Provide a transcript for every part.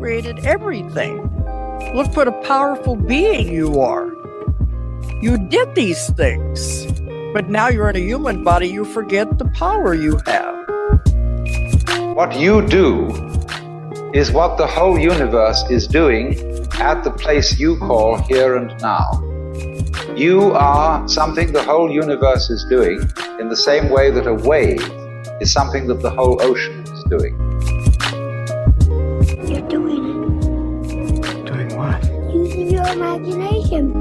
created everything. Look what a powerful being you are. You did these things, but now you're in a human body, you forget the power you have. What you do is what the whole universe is doing at the place you call here and now. You are something the whole universe is doing in the same way that a wave is something that the whole ocean is doing. You're doing it. Doing what? Using your imagination.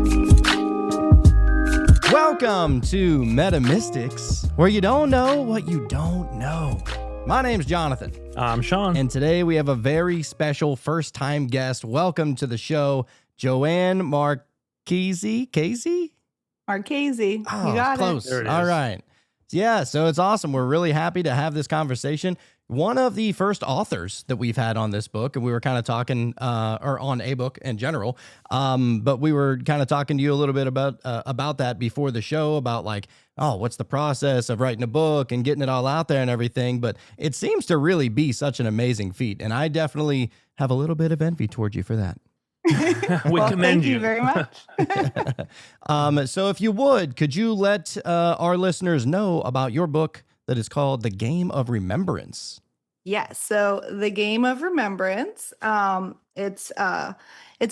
Welcome to Metamystics, where you don't know what you don't know. My name's Jonathan. I'm Sean. And today we have a very special first-time guest. Welcome to the show, Joann Marchese. Marchese. Oh, you got close. There it is. All right. Yeah, so it's awesome. We're really happy to have this conversation. One of the first authors that we've had on this book, and we were kind of talking, or on a book in general, but we were kind of talking to you a little bit about that before the show, about like, oh, what's the process of writing a book and getting it all out there and everything. But it seems to really be such an amazing feat, and I definitely have a little bit of envy towards you for that. We commend thank you you very much. So if you would, could you let our listeners know about your book that is called The Game of Remembrance? Yes. So The Game of Remembrance, it's a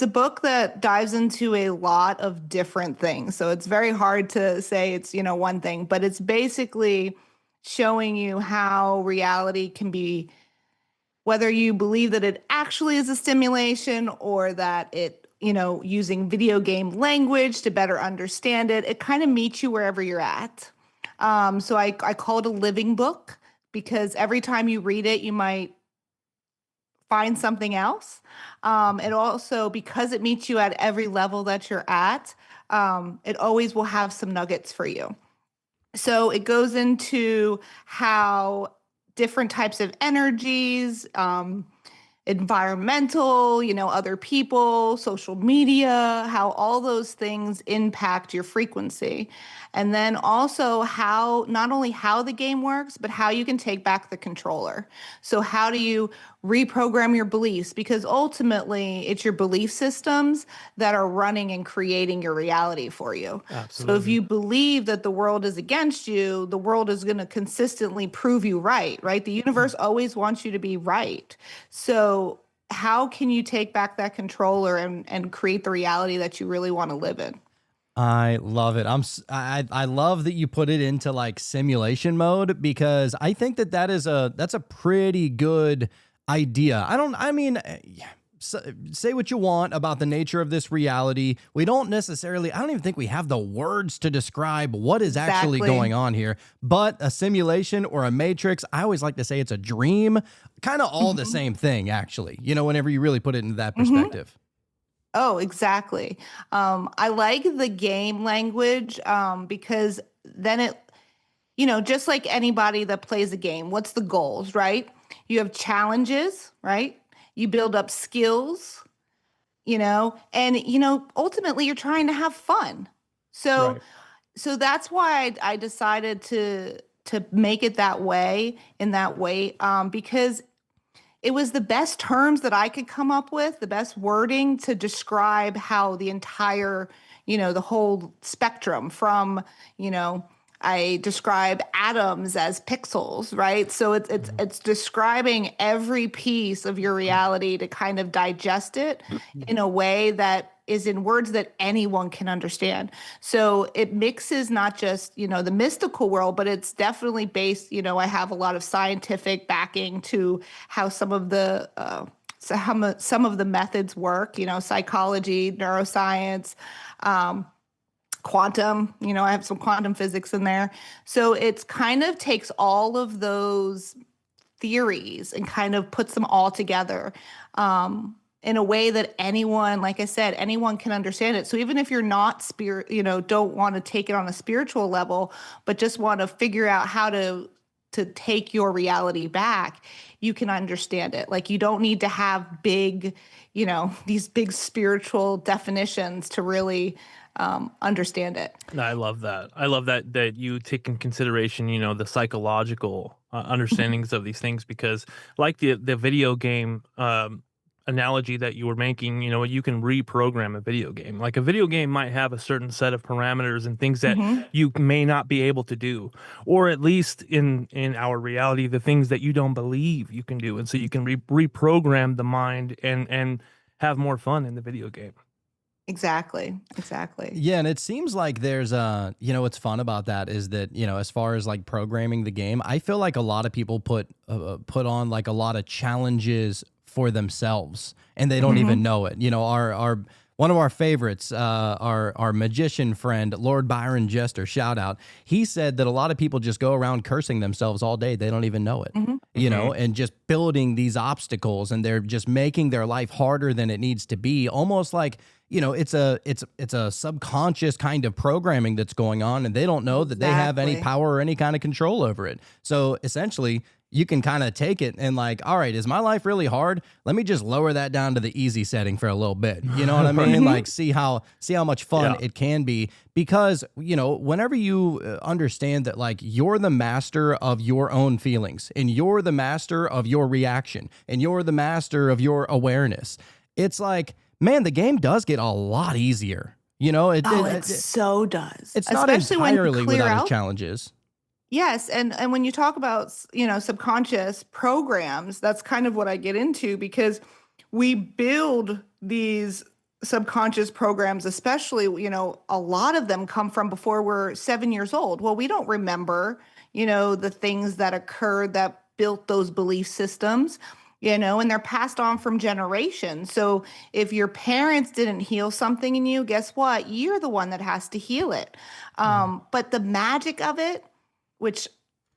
book that dives into a lot of different things. So it's very hard to say it's, one thing, but it's basically showing you how reality can be, whether you believe that it actually is a simulation or that it, using video game language to better understand it, it kind of meets you wherever you're at. So I call it a living book because every time you read it, you might find something else. And also because it meets you at every level that you're at, it always will have some nuggets for you. So it goes into how different types of energies, environmental, other people, social media, how all those things impact your frequency. And then also how, not only how the game works, but how you can take back the controller. So how do you reprogram your beliefs? Because ultimately it's your belief systems that are running and creating your reality for you. Absolutely. So if you believe that the world is against you, the world is going to consistently prove you right? The universe always wants you to be right. So how can you take back that controller and create the reality that you really want to live in? I love it. I love that you put it into like simulation mode, because I think that's a pretty good idea. Say what you want about the nature of this reality. I don't even think we have the words to describe what is actually going on here, but a simulation or a matrix, I always like to say it's a dream, kind of all the same thing, actually, whenever you really put it into that perspective. Oh, exactly. I like the game language because then it, just like anybody that plays a game, what's the goals, right? You have challenges, right? You build up skills, and, ultimately you're trying to have fun. So, Right. so that's why I decided to make it that way, because it was the best terms that I could come up with, the best wording to describe how the entire, the whole spectrum from, I describe atoms as pixels, right? So it's describing every piece of your reality to kind of digest it in a way that is in words that anyone can understand. So it mixes not just, the mystical world, but it's definitely based, I have a lot of scientific backing to how some of the some of the methods work, psychology, neuroscience, quantum, I have some quantum physics in there. So it's kind of takes all of those theories and kind of puts them all together in a way that anyone, like I said, anyone can understand it. So even if you're not don't want to take it on a spiritual level, but just want to figure out how to take your reality back, you can understand it. Like you don't need to have big, these big spiritual definitions to really understand it. I love that. I love that you take in consideration, the psychological understandings of these things, because like the video game analogy that you were making, you can reprogram a video game. Like a video game might have a certain set of parameters and things that Mhm. you may not be able to do, or at least in our reality, the things that you don't believe you can do, and so you can reprogram the mind and have more fun in the video game. Exactly. Exactly. Yeah, and it seems like there's what's fun about that is that, as far as like programming the game, I feel like a lot of people put on like a lot of challenges for themselves and they don't even Mhm. know it. Our one of our favorites, our magician friend, Lord Byron Jester, shout out. He said that a lot of people just go around cursing themselves all day. They don't even know it. Mhm. And just building these obstacles, and they're just making their life harder than it needs to be, almost like it's a subconscious kind of programming that's going on, and they don't know that they have any Exactly. power or any kind of control over it. So essentially, you can kind of take it and like, all right, is my life really hard? Let me just lower that down to the easy setting for a little bit. You know what I mean? Like see how much fun Yeah. it can be, because whenever you understand that like you're the master of your own feelings, and you're the master of your reaction, and you're the master of your awareness, it's like, man, the game does get a lot easier. Oh, it so does. It's not Especially when you entirely clear without its out. challenges. Yes, and when you talk about, subconscious programs, that's kind of what I get into, because we build these subconscious programs, especially, a lot of them come from before we're 7 years old. Well, we don't remember, the things that occurred that built those belief systems, and they're passed on from generations. So if your parents didn't heal something in you, guess what? You're the one that has to heal it. But the magic of it, which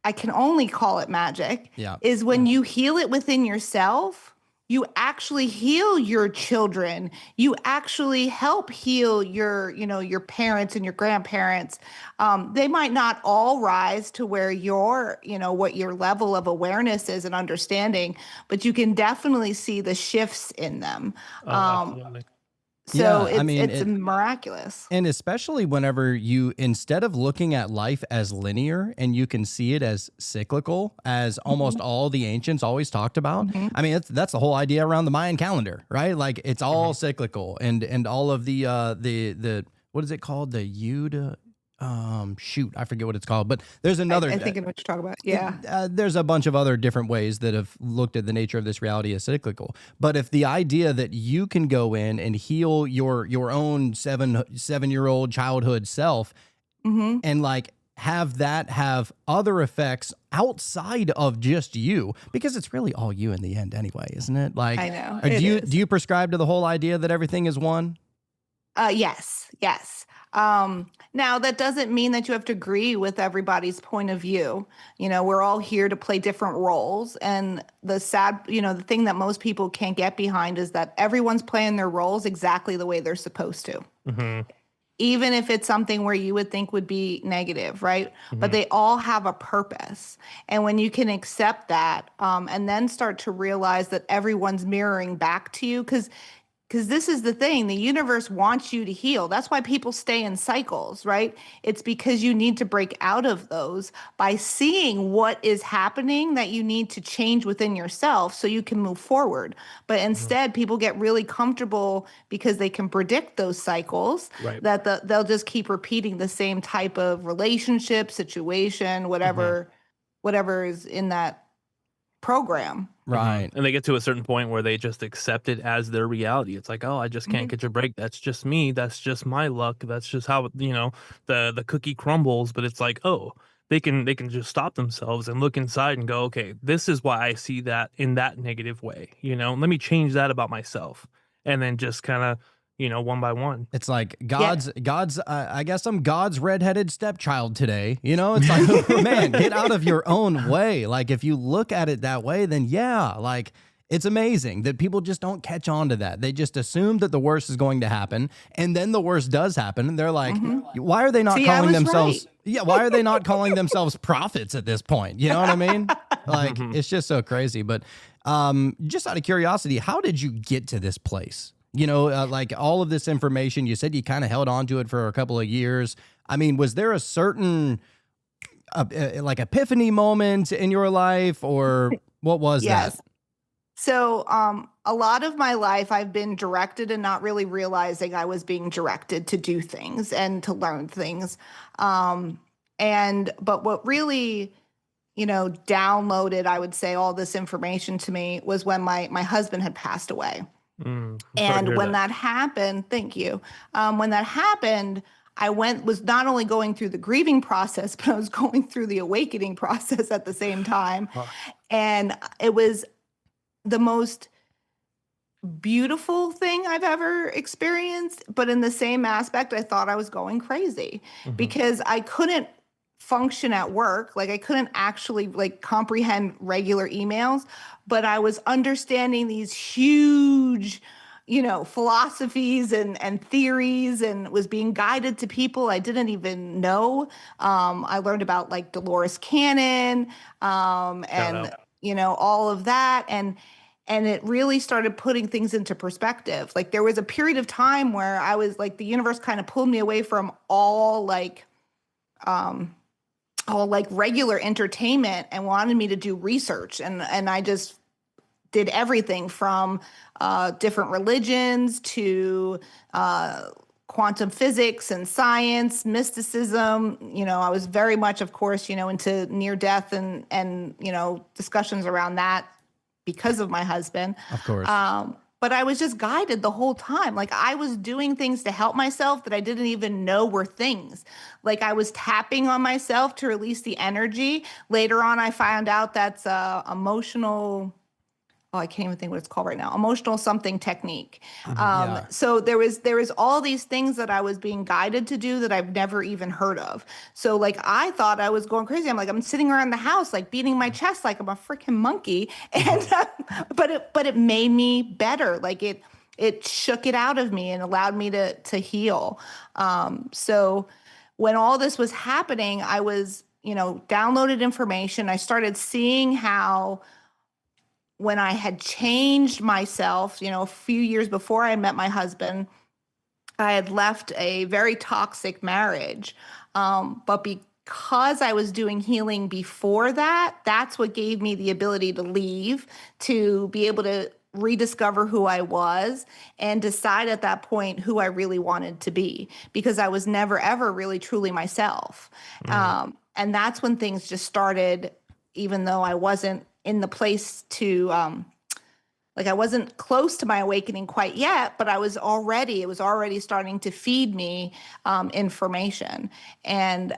I can only call it magic, Yeah. is when you heal it within yourself, you actually heal your children. You actually help heal your parents and your grandparents. They might not all rise to where what your level of awareness is and understanding, but you can definitely see the shifts in them. Oh, Um, absolutely. so Yeah, I mean, it's miraculous. and especially whenever you, instead of looking at life as linear, and you can see it as cyclical, as almost all the ancients always talked about. Mhm. I mean, that's the whole idea around the Mayan calendar, right? Like it's all cyclical, and all of the what is it called? The Yud, shoot, I forget what it's called, but there's another. I think I know what you're talking about. Yeah. There's a bunch of other different ways that have looked at the nature of this reality as cyclical. But if the idea that you can go in and heal your own 7-year-old childhood self, Hmm. and like have that have other effects outside of just you, because it's really all you in the end anyway, isn't it? Like, I know. do It you is. do you prescribe to the whole idea that everything is one? Yes, yes. Now that doesn't mean that you have to agree with everybody's point of view. We're all here to play different roles. And the thing that most people can't get behind is that everyone's playing their roles exactly the way they're supposed to. Hmm. Even if it's something where you would think would be negative, right? But Hmm. they all have a purpose. And when you can accept that, and then start to realize that everyone's mirroring back to you, because this is the thing, the universe wants you to heal. That's why people stay in cycles, right? It's because you need to break out of those by seeing what is happening that you need to change within yourself so you can move forward. But Hmm. instead, people get really comfortable because they can predict those cycles, Right. that they'll just keep repeating the same type of relationship, situation, Hmm. whatever is in that program. Right. And they get to a certain point where they just accept it as their reality. It's like, oh, I just can't Mhm. catch a break. That's just me. That's just my luck. That's just how the cookie crumbles. But it's like, oh, they can just stop themselves and look inside and go, okay, this is why I see that in that negative way. Let me change that about myself, and then just kind of one by one. It's like Yeah. God's. I guess I'm God's redheaded stepchild today. It's like, man, get out of your own way. Like if you look at it that way, then yeah, like it's amazing that people just don't catch on to that. They just assume that the worst is going to happen, and then the worst does happen, and they're like, why are they not See, I calling was themselves? right. Yeah, why are they not calling themselves prophets at this point? You know what I mean? Like it's just so crazy. But just out of curiosity, how did you get to this place? Like all of this information, you said you kind of held on to it for a couple of years. I mean, was there a certain like epiphany moment in your life, or what was Yes. that? So, a lot of my life, I've been directed and not really realizing I was being directed to do things and to learn things. Um, but what really, downloaded, I would say, all this information to me was when my husband had passed away. I'm sorry to And hear when that. that happened, thank you. When that happened, was not only going through the grieving process, but I was going through the awakening process at the same time. Oh, And it was the most beautiful thing I've ever experienced. But in the same aspect, I thought I was going crazy mhm. because I couldn't function at work. Like I couldn't actually like comprehend regular emails, but I was understanding these huge, philosophies and theories, and was being guided to people I didn't even know. I learned about like Dolores Cannon, Shout and out. all of that, and it really started putting things into perspective. Like there was a period of time where I was like the universe kind of pulled me away from um all like regular entertainment and wanted me to do research, and I just did everything from different religions to quantum physics and science, mysticism. I was very much, of course, into near death and discussions around that because of my husband. Of course. But I was just guided the whole time. Like I was doing things to help myself that I didn't even know were things. Like I was tapping on myself to release the energy. Later on, I found out that's emotional. Oh, I can't even think what it's called right now. Emotional something technique. Yeah. So there was all these things that I was being guided to do that I've never even heard of. So like I thought I was going crazy. I'm sitting around the house like beating my chest like I'm a freaking monkey. And but it made me better. Like it shook it out of me and allowed me to heal. So when all this was happening, I was downloaded information. I started seeing how when I had changed myself, a few years before I met my husband, I had left a very toxic marriage. But because I was doing healing before that, that's what gave me the ability to leave, to be able to rediscover who I was and decide at that point who I really wanted to be, because I was never, ever really truly myself. Mm. And that's when things just started, even though I wasn't in the place to like I wasn't close to my awakening quite yet, but it was already starting to feed me information. And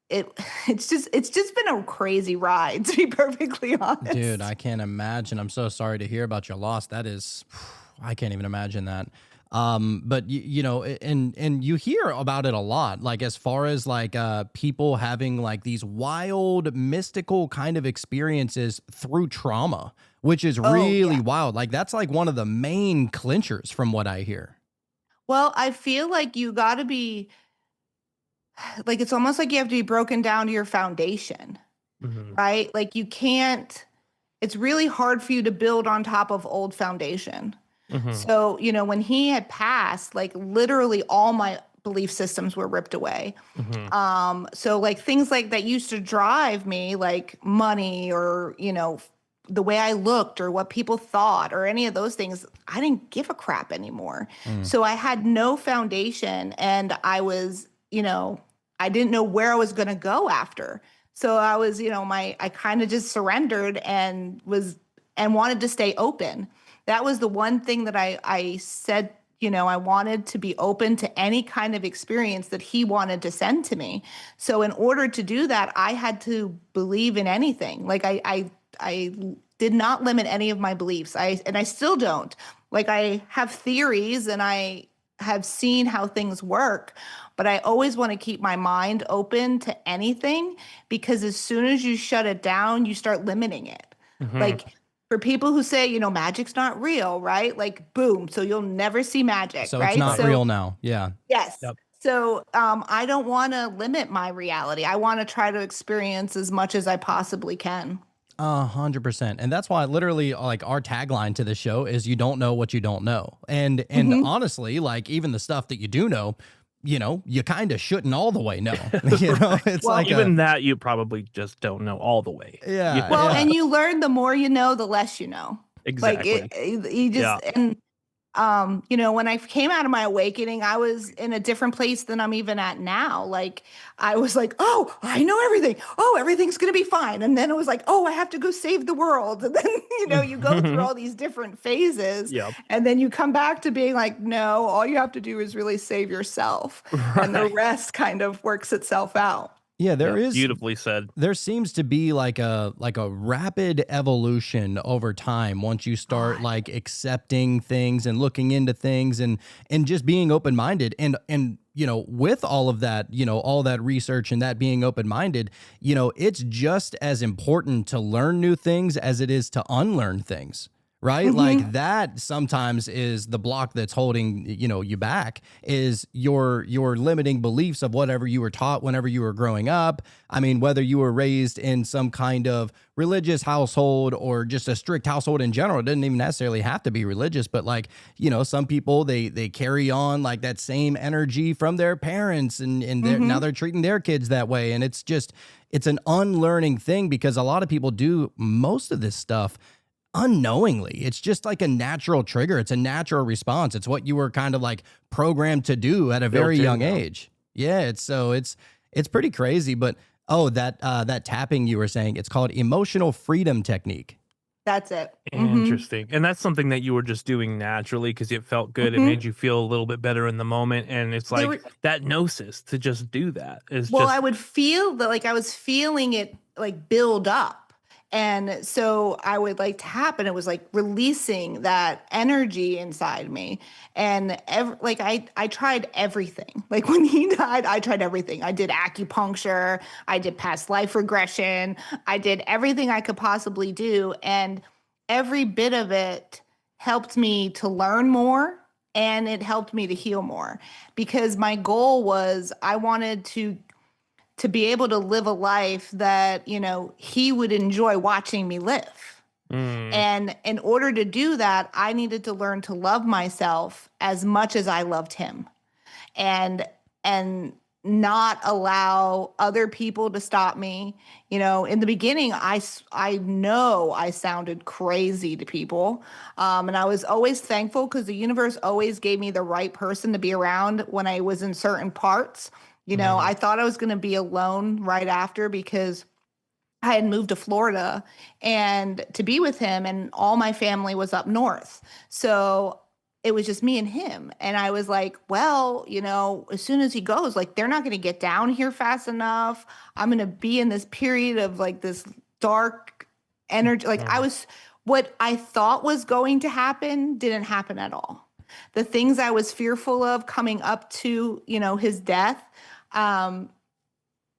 it it's just been a crazy ride, to be perfectly Dude, honest. I can't imagine. I'm so sorry to hear about your loss. That is, I can't even imagine that. But and you hear about it a lot, like as far as like people having like these wild mystical kind of experiences through trauma, which is Oh really yeah. wild. Like that's like one of the main clinchers from what I hear. Well, I feel like you got to be like it's almost like you have to be broken down to your foundation, Mhm. right? Like you can't. It's really hard for you to build on top of old foundation. Mhm. So, when he had passed, like literally all my belief systems were ripped away. Mhm. So like things like that used to drive me, like money or, the way I looked or what people thought or any of those things, I didn't give a crap anymore. Mm, So I had no foundation, and I was, I didn't know where I was going to go after. So I was, I kind of just surrendered and wanted to stay open. That was the one thing that I said, I wanted to be open to any kind of experience that he wanted to send to me. So in order to do that, I had to believe in anything. Like I did not limit any of my beliefs. I still don't. Like I have theories and I have seen how things work, but I always want to keep my mind open to anything, because as soon as you shut it down, you start limiting it. Mhm. Like for people who say, magic's not real, right? Like boom, so you'll never see magic, so it's right? not Right. So real now. Yeah. yes. Yep. So I don't want to limit my reality. I want to try to experience as much as I possibly can. 100%. And that's why literally like our tagline to the show is you don't know what you don't know. And Hmm. honestly, like even the stuff that you do know, you kind of shouldn't all the way know. It's Well, like a Even that you probably just don't know all the way. yeah, well, yeah. and you learn the more you know, the less you know. Like Exactly. he just Yeah. and when I came out of my awakening, I was in a different place than I'm even at now. Like I was like, oh, I know everything. Oh, everything's gonna be fine. And then it was like, oh, I have to go save the world. And then, you go through all these different phases, Yep. and then you come back to being like, no, all you have to do is really save yourself. And the Right. rest kind of works itself out. Yeah, there Yep. is Beautifully said. there seems to be like a rapid evolution over time once you start God. like accepting things and looking into things and just being open-minded and with all of that, all that research and that being open-minded, it's just as important to learn new things as it is to unlearn things. Right? Hmm. Like that sometimes is the block that's holding, you back is your limiting beliefs of whatever you were taught whenever you were growing up. I mean, whether you were raised in some kind of religious household or just a strict household in general, it doesn't even necessarily have to be religious, but like, some people they carry on like that same energy from their parents and now they're treating their kids that way. And it's an unlearning thing because a lot of people do most of this stuff unknowingly. It's just like a natural trigger. It's a natural response. It's what you were kind of like programmed to do at a very Built in young now. age. Yeah, it's pretty crazy, but that tapping you were saying, it's called emotional freedom technique. That's it. Interesting. And that's something that you were just doing naturally because it felt good. It Hmm. made you feel a little bit better in the moment. And it's They like were that gnosis to just do that is Well, just I would feel that like I was feeling it like build up. And so I would like tap and it was like releasing that energy inside me. And like I tried everything. Like when he died, I tried everything. I did acupuncture, I did past life regression, I did everything I could possibly do. And every bit of it helped me to learn more and it helped me to heal more because my goal was I wanted to be able to live a life that, he would enjoy watching me live. mm, And in order to do that, I needed to learn to love myself as much as I loved him. And not allow other people to stop me. In the beginning, I know I sounded crazy to people. And I was always thankful because the universe always gave me the right person to be around when I was in certain parts. I thought I was going to be alone right after because I had moved to Florida and to be with him, and all my family was up north. So it was just me and him. And I was like, well, as soon as he goes, like, they're not going to get down here fast enough. I'm going to be in this period of like this dark energy. Like, mm. what I thought was going to happen didn't happen at all. The things I was fearful of coming up to, his death,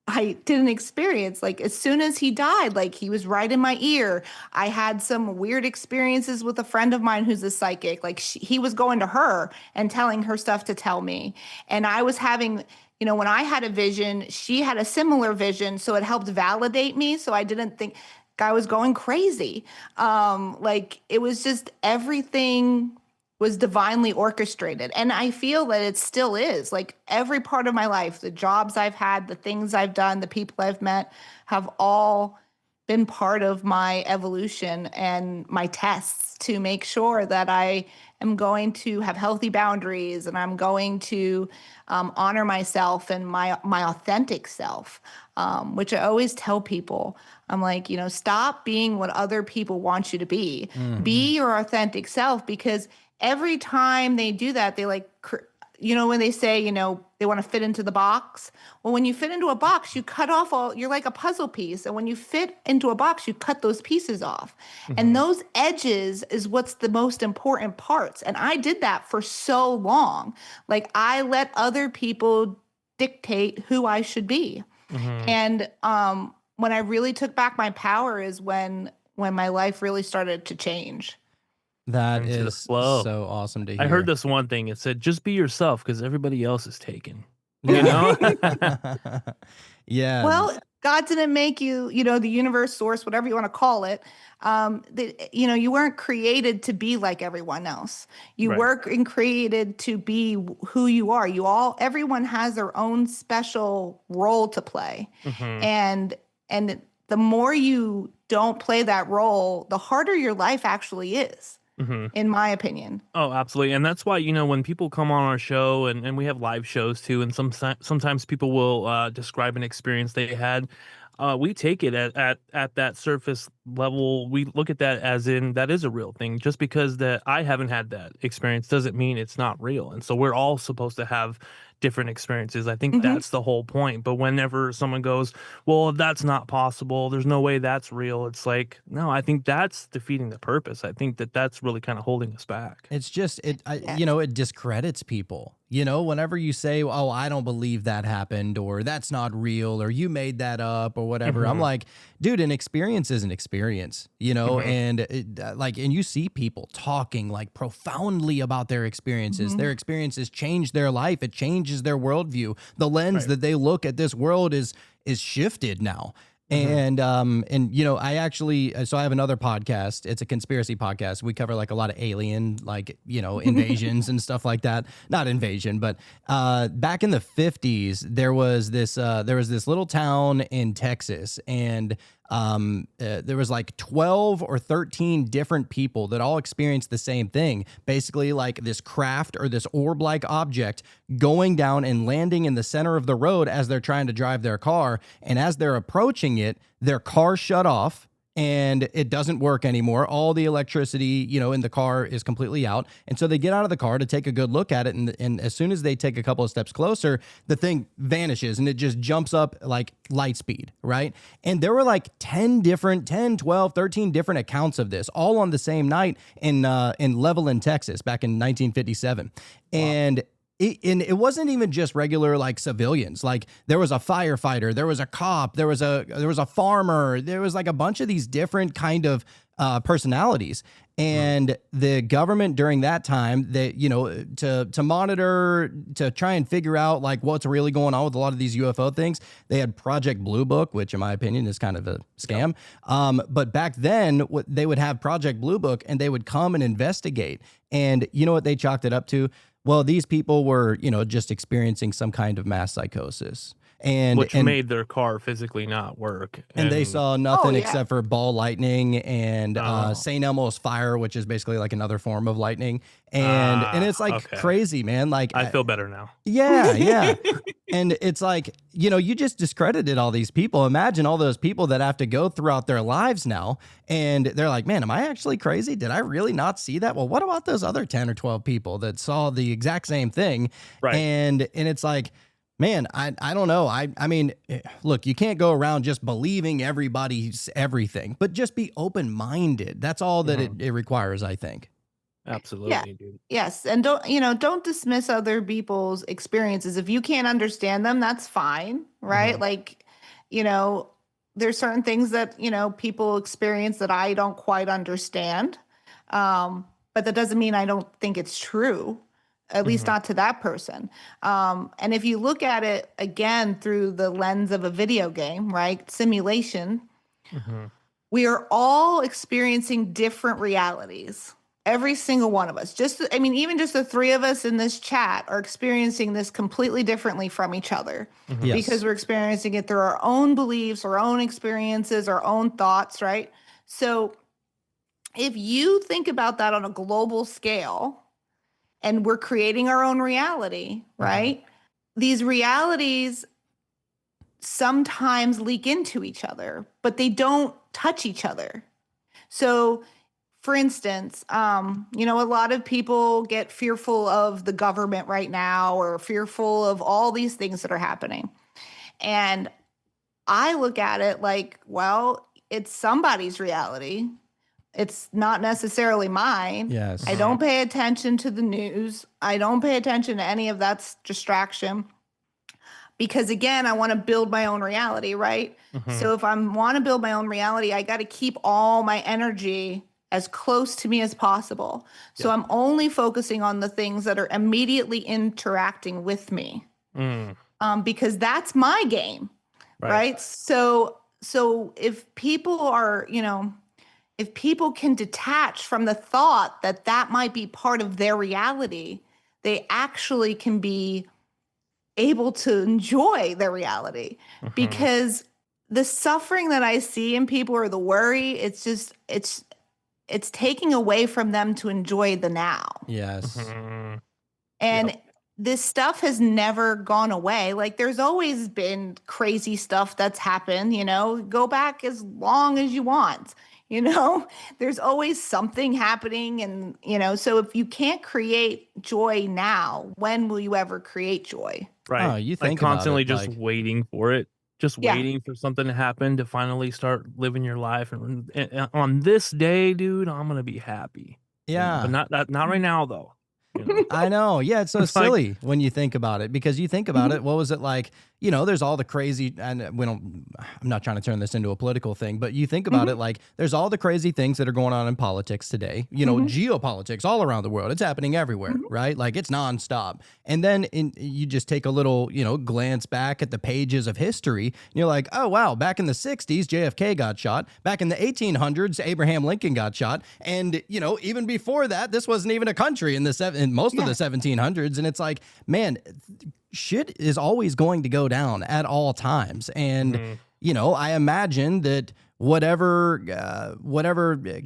I didn't experience. Like as soon as he died, like he was right in my ear. I had some weird experiences with a friend of mine who's a psychic. Like he was going to her and telling her stuff to tell me. And I was having, when I had a vision, she had a similar vision. So it helped validate me. So I didn't think I was going crazy. Like it was just everything was divinely orchestrated. And I feel that it still is. Like every part of my life, the jobs I've had, the things I've done, the people I've met have all been part of my evolution and my tests to make sure that I am going to have healthy boundaries and I'm going to honor myself and my authentic self, which I always tell people. I'm like, stop being what other people want you to be. Be your authentic self because every time they do that, they like, when they say, they want to fit into the box. Well, when you fit into a box, you cut off you're like a puzzle piece. And when you fit into a box, you cut those pieces off. And those edges is what's the most important parts. And I did that for so long. Like I let other people dictate who I should be. And when I really took back my power is when my life really started to change. That Into the is flow. so awesome to hear. I heard this one thing. It said, just be yourself because everybody else is taken. You know? Yeah. Well, God didn't make you, the universe, source, whatever you want to call it. You weren't created to be like everyone else. You Right. were created to be who you are. Everyone has their own special role to play. Mhm. And the more you don't play that role, the harder your life actually is, in my opinion. Oh, absolutely. And that's why, when people come on our show and we have live shows too, and sometimes people will describe an experience they had. We take it at that surface level. We look at that as in that is a real thing. Just because that I haven't had that experience doesn't mean it's not real. And so we're all supposed to have different experiences. I think Mhm. that's the whole point. But whenever someone goes, well, that's not possible, there's no way that's real. It's like, no, I think that's defeating the purpose. I think that that's really kind of holding us back. It's just Yeah. it discredits people. Whenever you say, "Oh, I don't believe that happened," or "That's not real," or "You made that up," or whatever, I'm like, dude, an experience is an experience, and and you see people talking like profoundly about their experiences. Their experiences change their life. It changes their worldview. The lens that they look at this world is shifted now. And I actually, so I have another podcast. It's a conspiracy podcast. We cover like a lot of alien, invasions and stuff like that. Not invasion, but back in the 50s, there was this little town in Texas, and there was like 12 or 13 different people that all experienced the same thing. Basically, like this craft or this orb-like object going down and landing in the center of the road as they're trying to drive their car. And as they're approaching it, their car shut off and it doesn't work anymore. All the electricity, in the car is completely out. And so they get out of the car to take a good look at it. And as soon as they take a couple of steps closer, the thing vanishes and it just jumps up like light speed, right? And there were like 10, 12, 13 different accounts of this all on the same night in Levelland, Texas, back in 1957. Wow. And it wasn't even just regular like civilians. Like there was a firefighter, there was a cop, there was a farmer, there was like a bunch of these different kind of personalities. And the government during that time, to monitor, to try and figure out like what's really going on with a lot of these UFO things, they had Project Blue Book, which in my opinion is kind of a scam. But back then, they would have Project Blue Book, and they would come and investigate. And you know what they chalked it up to? Well, these people were, just experiencing some kind of mass psychosis. Which made their car physically not work. And they saw nothing yeah. except for ball lightning and St. Elmo's fire, which is basically like another form of lightning. And it's like crazy, man. Like I feel better now. Yeah. And it's like, you just discredited all these people. Imagine all those people that have to go throughout their lives now. And they're like, man, am I actually crazy? Did I really not see that? Well, what about those other 10 or 12 people that saw the exact same thing? Right. And it's like, man, I don't know. I mean, look, you can't go around just believing everybody's everything, but just be open-minded. That's all that it requires, I think. Absolutely, dude. Yes, and don't dismiss other people's experiences. If you can't understand them, that's fine, right? Like, there's certain things that, people experience that I don't quite understand. But that doesn't mean I don't think it's true. At least not to that person. And if you look at it again through the lens of a video game, right? Simulation, we are all experiencing different realities. Every single one of us. Even just the three of us in this chat are experiencing this completely differently from each other because we're experiencing it through our own beliefs, our own experiences, our own thoughts, right? So if you think about that on a global scale, and we're creating our own reality, right? These realities sometimes leak into each other, but they don't touch each other. So, for instance, a lot of people get fearful of the government right now or fearful of all these things that are happening. And I look at it like, well, it's somebody's reality. It's not necessarily mine. Yes. I don't pay attention to the news. I don't pay attention to any of that distraction because, again, I want to build my own reality, right? So if I want to build my own reality, I got to keep all my energy as close to me as possible. So I'm only focusing on the things that are immediately interacting with me because that's my game, right? So if people are, if people can detach from the thought that that might be part of their reality, they actually can be able to enjoy their reality because the suffering that I see in people or the worry, it's taking away from them to enjoy the now. Yes. Mhm. And Yep. this stuff has never gone away. Like there's always been crazy stuff that's happened, go back as long as you want, there's always something happening. And, so if you can't create joy now, when will you ever create joy? Oh, Right. you Like think about constantly it, just like, waiting for it, just Yeah. waiting for something to happen to finally start living your life. And on this day, dude, I'm gonna be happy. But yeah. not right now though. You know, I know. Yeah, it's so it's like, silly when you think about it because you think about Mhm. it. What was it like? There's all the crazy, and we don't. I'm not trying to turn this into a political thing, but you think about it Mhm. like there's all the crazy things that are going on in politics today. Mhm. Geopolitics all around the world. It's happening everywhere, Mhm. right? Like it's nonstop. And then you just take a little, glance back at the pages of history. And you're like, oh wow, back in the '60s, JFK got shot. Back in the 1800s, Abraham Lincoln got shot. And even before that, this wasn't even a country in most of the Yeah. 1700s. And it's like, man, shit is always going to go down at all times. And, mhm, I imagine that whatever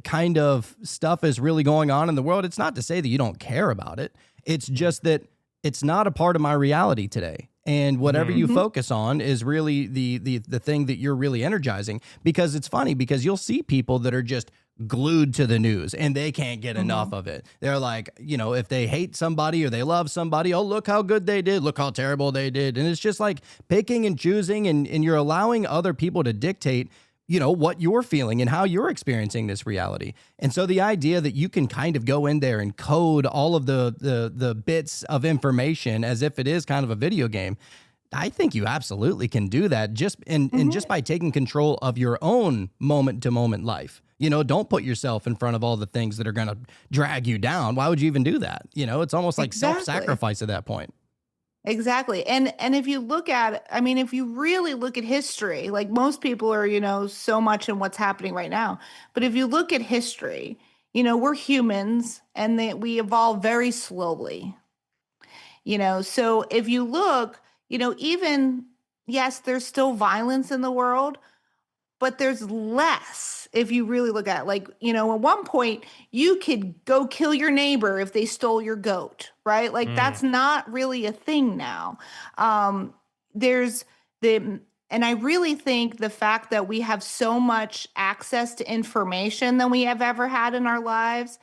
kind of stuff is really going on in the world, it's not to say that you don't care about it. It's just that it's not a part of my reality today. And whatever mhm, you Mhm. focus on is really the thing that you're really energizing. Because it's funny because you'll see people that are just glued to the news and they can't get enough Mhm. of it. They're like, if they hate somebody or they love somebody, oh, look how good they did. Look how terrible they did. And it's just like picking and choosing, and you're allowing other people to dictate, what you're feeling and how you're experiencing this reality. And so the idea that you can kind of go in there and code all of the bits of information as if it is kind of a video game, I think you absolutely can do that and just Mhm. by taking control of your own moment to moment life. Don't put yourself in front of all the things that are going to drag you down. Why would you even do that? It's almost like Exactly. self-sacrifice at that point. Exactly. And if you look at it, I mean, if you really look at history, like most people are, so much in what's happening right now. But if you look at history, we're humans and we evolve very slowly. So if you look, even yes, there's still violence in the world, but there's less if you really look at it. Like, at one point you could go kill your neighbor if they stole your goat, right? Like mm, that's not really a thing now. There's the and I really think the fact that we have so much access to information than we have ever had in our lives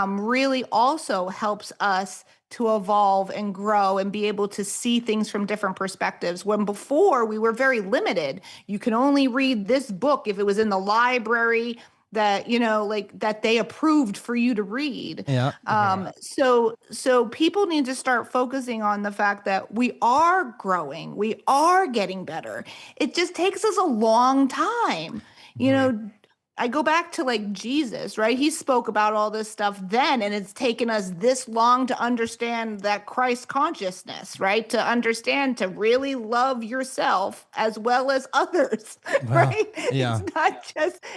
really also helps us to evolve and grow and be able to see things from different perspectives. When before we were very limited, you can only read this book if it was in the library that like that they approved for you to read. Yeah. mhm, So people need to start focusing on the fact that we are growing, we are getting better. It just takes us a long time. you mhm, know I go back to like Jesus, right? He spoke about all this stuff then, and it's taken us this long to understand that Christ consciousness, right? To understand to really love yourself as well as others, Well, right? yeah.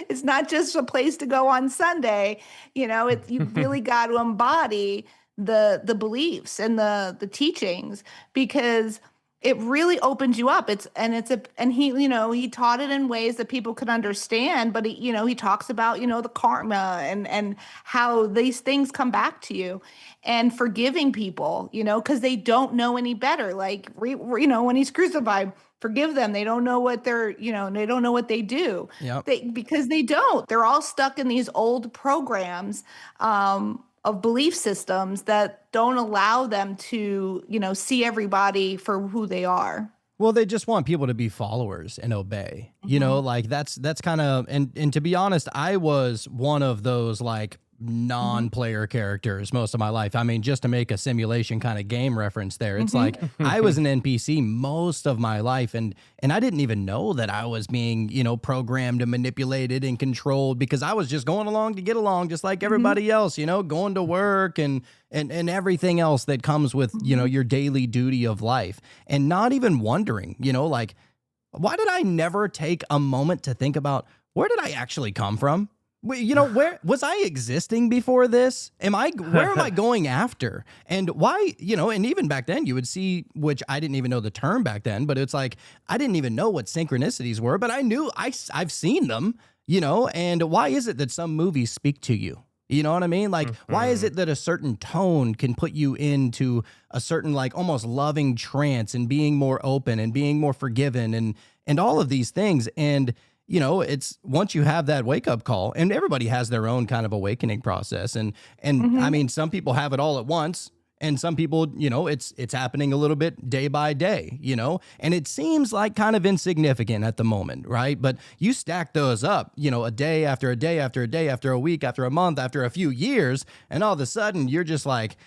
It's not just a place to go on Sunday. You've really got to embody the beliefs and the teachings, because it really opens you up. And he taught it in ways that people could understand, but he talks about the karma and how these things come back to you, and forgiving people, because they don't know any better. Like when he's crucified, forgive them, they don't know what they don't know what they do. Yep. Because they don't, they're all stuck in these old programs of belief systems that don't allow them to, see everybody for who they are. Well, they just want people to be followers and obey. Mhm. Like that's kind of and to be honest, I was one of those like Mhm. non-player characters most of my life. I mean, just to make a simulation kind of game reference there. It's like Mhm. I was an NPC most of my life and I didn't even know that I was being, programmed and manipulated and controlled because I was just going along to get along just like Mhm. everybody else, going to work and everything else that comes with, Mhm. your daily duty of life and not even wondering, like, why did I never take a moment to think about where did I actually come from? Well, where was I existing before this? Where am I going after? And why, and even back then you would see, which I didn't even know the term back then, but it's like, I didn't even know what synchronicities were, but I knew I've seen them, and why is it that some movies speak to you? You know what I mean? Like, why is it that a certain tone can put you into a certain, like, almost loving trance and being more open and being more forgiven and all of these things? And it's once you have that wake up call, and everybody has their own kind of awakening process. And I mean, some people have it all at once, and some people, it's happening a little bit day by day, and it seems like kind of insignificant at the moment, right? But you stack those up, a day after a day after a day after a week after a month after a few years, and all of a sudden you're just like,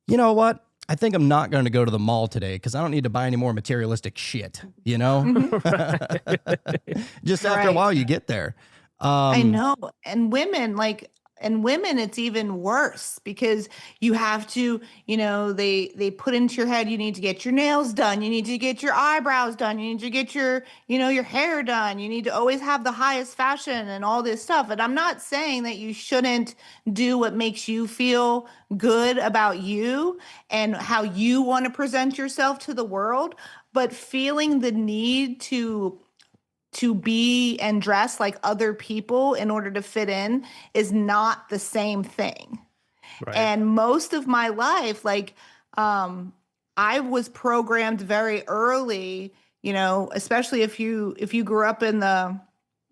you know what? I think I'm not going to go to the mall today because I don't need to buy any more materialistic shit, Just after a while, you get there. I know. And women, it's even worse because you have to, they put into your head, you need to get your nails done. You need to get your eyebrows done. You need to get your, your hair done. You need to always have the highest fashion and all this stuff. And I'm not saying that you shouldn't do what makes you feel good about you and how you want to present yourself to the world, but feeling the need to be and dress like other people in order to fit in is not the same thing. Right. And most of my life, I was programmed very early, especially if you grew up in the,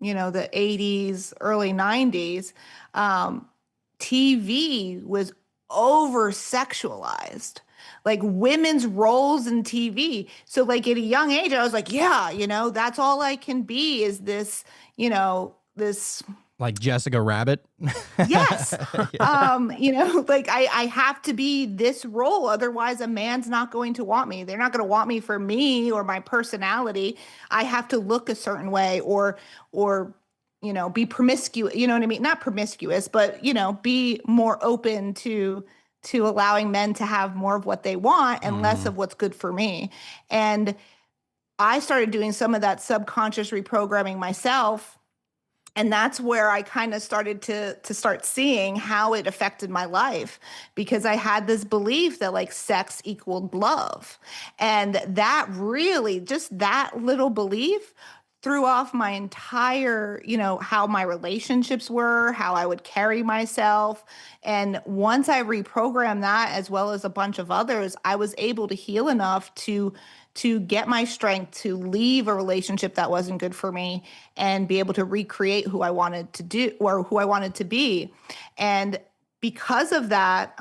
the 80s, early 90s, TV was over sexualized. Like women's roles in TV. So like at a young age, I was like, yeah, that's all I can be is this, this. Like Jessica Rabbit. Yes. Like I have to be this role. Otherwise a man's not going to want me. They're not going to want me for me or my personality. I have to look a certain way or, be promiscuous, you know what I mean? Not promiscuous, but, be more open to allowing men to have more of what they want and less of what's good for me. And I started doing some of that subconscious reprogramming myself. And that's where I kind of started to start seeing how it affected my life, because I had this belief that like sex equaled love. And that really, just that little belief threw off my entire, how my relationships were, how I would carry myself. And once I reprogrammed that, as well as a bunch of others, I was able to heal enough to get my strength to leave a relationship that wasn't good for me and be able to recreate who I wanted to do or who I wanted to be. And because of that,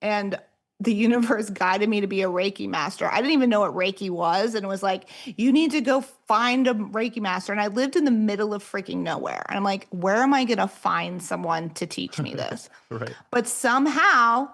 and the universe guided me to be a Reiki master. I didn't even know what Reiki was. And it was like, you need to go find a Reiki master. And I lived in the middle of freaking nowhere. And I'm like, where am I going to find someone to teach me this? Right. But somehow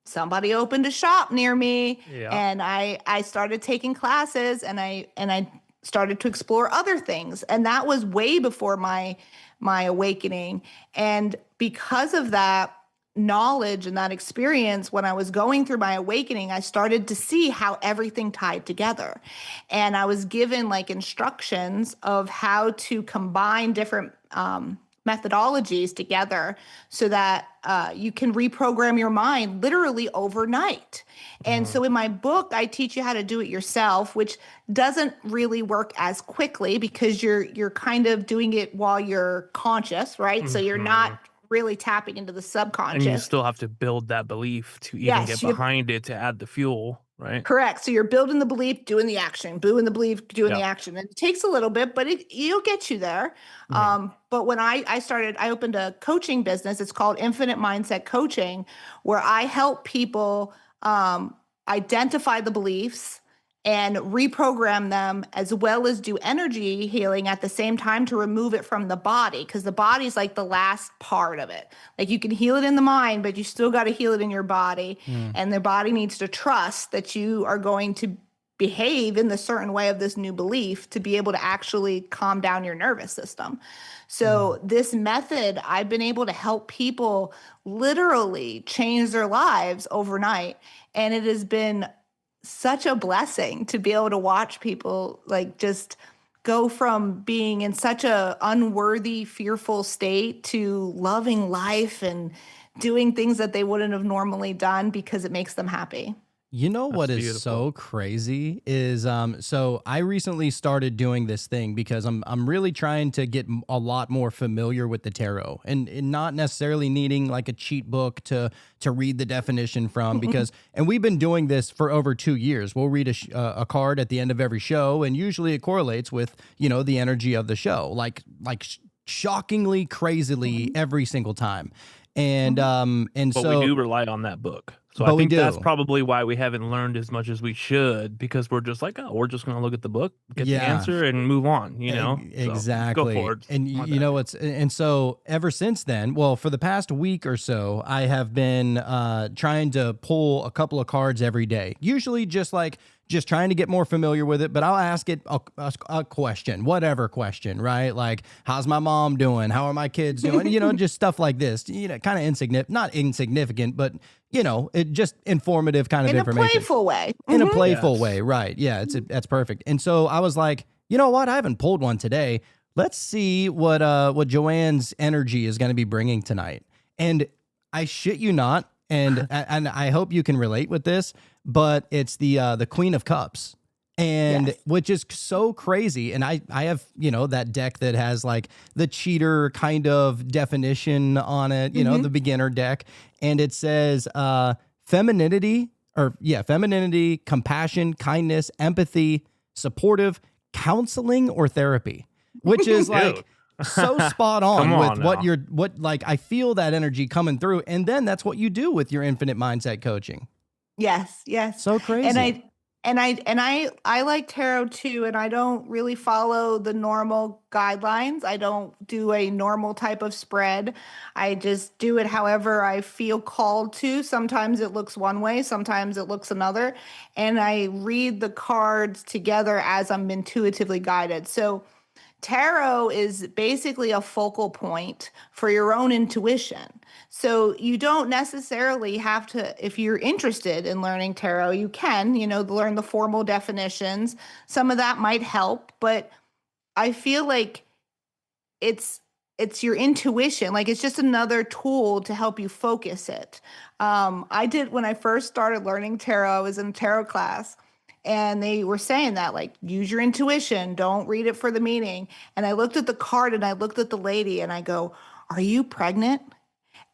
somebody opened a shop near me, and I started taking classes, and I started to explore other things. And that was way before my awakening. And because of that knowledge and that experience, when I was going through my awakening, I started to see how everything tied together. And I was given like instructions of how to combine different methodologies together so that you can reprogram your mind literally overnight. And so in my book, I teach you how to do it yourself, which doesn't really work as quickly because you're kind of doing it while you're conscious, right? So you're not really tapping into the subconscious. And you still have to build that belief to even get behind it to add the fuel, right? Correct. So you're building the belief, doing the action, doing the belief, doing the action. And it takes a little bit, but it'll get you there. But when I opened a coaching business. It's called Infinite Mindset Coaching, where I help people identify the beliefs and reprogram them, as well as do energy healing at the same time to remove it from the body, because the body's like the last part of it. Like you can heal it in the mind, but you still got to heal it in your body. And the body needs to trust that you are going to behave in the certain way of this new belief to be able to actually calm down your nervous system. So this method, I've been able to help people literally change their lives overnight. And it has been such a blessing to be able to watch people like just go from being in such a unworthy, fearful state to loving life and doing things that they wouldn't have normally done because it makes them happy. You know That's what is beautiful. so crazy is so I recently started doing this thing because I'm really trying to get a lot more familiar with the tarot, and not necessarily needing like a cheat book to read the definition from, because and we've been doing this for over 2 years. We'll read a card at the end of every show, and usually it correlates with, you know, the energy of the show, shockingly crazily every single time. And But we so do rely on that book. So but I we think that's do. probably why we haven't learned as much as we should, because we're just like, oh, we're just going to look at the book, get the Yeah. answer, and move on, you know? So go Exactly. forward. And My you bad. know what's and so ever since then, well, for the past week or so, I have been trying to pull a couple of cards every day. Usually just trying to get more familiar with it, but I'll ask it a question, whatever question, right? Like, how's my mom doing? How are my kids doing? You know, just stuff like this, you know, kind of insignificant, not insignificant, but, you know, it just informative kind of In a information. playful way. In a Mhm. playful Yes. way, right? Yeah, that's perfect. And so I was like, you know what? I haven't pulled one today. Let's see what Joann's energy is going to be bringing tonight. And I shit you not, and I hope you can relate with this, but it's the Queen of Cups. And Yes. which is so crazy. And I have, you know, that deck that has like the cheater kind of definition on it, you know, the beginner deck. And it says femininity, compassion, kindness, empathy, supportive, counseling, or therapy, which is like Dude. so spot Come on with on what now. you're, what, like, I feel that energy coming through. And then that's what you do with your infinite mindset coaching. Yes, yes. So And crazy. I like tarot too, and I don't really follow the normal guidelines. I don't do a normal type of spread. I just do it however I feel called to. Sometimes it looks one way, sometimes it looks another, and I read the cards together as I'm intuitively guided. So tarot is basically a focal point for your own intuition. So you don't necessarily have to, if you're interested in learning tarot, you can, you know, learn the formal definitions. Some of that might help, but I feel like it's it's your intuition. Like it's just another tool to help you focus it. I did when I first started learning tarot, I was in a tarot class and they were saying that like use your intuition, don't read it for the meaning. And I looked at the card and I looked at the lady and I go, "Are you pregnant?"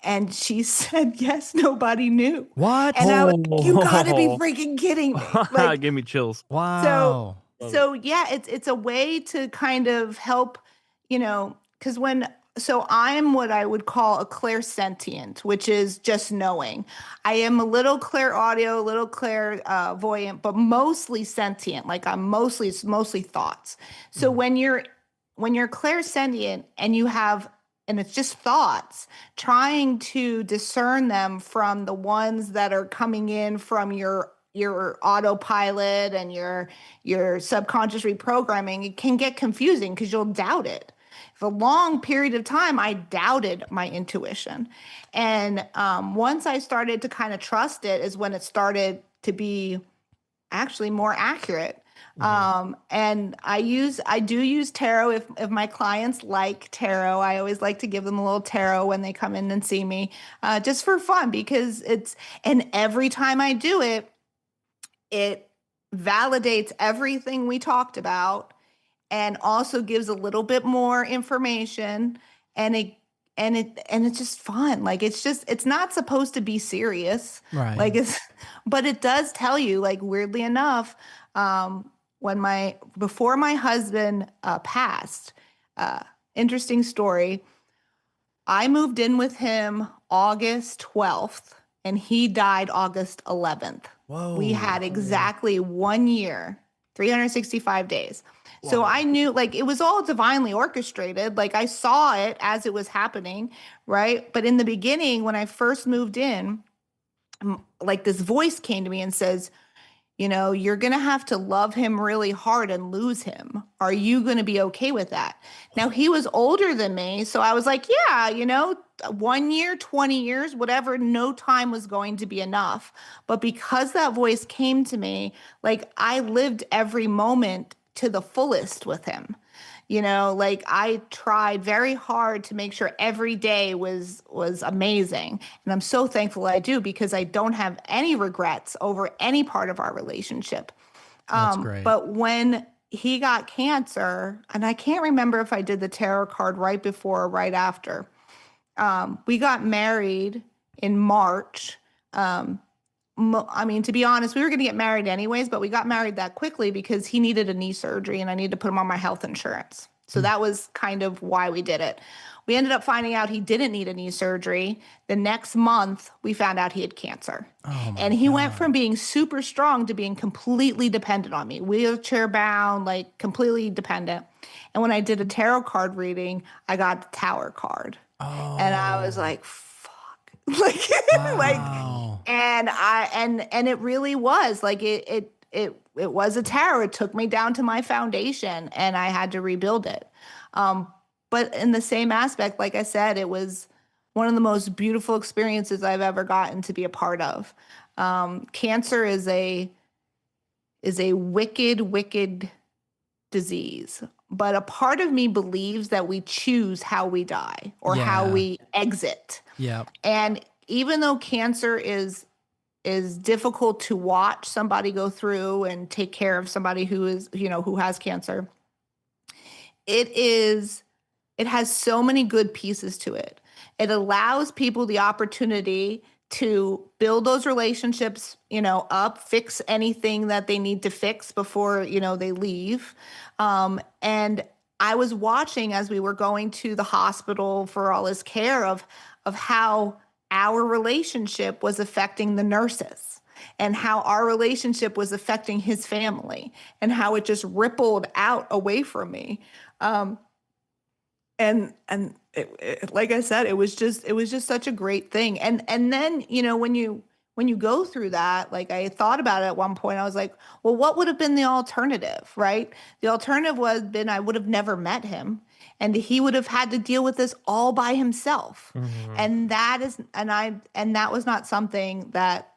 And she said, "Yes, nobody knew." What? And I was like, "You got to be Oh, freaking kidding me." Like give me chills. so Wow. Love it. so yeah, it's a way to kind of help, you know, because so I'm what I would call a clairsentient, which is just knowing. I am a little clairaudio, a little clairvoyant, but mostly sentient. Like it's mostly thoughts. So Mhm. when you're clairsentient and you have and it's just thoughts, trying to discern them from the ones that are coming in from your autopilot and your subconscious reprogramming, it can get confusing because you'll doubt it. For a long period of time, I doubted my intuition. And once I started to kind of trust it, is when it started to be actually more accurate. Mhm. And I do use tarot if my clients like tarot. I always like to give them a little tarot when they come in and see me, just for fun because and every time I do it, it validates everything we talked about and also gives a little bit more information and it's just fun. Like it's not supposed to be serious. Right. Like it's but it does tell you, like weirdly enough, when my before my husband passed, uh interesting story. I moved in with him August 12th and he died August 11th. We Whoa. had exactly 1 year, 365 days. So Wow. I knew like it was all divinely orchestrated. Like I saw it as it was happening, right? But in the beginning, when I first moved in, like this voice came to me and says, you know, you're going to have to love him really hard and lose him. Are you going to be okay with that? Now, he was older than me. So I was like, yeah, you know, 1 year, 20 years, whatever, no time was going to be enough. But because that voice came to me, like I lived every moment to the fullest with him. You know, like I tried very hard to make sure every day was amazing. And I'm so thankful I do, because I don't have any regrets over any part of our relationship. That's great. But when he got cancer, and I can't remember if I did the tarot card right before or right after. We got married in March. I mean, to be honest, we were going to get married anyways, but we got married that quickly because he needed a knee surgery and I needed to put him on my health insurance. So that was kind of why we did it. We ended up finding out he didn't need a knee surgery. The next month, we found out he had cancer. And he went from being super strong to being completely dependent on me, wheelchair bound, like completely dependent. And when I did a tarot card reading, I got the Tower card. And I was like, fuck. Like, Wow. and it really was like it was a tarot. It took me down to my foundation and I had to rebuild it. But in the same aspect, like I said, it was one of the most beautiful experiences I've ever gotten to be a part of. Cancer is a wicked, wicked disease. But a part of me believes that we choose how we die or how we exit. Yeah. And even though cancer is difficult to watch somebody go through and take care of somebody who is, who has cancer, it has so many good pieces to it. It allows people the opportunity to build those relationships, up, fix anything that they need to fix before, they leave. And I was watching as we were going to the hospital for all his care of how our relationship was affecting the nurses and how our relationship was affecting his family and how it just rippled out away from me. And like I said, it was just such a great thing. And then, when you go through that, like I thought about it at one point, I was like, well, what would have been the alternative, right? The alternative I would have never met him and he would have had to deal with this all by himself. And that was not something that,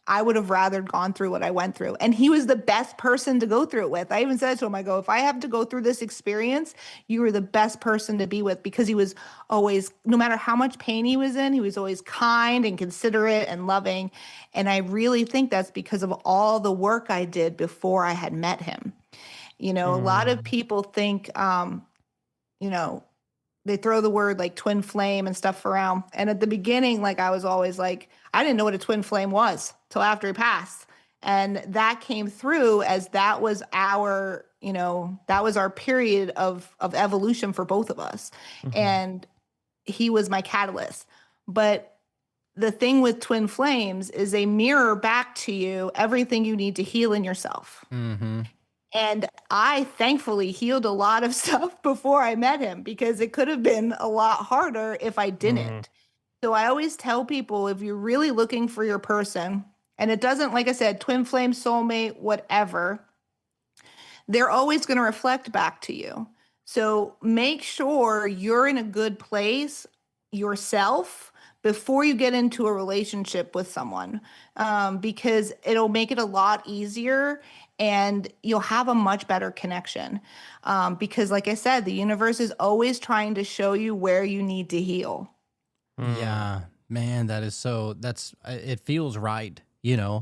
I would have rather gone through what I went through. And he was the best person to go through it with. I even said to him, I go, if I have to go through this experience, you were the best person to be with, because he was always, no matter how much pain he was in, he was always kind and considerate and loving. And I really think that's because of all the work I did before I had met him. A lot of people think, they throw the word like twin flame and stuff around. And at the beginning, like I was always like, I didn't know what a twin flame was till after he passed. And that came through as that was our period of evolution for both of us. And he was my catalyst. But the thing with twin flames is they mirror back to you everything you need to heal in yourself. And I thankfully healed a lot of stuff before I met him, because it could have been a lot harder if I didn't. So I always tell people, if you're really looking for your person, and it doesn't, like I said, twin flame, soulmate, whatever, they're always going to reflect back to you. So make sure you're in a good place yourself before you get into a relationship with someone, because it'll make it a lot easier and you'll have a much better connection. Because like I said, the universe is always trying to show you where you need to heal. Yeah, man, it feels right,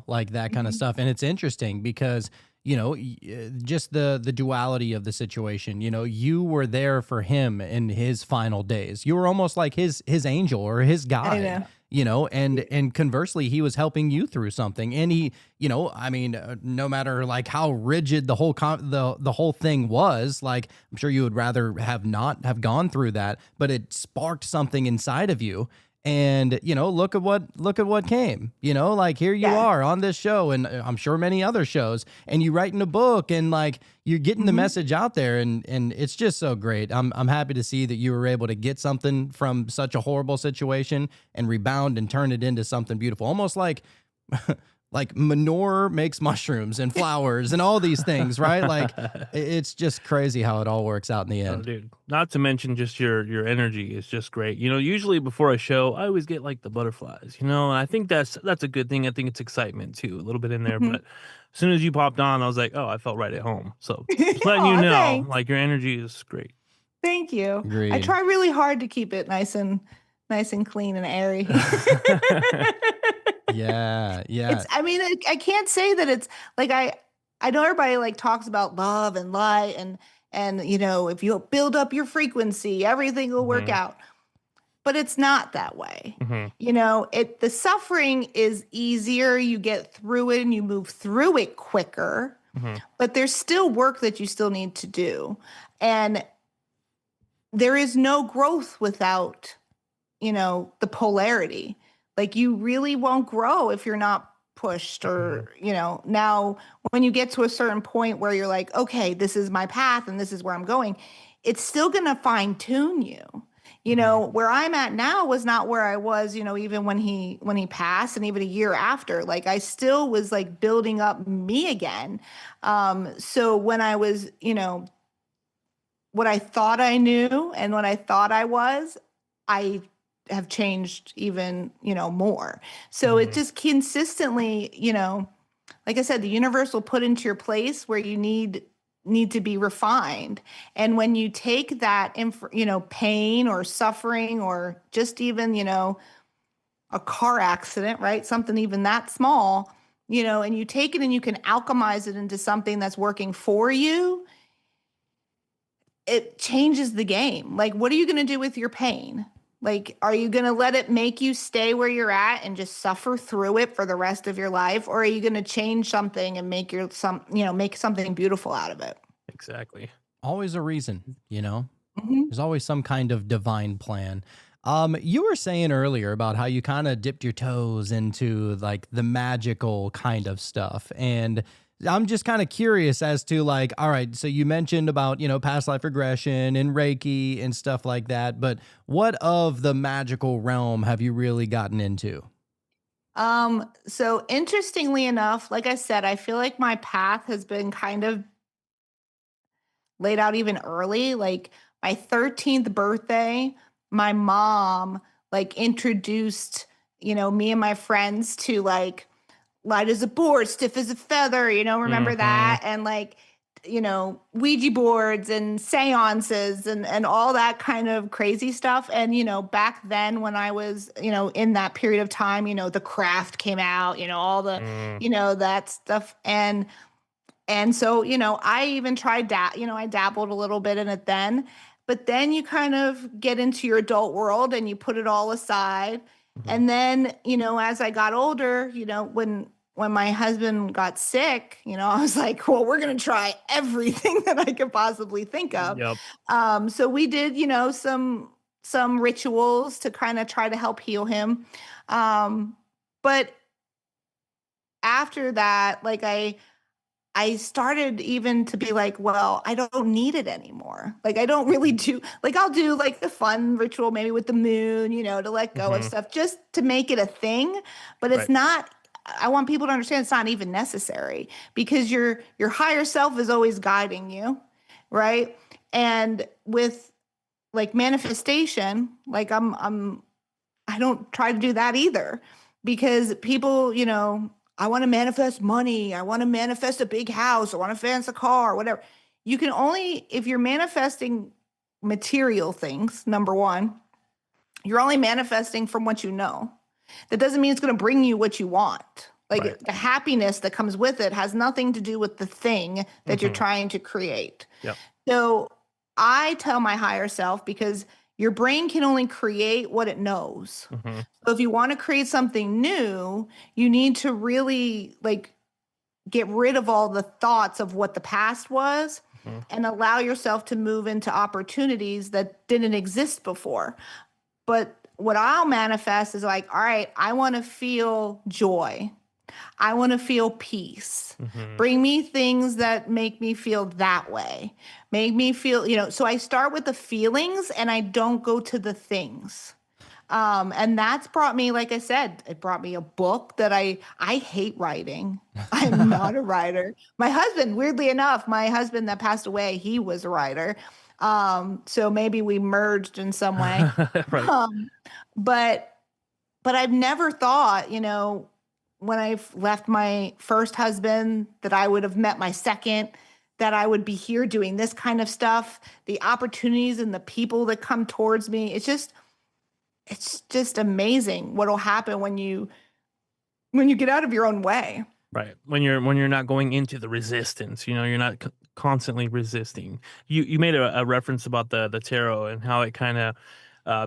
like that kind of stuff. And it's interesting because, just the duality of the situation, you were there for him in his final days. You were almost like his angel or his guide. And conversely, he was helping you through something. And he, no matter like how rigid the whole the whole thing was, like, I'm sure you would rather have not have gone through that, but it sparked something inside of you. And, look at what came, like here you are on this show, and I'm sure many other shows, and you writing a book, and like you're getting the message out there, and it's just so great. I'm happy to see that you were able to get something from such a horrible situation and rebound and turn it into something beautiful, almost like like manure makes mushrooms and flowers and all these things, right? Like it's just crazy how it all works out in the Oh, end. dude. Not to mention just your energy is just great. Usually before a show, I always get like the butterflies, and I think that's a good thing. I think it's excitement too, a little bit in there. Mhm. But as soon as you popped on, I was like, oh, I felt right at home. So just letting you Aw, know, thanks. like your energy is great. Thank you. I Agreed. try really hard to keep it nice and clean and airy. Yeah. Yeah. I mean, I can't say that it's like I know everybody like talks about love and light and if you build up your frequency, everything will work Mhm, out. But it's not that way. mhm, The suffering is easier, you get through it and you move through it quicker, mhm, but there's still work that you still need to do. And there is no growth without the polarity. Like you really won't grow if you're not pushed mhm, now when you get to a certain point where you're like, okay, this is my path and this is where I'm going, it's still going to fine tune you. mhm, Where I'm at now was not where I was, even when he passed and even a year after, like I still was like building up me again. So when I was, what I thought I knew and what I thought I was, I have changed even, more. So it mhm. just consistently, like I said, the universe will put into your place where you need to be refined. And when you take that pain or suffering or just even, a car accident, right? Something even that small, and you take it and you can alchemize it into something that's working for you, it changes the game. Like, what are you going to do with your pain? Like, are you going to let it make you stay where you're at and just suffer through it for the rest of your life? Or are you going to change something and make something beautiful out of it? Exactly. Always a reason, you know? Mhm. There's always some kind of divine plan. You were saying earlier about how you kind of dipped your toes into like the magical kind of stuff. And I'm just kind of curious as to like, all right, so you mentioned about, past life regression and Reiki and stuff like that, but what of the magical realm have you really gotten into? So interestingly enough, like I said, I feel like my path has been kind of laid out even early. Like my 13th birthday, my mom like introduced, me and my friends to like light as a board, stiff as a feather, remember Mhm. that? And like, Ouija boards and seances and all that kind of crazy stuff. And, back then when I was, in that period of time, the craft came out, all the, Mm. that stuff. And so, I even tried that, I dabbled a little bit in it then, but then you kind of get into your adult world and you put it all aside. Mhm. And then, as I got older, when my husband got sick, I was like, well, we're going to try everything that I could possibly think of. Yep. So we did, some rituals to kind of try to help heal him. But after that, like I started even to be like, well, I don't need it anymore. Like, I don't really do, like, I'll do like the fun ritual, maybe with the moon, to let go of Mhm. stuff just to make it a thing. But it's Right. not, I want people to understand it's not even necessary because your higher self is always guiding you. Right. And with like manifestation, like I don't try to do that either because people, I want to manifest money. I want to manifest a big house. I want to manifest a car, whatever. You can only, if you're manifesting material things, number one, you're only manifesting from what you know. That doesn't mean it's going to bring you what you want. Right. Like the happiness that comes with it has nothing to do with the thing that you're Mhm. trying to create. Yep. So I tell my higher self because your brain can only create what it knows. Mhm. So if you want to create something new, you need to really like get rid of all the thoughts of what the past was Mhm. and allow yourself to move into opportunities that didn't exist before. But what I'll manifest is like, all right, I want to feel joy. I want to feel peace. Mhm. Bring me things that make me feel that way. Make me feel, so I start with the feelings and I don't go to the things. And that's brought me, like I said, it brought me a book that I hate writing. I'm not a writer. My husband, weirdly enough, my husband that passed away, he was a writer. So maybe we merged in some way. Right. But I've never thought, when I left my first husband, that I would have met my second, that I would be here doing this kind of stuff, the opportunities and the people that come towards me. It's just amazing what'll happen when you get out of your own way. Right. When you're not going into the resistance, you're not constantly resisting. You made a reference about the tarot and how it kind of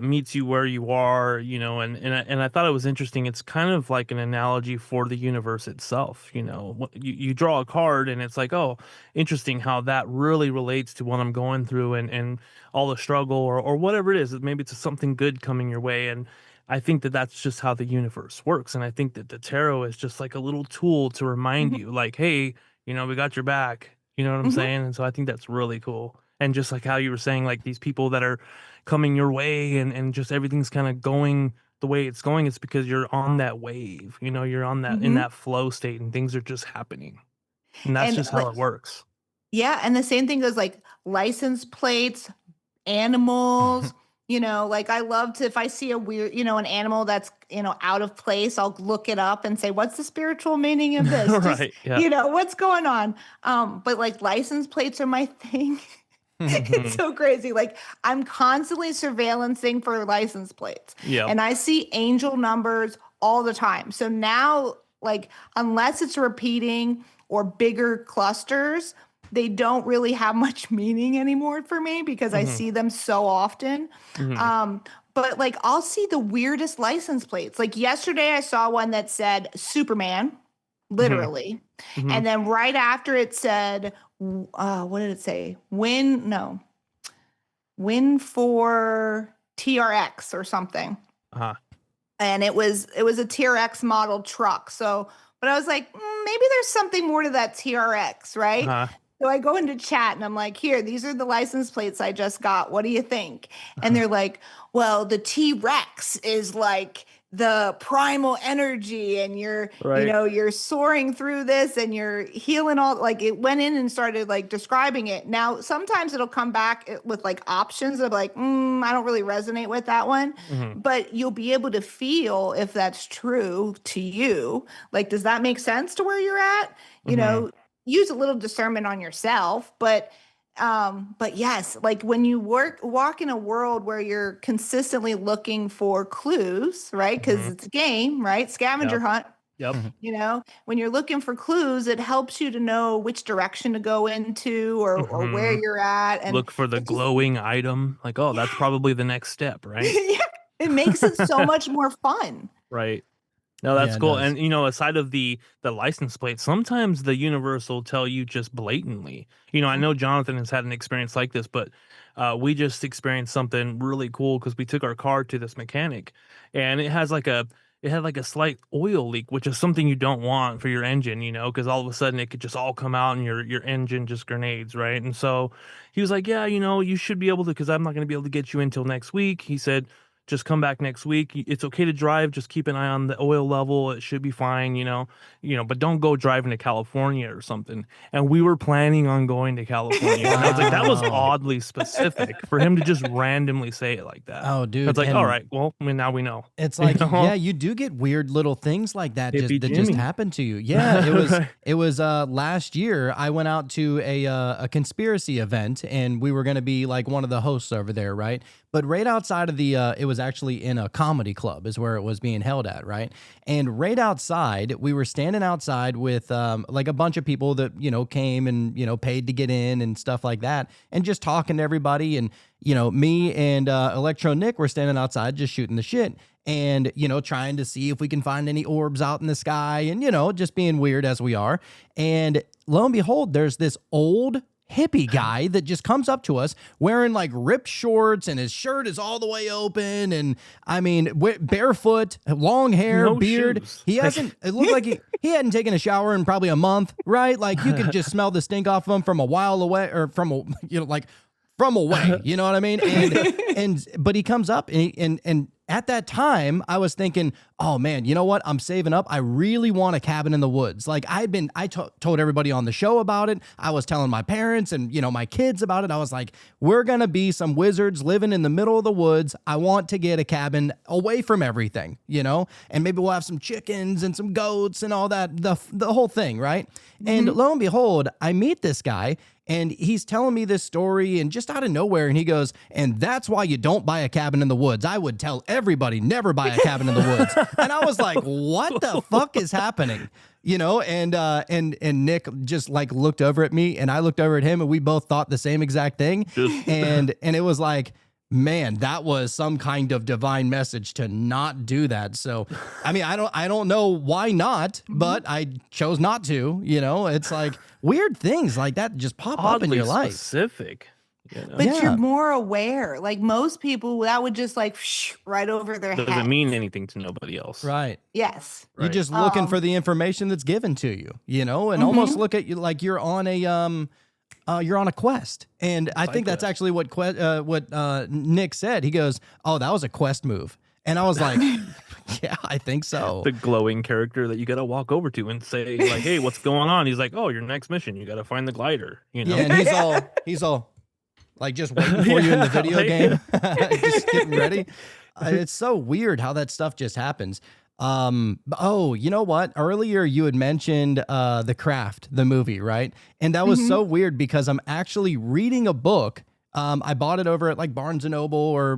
meets you where you are, and I thought it was interesting. It's kind of like an analogy for the universe itself. You draw a card and it's like, oh, interesting how that really relates to what I'm going through and all the struggle or whatever it is. Maybe it's something good coming your way. And I think that that's just how the universe works. And I think that the tarot is just like a little tool to remind you, like, hey, we got your back. You know what I'm saying? And so I think that's really cool. And just like how you were saying, like these people that are coming your way and just everything's kind of going the way it's going, it's because you're on that wave, you're on that in that flow state and things are just happening. And that's just how it works. Yeah. And the same thing goes like license plates, animals. Like I love to, if I see a weird, an animal that's, out of place, I'll look it up and say, what's the spiritual meaning of this? Right. Yeah. What's going on? But like license plates are my thing. It's so crazy. Like I'm constantly surveillancing for license plates. Yeah. And I see angel numbers all the time. So now, like, unless it's repeating or bigger clusters, they don't really have much meaning anymore for me because I see them so often. But like I'll see the weirdest license plates. Like yesterday I saw one that said Superman, literally. And then right after it said, what did it say? Win for TRX or something. And it was a TRX model truck. So, but I was like, maybe there's something more to that TRX, right? So I go into chat and I'm like, here, these are the license plates I just got. What do you think? And they're like, well, the T-Rex is like the primal energy and you're, you're soaring through this and you're healing all, like it went in and started like describing it. Now, sometimes it'll come back with like options of like, I don't really resonate with that one, but you'll be able to feel if that's true to you. Like, does that make sense to where you're at? Use a little discernment on yourself, but yes, like when you walk in a world where you're consistently looking for clues, right? Because it's a game, right? Scavenger hunt. Yep. When you're looking for clues, it helps you to know which direction to go into or where you're at. And look for the glowing item. Like, oh, that's probably the next step, right? Yeah, it makes it so much more fun. Right. No, that's cool. And aside of the license plate, sometimes the universe will tell you just blatantly. I know Jonathan has had an experience like this, but we just experienced something really cool because we took our car to this mechanic, and it had like a slight oil leak, which is something you don't want for your engine, because all of a sudden it could just all come out and your engine just grenades, right? And so he was like, yeah, you should be able to, because I'm not going to be able to get you until next week. He said, just come back next week. It's okay to drive. Just keep an eye on the oil level. It should be fine, but don't go driving to California or something. And we were planning on going to California. And I was like, that was oddly specific for him to just randomly say it like that. Oh, dude. It's like, all right, well, now we know. It's like, yeah, you do get weird little things like that just happen to you. Yeah, it was last year I went out to a conspiracy event and we were going to be like one of the hosts over there, right? But right outside of it was actually in a comedy club is where it was being held at, right? And right outside, we were standing outside with like a bunch of people that, came and, paid to get in and stuff like that and just talking to everybody. And, me and Electro Nick were standing outside just shooting the shit and, trying to see if we can find any orbs out in the sky and, just being weird as we are. And lo and behold, there's this old hippie guy that just comes up to us wearing like ripped shorts and his shirt is all the way open. And I mean, barefoot, long hair, beard. Shoes. It looked like he hadn't taken a shower in probably a month, right? Like you could just smell the stink off of him from a while away or from away, you know what I mean? But he comes up and at that time, I was thinking, oh man, you know what? I'm saving up. I really want a cabin in the woods. Like I told everybody on the show about it. I was telling my parents and, my kids about it. I was like, we're going to be some wizards living in the middle of the woods. I want to get a cabin away from everything, and maybe we'll have some chickens and some goats and all that, the whole thing. Right. And lo and behold, I meet this guy. And he's telling me this story and just out of nowhere. And he goes, and that's why you don't buy a cabin in the woods. I would tell everybody never buy a cabin in the woods. And I was like, what the fuck is happening? And Nick just like looked over at me and I looked over at him and we both thought the same exact thing. And it was like, man, that was some kind of divine message to not do that. So, I mean, I don't know why not, but I chose not to. It's like weird things like that just pop up in your life. Specific. But you're more aware. Like most people, that would just like right over their head. Doesn't mean anything to nobody else. Right. Yes. You're just looking for the information that's given to you, and almost look at you like you're on a quest. And I think that's actually what Nick said. He goes, oh, that was a quest move. And I was like, yeah, I think so. The glowing character that you got to walk over to and say like, hey, what's going on? He's like, oh, your next mission, you got to find the glider. Yeah, and he's all like just waiting for you in the video game, just getting ready. It's so weird how that stuff just happens. Oh, you know what? Earlier you had mentioned The Craft, the movie, right? And that was so weird because I'm actually reading a book. I bought it over at like Barnes and Noble or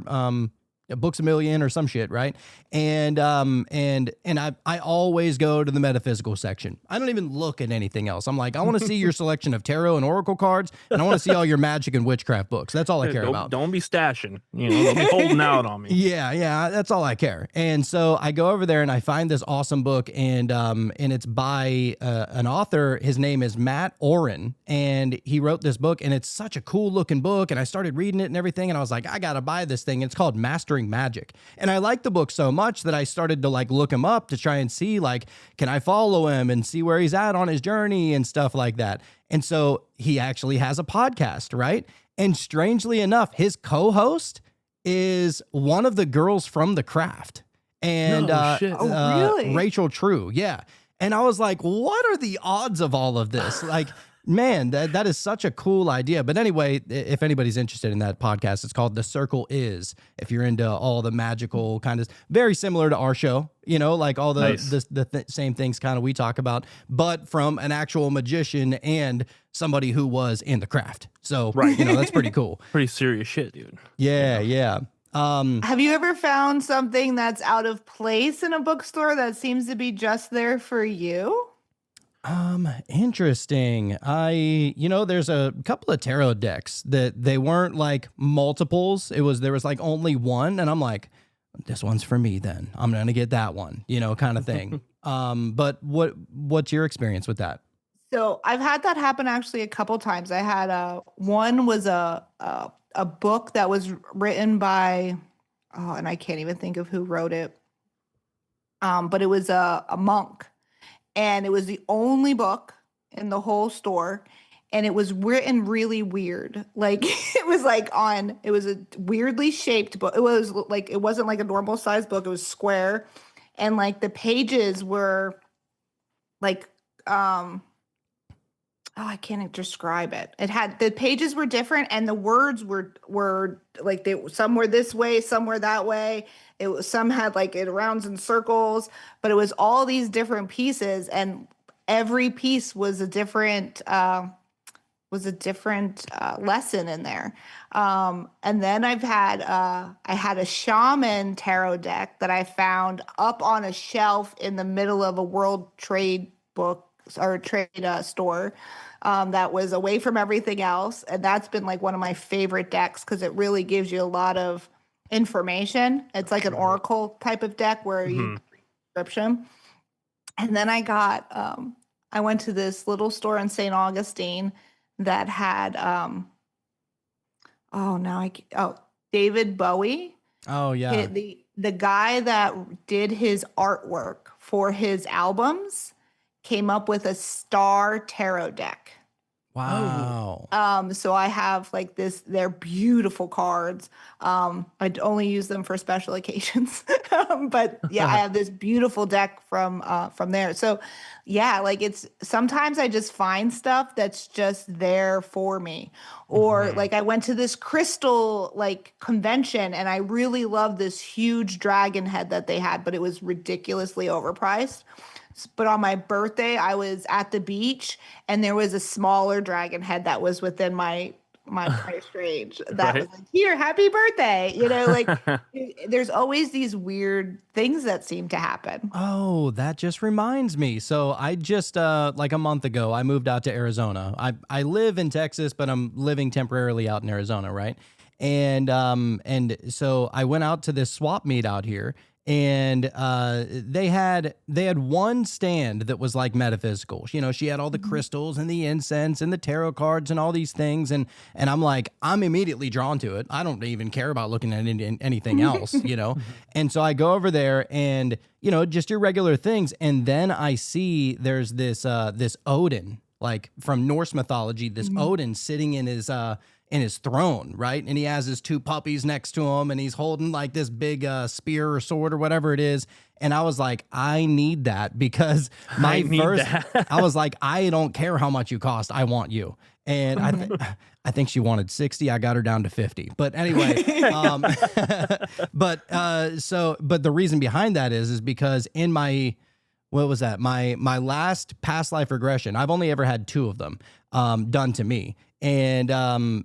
Books A Million or some shit, right? And I always go to the metaphysical section. I don't even look at anything else. I'm like, I want to see your selection of tarot and oracle cards, and I want to see all your magic and witchcraft books. That's all I care about. Don't be stashing, don't be holding out on me. Yeah, that's all I care. And so I go over there and I find this awesome book, and it's by an author. His name is Matt Oren, and he wrote this book, and it's such a cool looking book. And I started reading it and everything, and I was like, I gotta buy this thing. It's called Mastering Magic, and I like the book so much that I started to like look him up to try and see like, can I follow him and see where he's at on his journey and stuff like that. And so he actually has a podcast, right? And strangely enough, his co-host is one of the girls from The Craft, and really? Rachel True, yeah. And I was like, what are the odds of all of this? Like, man, that is such a cool idea. But anyway, if anybody's interested in that podcast, it's called The Circle Is. If you're into all the magical kind of, very similar to our show, like all the same things kind of we talk about, but from an actual magician and somebody who was in the craft. So, right, that's pretty cool. Pretty serious shit, dude. Yeah. Have you ever found something that's out of place in a bookstore that seems to be just there for you? Interesting. There's a couple of tarot decks that they weren't like multiples. There was like only one. And I'm like, this one's for me then. I'm going to get that one, kind of thing. But what's your experience with that? So I've had that happen actually a couple times. I had one was a book that was written by, and I can't even think of who wrote it. But it was a monk. And it was the only book in the whole store. And it was written really weird. Like it was a weirdly shaped book. It wasn't like a normal size book. It was square. And like the pages were like, I can't describe it. The pages were different and the words were like some were this way, some were that way. Some had like it rounds and circles, but it was all these different pieces, and every piece was a different lesson in there. And then I had a shaman tarot deck that I found up on a shelf in the middle of a World Trade book or trade store. That was away from everything else. And that's been like one of my favorite decks because it really gives you a lot of information. It's like an oracle type of deck where you description. And then I went to this little store in St. Augustine that had, David Bowie. Oh yeah. The guy that did his artwork for his albums came up with a star tarot deck. Wow. So I have like this, they're beautiful cards. I'd only use them for special occasions. But yeah, I have this beautiful deck from there. So yeah, like it's sometimes I just find stuff that's just there for me. Or Mhm. like I went to this crystal like convention and I really loved this huge dragon head that they had, but it was ridiculously overpriced. But on my birthday, I was at the beach and there was a smaller dragon head that was within my price range that was Right. like, here, happy birthday. You know, like there's always these weird things that seem to happen. Oh, that just reminds me. So I just like a month ago, I moved out to Arizona. I live in Texas, but I'm living temporarily out in Arizona, right? And so I went out to this swap meet out here, and they had one stand that was like metaphysical. You know, she had all the Mhm. crystals and the incense and the tarot cards and all these things, and I'm like, I'm immediately drawn to it. I don't even care about looking at anything else, you know. Mhm. And so I go over there and, you know, just your regular things. And then I see there's this Odin, like from Norse mythology, this Mhm. Odin sitting in his throne, right? And he has his two puppies next to him and he's holding like this big spear or sword or whatever it is. And I was like, I need that because I my need first I that. was like, I don't care how much you cost. I want you. And I think she wanted 60. I got her down to 50. But anyway, um, but the reason behind that is because in my what was that? My last past life regression, I've only ever had two of them done to me. And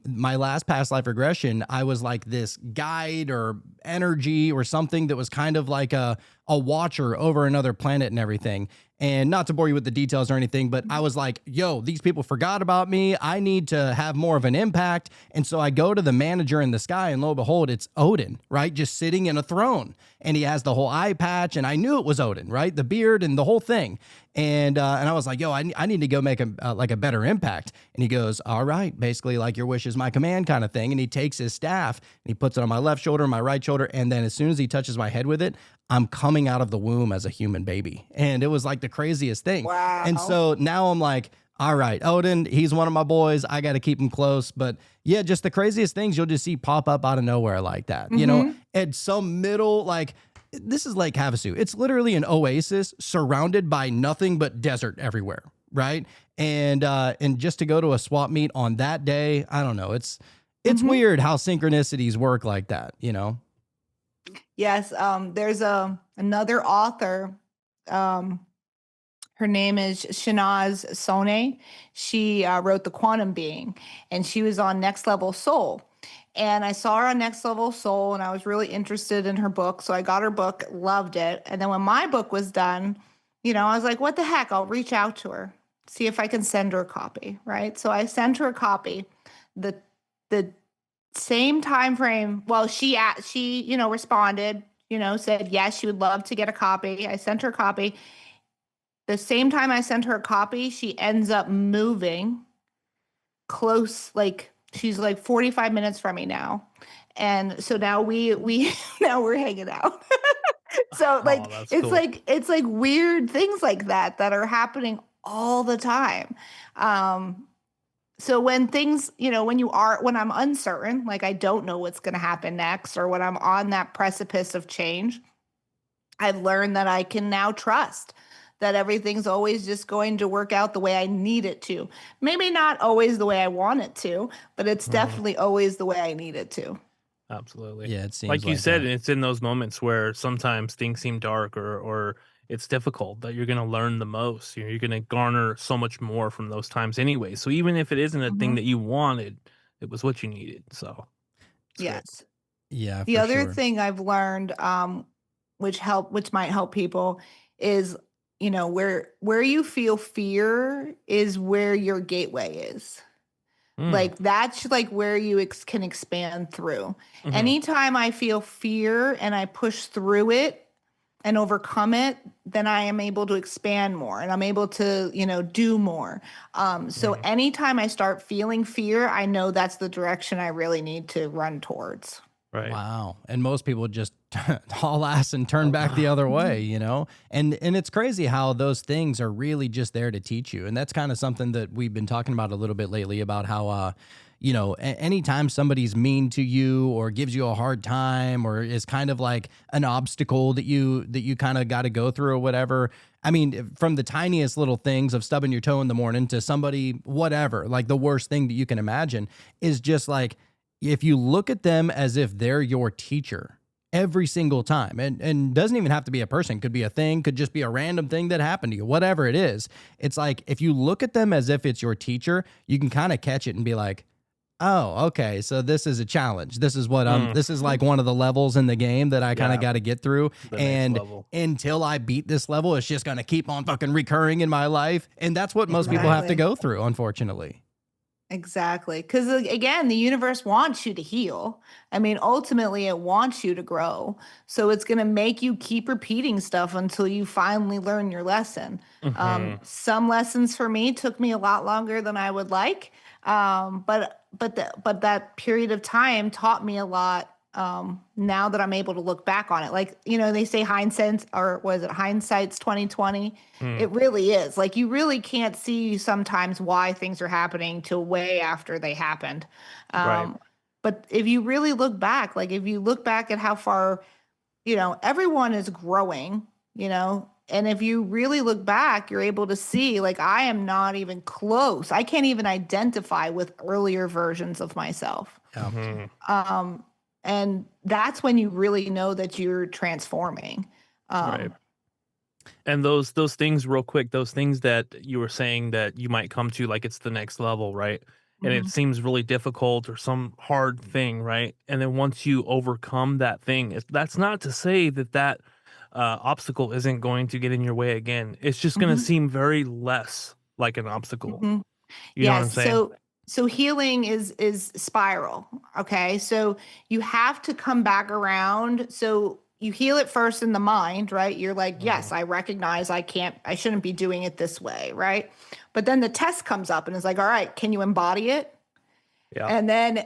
my last past life regression, I was like this guide or energy or something that was kind of like a watcher over another planet and everything. And not to bore you with the details or anything, but I was like, yo, these people forgot about me. I need to have more of an impact. And so I go to the manager in the sky, and lo and behold, it's Odin, right? Just sitting in a throne. And he has the whole eye patch. And I knew it was Odin, right? The beard and the whole thing. And I was like, yo, I need to go make like a better impact. And he goes, all right, basically like your wish is my command kind of thing. And he takes his staff and he puts it on my left shoulder, my right shoulder. And then as soon as he touches my head with it, I'm coming out of the womb as a human baby. And it was like the craziest thing. And Wow. so now I'm like, all right, Odin, he's one of my boys. I got to keep him close. But yeah, just the craziest things you'll just see pop up out of nowhere like that. You know, Hmm. at some middle, like, this is Lake Havasu. It's literally an oasis surrounded by nothing but desert everywhere, right? And just to go to a swap meet on that day, I don't know. It's Hmm. weird how synchronicities work like that, you know? Yes. There's another author. Um, Her name is Shanaz Sone. She wrote The Quantum Being, and she was on Next Level Soul. And I saw her on Next Level Soul, and I was really interested in her book. So I got her book, loved it. And then when my book was done, I was like, what the heck? I'll reach out to her, see if I can send her a copy. Right. So I sent her a copy. The the same time frame. Well, she responded, said yes, she would love to get a copy. I sent her a copy. The same time I sent her a copy, she ends up moving close, like she's like 45 minutes from me now. And so now we now we're hanging out. So Oh, like that's it's cool. like it's like weird things like that are happening all the time. Um so when when I'm uncertain, like I don't know what's going to happen next, or when I'm on that precipice of change, I've learned that I can now trust that everything's always just going to work out the way I need it to. Maybe not always the way I want it to, but it's Mhm. definitely always the way I need it to. Absolutely. Yeah, it seems Like you like said, that. it's in those moments where sometimes things seem dark or it's difficult that you're going to learn the most. You're going to garner so much more from those times anyway. So even if it isn't a thing Mhm. that you wanted, it was what you needed. So it's great. Yes. Yeah, The for other sure. thing I've learned, which might help people, is where you feel fear is where your gateway is. Mm. Like that's like where you can expand through. Hmm. Anytime I feel fear and I push through it and overcome it, then I am able to expand more and I'm able to, do more. So Hmm. anytime I start feeling fear, I know that's the direction I really need to run towards. Right. Wow. And most people just haul ass and turn back the other way, you know? And it's crazy how those things are really just there to teach you. And that's kind of something that we've been talking about a little bit lately about how you know, anytime somebody's mean to you or gives you a hard time or is kind of like an obstacle that you kind of got to go through or whatever. I mean, from the tiniest little things of stubbing your toe in the morning to somebody, whatever, like the worst thing that you can imagine is just like, if you look at them as if they're your teacher every single time, and doesn't even have to be a person, could be a thing, could just be a random thing that happened to you, whatever it is. It's like, if you look at them as if it's your teacher, you can kind of catch it and be like, oh, okay. So this is a challenge. This is what this is like one of the levels in the game that I kind of got to get through. And until I beat this level, it's just going to keep on fucking recurring in my life. And that's what most people have to go through, unfortunately. Exactly. Because again, the universe wants you to heal. I mean, ultimately, it wants you to grow. So it's going to make you keep repeating stuff until you finally learn your lesson. Some lessons for me took me a lot longer than I would like. But that period of time taught me a lot. Now that I'm able to look back on it, like, you know, they say hindsight's 2020. It really is. Like, you really can't see sometimes why things are happening till way after they happened. Right. But if you really look back, like if you look back at how far, you know, everyone is growing, you know, and if you really look back, you're able to see, like, I am not even close. I can't even identify with earlier versions of myself. And that's when you really know that you're transforming. Right. And those things, real quick, those things that you were saying that you might come to, like it's the next level, right? And it seems really difficult or some hard thing, right? And then once you overcome that thing, that's not to say that obstacle isn't going to get in your way again. It's just going to seem very less like an obstacle. You know what I'm saying? So healing is spiral. Okay. So you have to come back around. So you heal it first in the mind, right? You're like, yes, I recognize I shouldn't be doing it this way, right? But then the test comes up and it's like, all right, can you embody it? Yeah. And then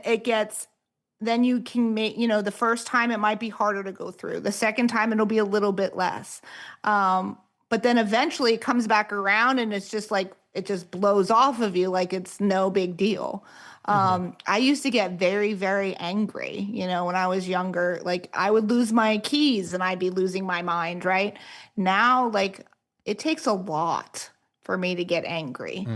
then you can make, you know, the first time it might be harder to go through. The second time it'll be a little bit less. But then eventually it comes back around and it's just like, it just blows off of you like it's no big deal. I used to get very, very angry, you know, when I was younger. Like, I would lose my keys and I'd be losing my mind, right? Now, like, it takes a lot for me to get angry.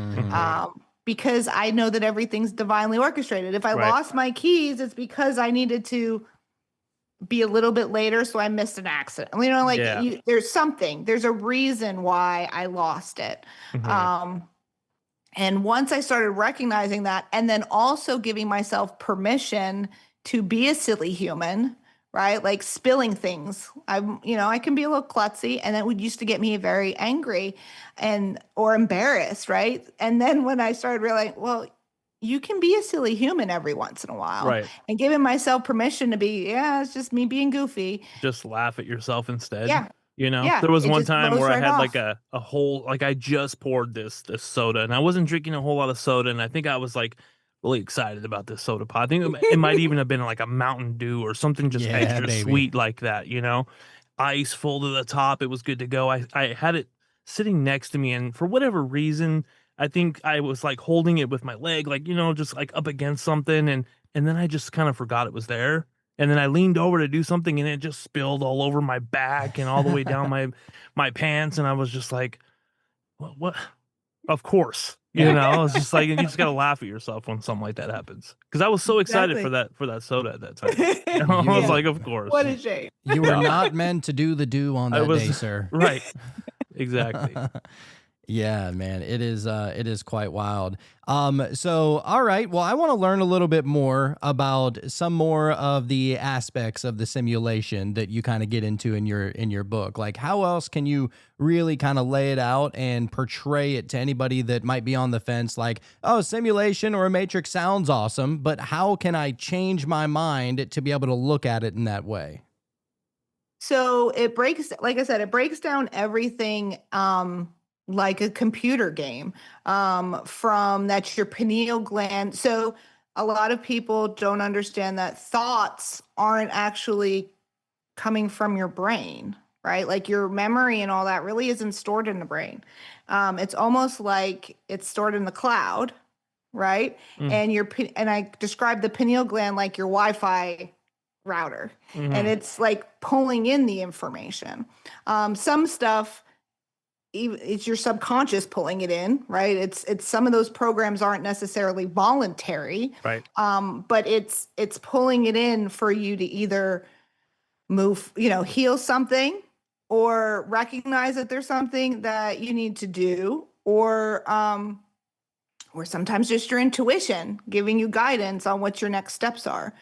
Because I know that everything's divinely orchestrated. If I lost my keys, it's because I needed to be a little bit later, so I missed an accident. You know, like, there's a reason why I lost it. And once I started recognizing that, and then also giving myself permission to be a silly human, right? Like spilling things. I can be a little klutzy, and that would used to get me very angry or embarrassed, right? And then when I started realizing, well, you can be a silly human every once in a while, right? And giving myself permission to be, it's just me being goofy. Just laugh at yourself instead. Yeah. You know, Yeah, there was it one just time blows where I right had off. like a whole, like I just poured this soda and I wasn't drinking a whole lot of soda. And I think I was like really excited about this soda pop. I think it might even have been like a Mountain Dew or something just extra sweet like that, you know, ice full to the top. It was good to go. I had it sitting next to me. And for whatever reason, I think I was like holding it with my leg, like, you know, just like up against something. And then I just kind of forgot it was there. And then I leaned over to do something and it just spilled all over my back and all the way down my pants. And I was just like, what? Of course. You know, it's just like, you just got to laugh at yourself when something like that happens. Cause I was so excited for that soda at that time. I was like, of course. What a shame. You were not meant to do the do on that day, sir. Right. Exactly. Yeah, man, it is quite wild. So, all right, well, I want to learn a little bit more about some more of the aspects of the simulation that you kind of get into in your book. Like, how else can you really kind of lay it out and portray it to anybody that might be on the fence? Like, oh, simulation or a matrix sounds awesome, but how can I change my mind to be able to look at it in that way? So like I said, it breaks down everything. Like a computer game, from that's your pineal gland. So a lot of people don't understand that thoughts aren't actually coming from your brain, right? Like your memory and all that really isn't stored in the brain. It's almost like it's stored in the cloud, right? Mm. And I describe the pineal gland like your Wi-Fi router, and Mhm. it's like pulling in the information. Some stuff, it's your subconscious pulling it in, right? It's some of those programs aren't necessarily voluntary, Right. but it's pulling it in for you to either move, heal something, or recognize that there's something that you need to do, or sometimes just your intuition giving you guidance on what your next steps are.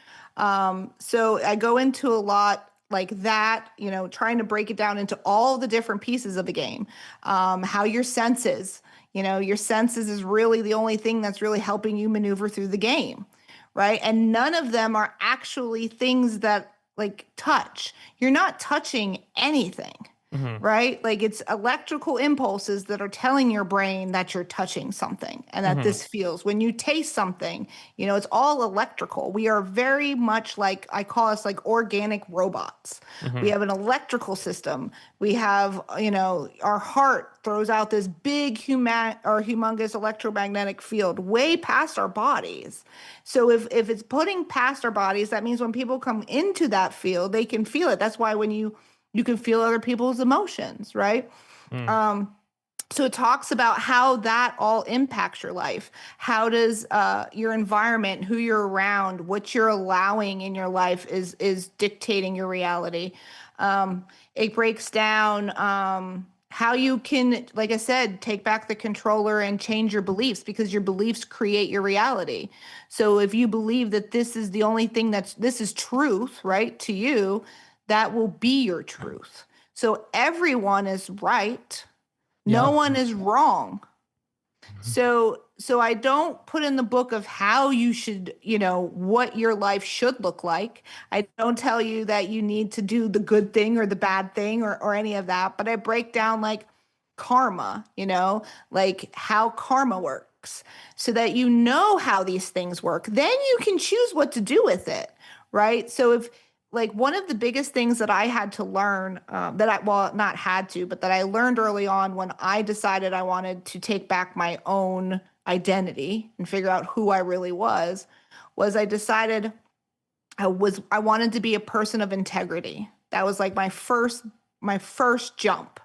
So I go into a lot like that, trying to break it down into all the different pieces of the game. How your senses is really the only thing that's really helping you maneuver through the game, right? And none of them are actually things that like touch. You're not touching anything, Mhm. right? Like it's electrical impulses that are telling your brain that you're touching something and that Mhm. this feels. When you taste something, it's all electrical. We are very much like, I call us like organic robots. We Mhm. have an electrical system. We have, our heart throws out this big humongous electromagnetic field way past our bodies. So if it's putting past our bodies, that means when people come into that field, they can feel it. That's why when you can feel other people's emotions, right? Mm. Um, so it talks about how that all impacts your life. How does your environment, who you're around, what you're allowing in your life is dictating your reality. It breaks down how you can, like I said, take back the controller and change your beliefs, because your beliefs create your reality. So if you believe that this is the only thing this is truth, right, to you, that will be your truth. So everyone is right. No Yep. one is wrong. So I don't put in the book of how you should, what your life should look like. I don't tell you that you need to do the good thing or the bad thing or any of that, but I break down like karma, like how karma works, so that you know how these things work. Then you can choose what to do with it, right? So if like one of the biggest things that I had to learn, well, not had to, but that I learned early on when I decided I wanted to take back my own identity and figure out who I really was I decided I wanted to be a person of integrity. That was like my first jump.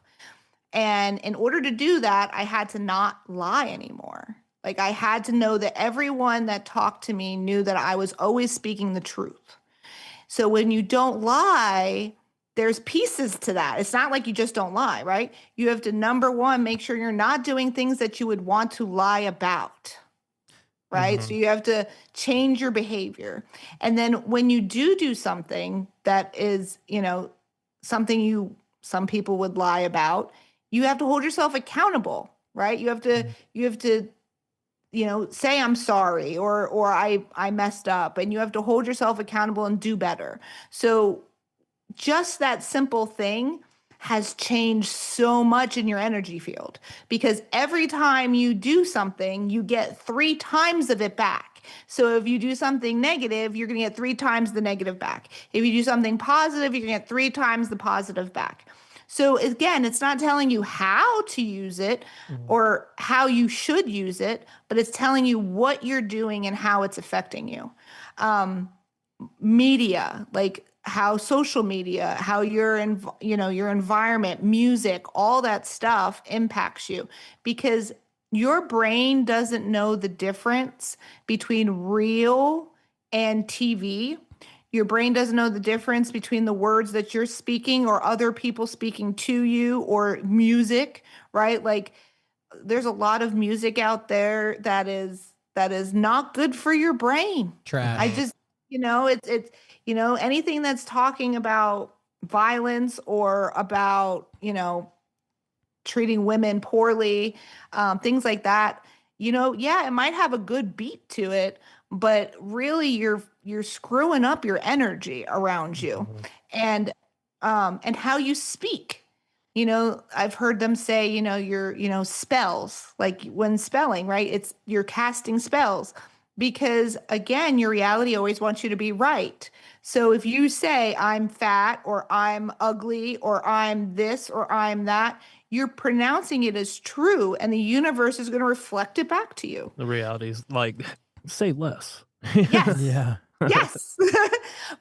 And in order to do that, I had to not lie anymore. Like I had to know that everyone that talked to me knew that I was always speaking the truth. So when you don't lie, there's pieces to that. It's not like you just don't lie, right? You have to, number one, make sure you're not doing things that you would want to lie about, right? So Mhm. you have to change your behavior. And then when you do something that is, something some people would lie about, you have to hold yourself accountable, right? You have to say I'm sorry, or I messed up, and you have to hold yourself accountable and do better. So just that simple thing has changed so much in your energy field, because every time you do something, you get 3 times of it back. So if you do something negative, you're going to get 3 times the negative back. If you do something positive, you're going to get 3 times the positive back. So again, it's not telling you how to use it Mhm. or how you should use it, but it's telling you what you're doing and how it's affecting you. Um, Media, like how social media, how your environment, music, all that stuff impacts you, because your brain doesn't know the difference between real and TV. Your brain doesn't know the difference between the words that you're speaking or other people speaking to you, or music, right? Like there's a lot of music out there that is not good for your brain. I Trash. Mhm. just, it's anything that's talking about violence or about, treating women poorly, things like that. Yeah, it might have a good beat to it, but really you're screwing up your energy around you, Mhm. and how you speak. I've heard them say, your spells, like when spelling, right? It's you're casting spells. because again, your reality always wants you to be right. So if you say I'm fat or I'm ugly or I'm this or I'm that, you're pronouncing it as true, and the universe is going to reflect it back to you. The reality is like, say less. Yes. Yeah. Yes.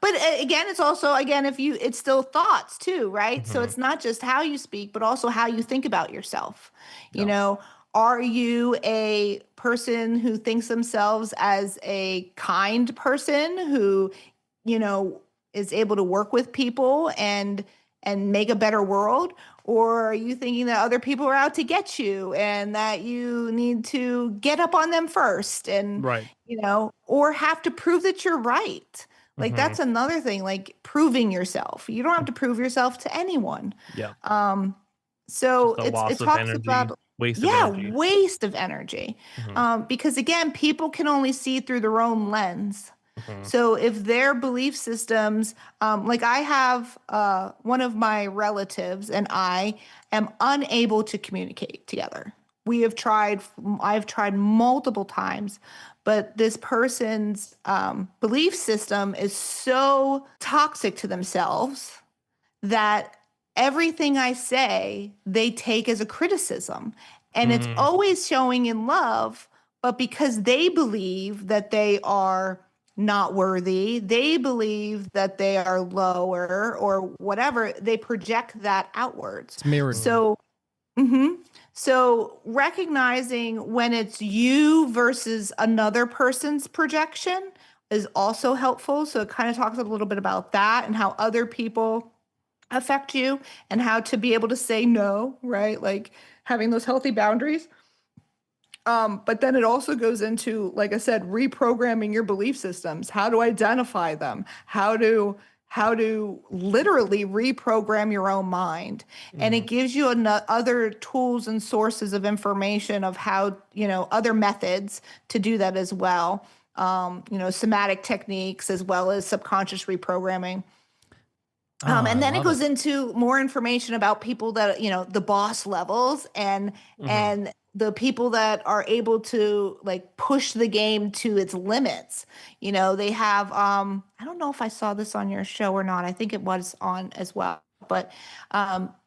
But again, it's also, again, if you, it's still thoughts too, right? So Mhm. it's not just how you speak, but also how you think about yourself. You Yeah. know, are you a person who thinks themselves as a kind person who, you know, is able to work with people and make a better world? Or are you thinking that other people are out to get you and that you need to get up on them first and, Right. you know, or have to prove that you're right? Like Mhm. that's another thing, like proving yourself. You don't have to prove yourself to anyone. Yeah. So Just a loss it of talks energy, about, waste of yeah, energy. waste of energy. Mhm. Because again, people can only see through their own lens. Mhm. So if their belief systems, like I have one of my relatives and I am unable to communicate together. I've tried multiple times, but this person's belief system is so toxic to themselves that everything I say, they take as a criticism. And it's Mm. always showing in love, but because they believe that they are not worthy, they believe that they are lower or whatever, they project that outwards. It's mirrored. So, mhm. So recognizing when it's you versus another person's projection is also helpful. So it kind of talks a little bit about that and how other people affect you and how to be able to say no, right? Like having those healthy boundaries. But then it also goes into, like I said, reprogramming your belief systems, how to identify them, how to literally reprogram your own mind. And it Mhm. gives you other tools and sources of information of how, you know, other methods to do that as well. You know, somatic techniques as well as subconscious reprogramming. Oh, I And then it love goes it. into more information about people that, you know, the boss levels Mhm. and the people that are able to like push the game to its limits. You know, they have I don't know if I saw this on your show or not. I think it was on as well. But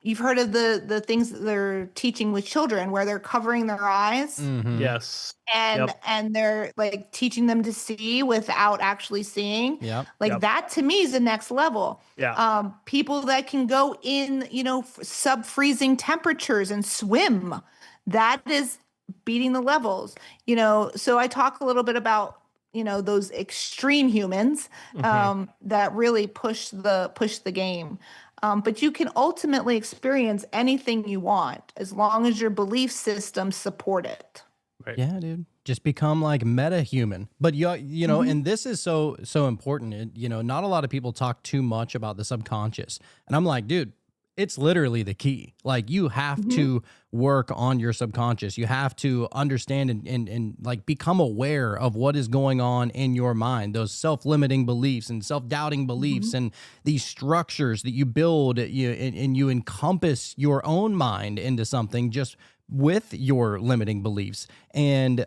you've heard of the things that they're teaching with children where they're covering their eyes Mhm. Yes. and Yep. they're like teaching them to see without actually seeing. Yep. Like Yep. that to me is the next level. Yeah. People that can go in, you know, sub freezing temperatures and swim, that is beating the levels. You know, so I talk a little bit about, you know, those extreme humans Mhm. that really push the game. But you can ultimately experience anything you want as long as your belief systems support it. Right. Yeah, dude. Just become like meta human. But you know, Mhm. and this is so important. You know, not a lot of people talk too much about the subconscious. And I'm like, dude, it's literally the key. Like you have Mhm. to work on your subconscious. You have to understand and like become aware of what is going on in your mind, those self-limiting beliefs and self-doubting beliefs Mhm. and these structures that you build and you encompass your own mind into something just with your limiting beliefs and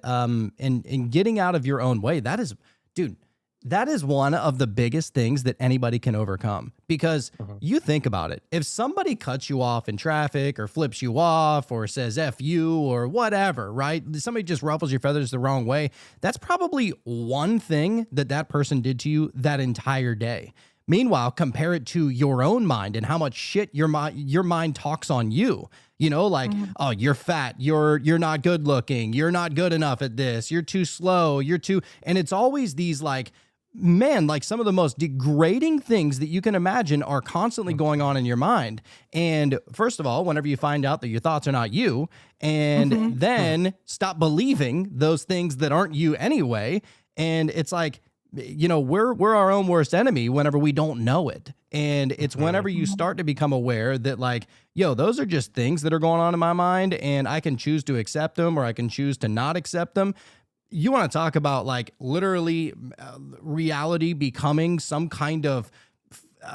getting out of your own way. That is, dude, that is one of the biggest things that anybody can overcome because Mhm. you think about it. If somebody cuts you off in traffic or flips you off or says F you or whatever, right? Somebody just ruffles your feathers the wrong way. That's probably one thing that that person did to you that entire day. Meanwhile, compare it to your own mind and how much shit your mind talks on you. You know, like, Mhm. oh, you're fat, you're not good looking, you're not good enough at this, you're too slow, you're too, and it's always these like, man, like some of the most degrading things that you can imagine are constantly going on in your mind. And first of all, whenever you find out that your thoughts are not you, and Mhm. then stop believing those things that aren't you anyway, and it's like, you know, we're our own worst enemy whenever we don't know it. And it's whenever Mhm. you start to become aware that like, yo, those are just things that are going on in my mind and I can choose to accept them or I can choose to not accept them. You want to talk about like literally reality becoming some kind of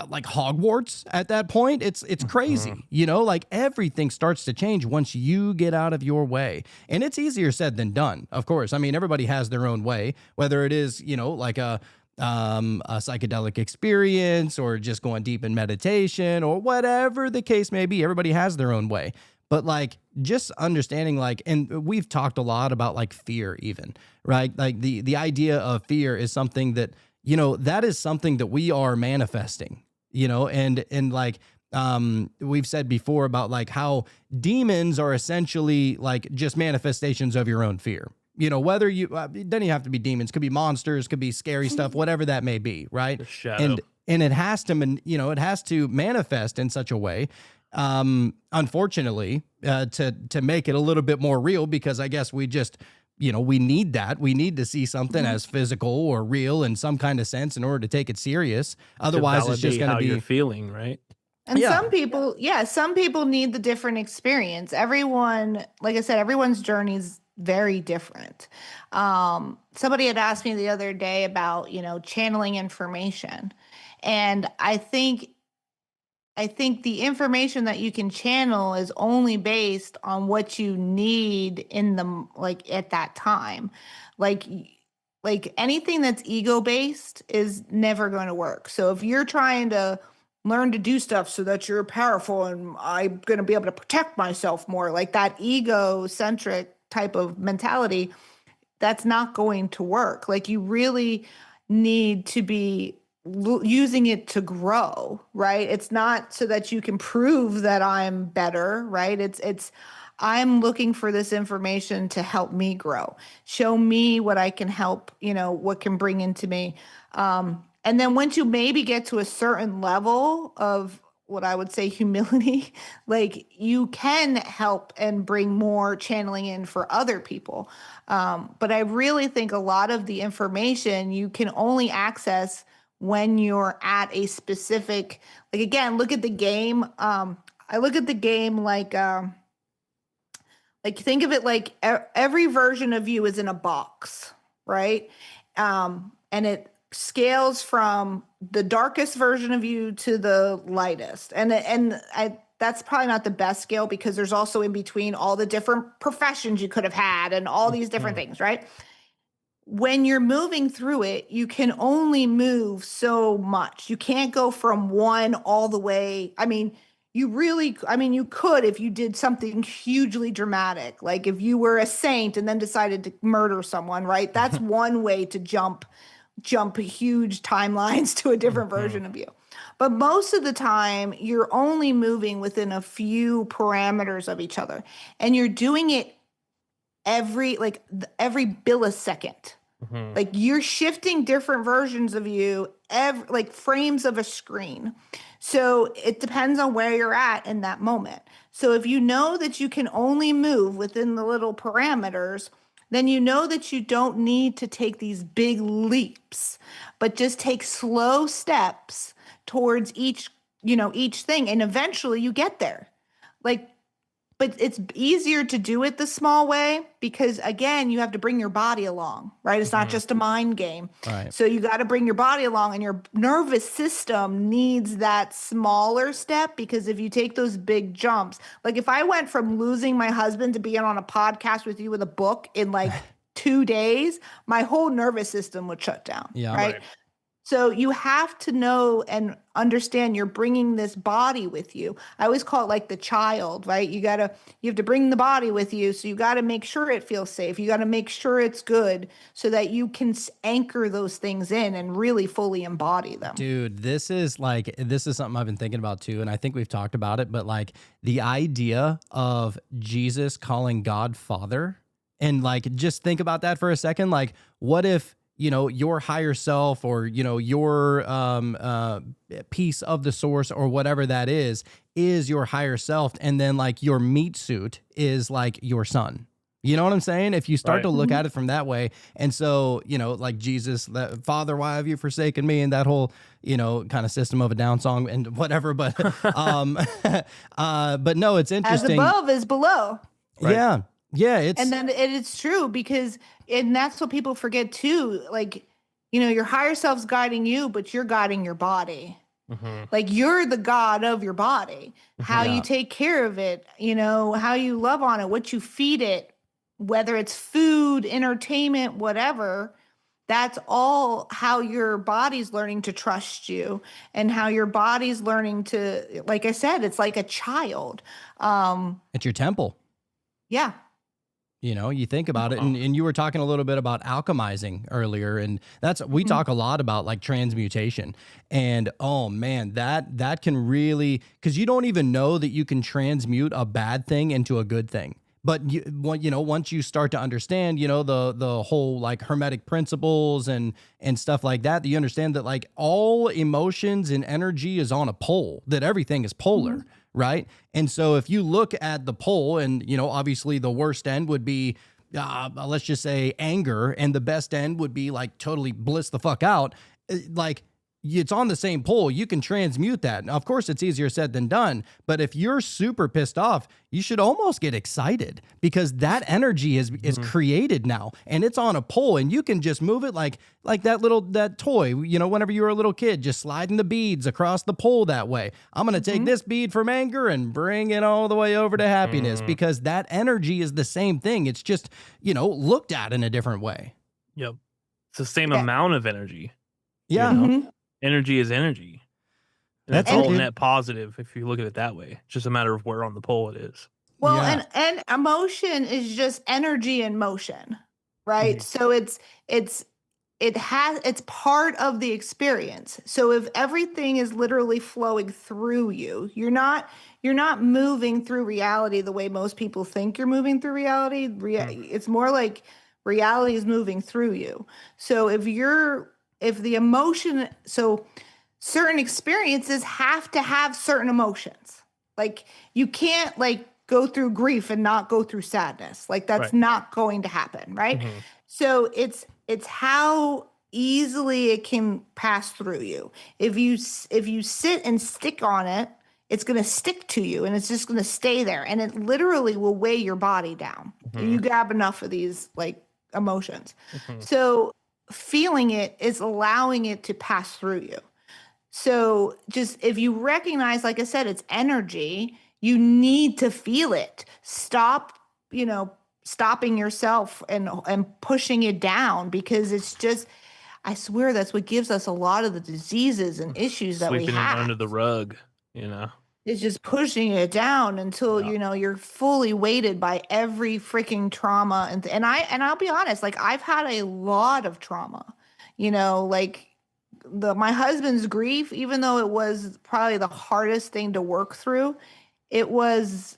like Hogwarts at that point. It's crazy, you know, like everything starts to change once you get out of your way. And it's easier said than done, of course. I mean, everybody has their own way, whether it is, you know, like a psychedelic experience or just going deep in meditation or whatever the case may be. Everybody has their own way. But like just understanding like, and we've talked a lot about like fear even, right? Like the idea of fear is something that, you know, that is something that we are manifesting, you know, and like, we've said before about like how demons are essentially like just manifestations of your own fear. You know, whether you, it doesn't even have to be demons, could be monsters, could be scary stuff, whatever that may be, right? The shadow. And it has to, you know, it has to manifest in such a way, unfortunately, to make it a little bit more real, because I guess we just, you know, we need that. We need to see something as physical or real in some kind of sense in order to take it serious. Otherwise, it's just going to be you're feeling, right? And some people need the different experience. Everyone, like I said, everyone's journey is very different. Somebody had asked me the other day about, you know, channeling information. And I think the information that you can channel is only based on what you need in the, like at that time. Like anything that's ego based is never going to work. So if you're trying to learn to do stuff so that you're powerful and I'm going to be able to protect myself more, like that egocentric type of mentality, that's not going to work. Like you really need to be using it to grow, right? It's not so that you can prove that I'm better, right? It's I'm looking for this information to help me grow, show me what I can help, you know, what can bring into me. And then once you maybe get to a certain level of what I would say humility, like you can help and bring more channeling in for other people. But I really think a lot of the information you can only access when you're at a specific, like, again, look at the game. I look at the game like think of it like every version of you is in a box, right? And it scales from the darkest version of you to the lightest. And that's probably not the best scale, because there's also in between all the different professions you could have had and all these different things, right? When you're moving through it, you can only move so much. You can't go from one all the way. I mean, you could if you did something hugely dramatic, like if you were a saint and then decided to murder someone, right? That's one way to jump huge timelines to a different version of you. But most of the time, you're only moving within a few parameters of each other. And you're doing it every millisecond. Like you're shifting different versions of you, like frames of a screen. So it depends on where you're at in that moment. So if you know that you can only move within the little parameters, then you know that you don't need to take these big leaps, but just take slow steps towards each thing. And eventually you get there. But it's easier to do it the small way because, again, you have to bring your body along, right? It's not just a mind game. Right. So you got to bring your body along, and your nervous system needs that smaller step, because if you take those big jumps, like if I went from losing my husband to being on a podcast with you with a book in like 2 days, my whole nervous system would shut down, right? So you have to know and understand you're bringing this body with you. I always call it like the child, right? You have to bring the body with you. So you got to make sure it feels safe. You got to make sure it's good so that you can anchor those things in and really fully embody them. Dude, this is something I've been thinking about too. And I think we've talked about it, but like the idea of Jesus calling God Father, and like, just think about that for a second. Like, what if, you know, your higher self, or, you know, your piece of the source, or whatever that is your higher self, and then like your meat suit is like your son. You know what I'm saying? If you start to look at it from that way. And so, you know, like Jesus, that Father, why have you forsaken me? And that whole, you know, kind of System of a Down song and whatever. But but no, it's interesting. As above is below. Right? Yeah, it's true, because, and that's what people forget too. Like, you know, your higher self's guiding you, but you're guiding your body, Mhm. Like you're the god of your body. How Yeah. you take care of it, you know, how you love on it, what you feed it, whether it's food, entertainment, whatever. That's all how your body's learning to trust you and how your body's learning to, like I said, it's like a child. It's your temple. Yeah. You know, you think about it, Uh-huh. and you were talking a little bit about alchemizing earlier, and we Mhm. talk a lot about like transmutation, and oh man, that can really, because you don't even know that you can transmute a bad thing into a good thing. But once you start to understand, the whole like hermetic principles and stuff like that, you understand that like all emotions and energy is on a pole, that everything is polar, right? And so if you look at the pole, and obviously the worst end would be let's just say anger, and the best end would be like totally bliss the fuck out. Like it's on the same pole. You can transmute that. Now, of course, it's easier said than done. But if you're super pissed off, you should almost get excited, because that energy is created now, and it's on a pole, and you can just move it like that toy. Whenever you were a little kid, just sliding the beads across the pole that way. I'm gonna take this bead from anger and bring it all the way over to happiness, because that energy is the same thing. It's just looked at in a different way. Yep. It's the same Yeah. amount of energy. Yeah. You know? Mhm. Energy is energy. And That's it's all it, dude. net positive if you look at it that way. It's just a matter of where on the pole it is. Well, Yeah. and emotion is just energy in motion, right? So it's part of the experience. So if everything is literally flowing through you, you're not moving through reality the way most people think you're moving through reality. It's more like reality is moving through you. So if the emotion, so certain experiences have to have certain emotions. Like you can't like go through grief and not go through sadness. Like that's Right. not going to happen, right? So it's how easily it can pass through you. If you sit and stick on it, it's going to stick to you, and it's just going to stay there, and it literally will weigh your body down. You grab enough of these like emotions. So feeling it is allowing it to pass through you. So just if you recognize, like I said, it's energy, you need to feel it. Stop, stopping yourself and pushing it down, because it's just, I swear that's what gives us a lot of the diseases and issues that we Sweeping it have. under the rug, you know. It's just pushing it down until you're fully weighted by every freaking trauma. And I'll be honest, like I've had a lot of trauma, like my husband's grief, even though it was probably the hardest thing to work through, it was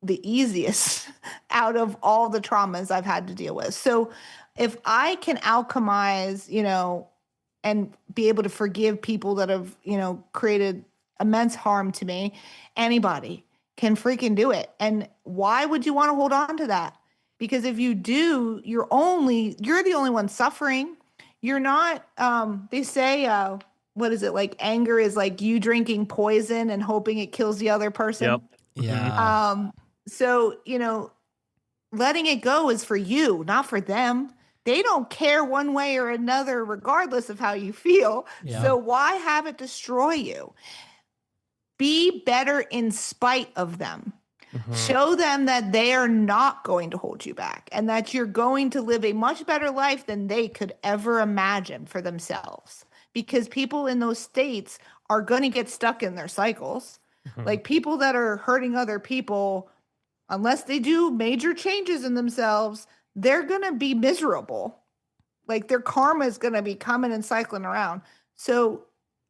the easiest out of all the traumas I've had to deal with. So if I can alchemize, and be able to forgive people that have, created immense harm to me, anybody can freaking do it. And why would you want to hold on to that? Because if you do, you're the only one suffering. You're not, they say, what is it? Like anger is like you drinking poison and hoping it kills the other person. Yep. Yeah. So, letting it go is for you, not for them. They don't care one way or another, regardless of how you feel. Yeah. So why have it destroy you? Be better in spite of them. Show them that they are not going to hold you back, and that you're going to live a much better life than they could ever imagine for themselves. Because people in those states are going to get stuck in their cycles. Like people that are hurting other people, unless they do major changes in themselves, they're going to be miserable. Like their karma is going to be coming and cycling around. So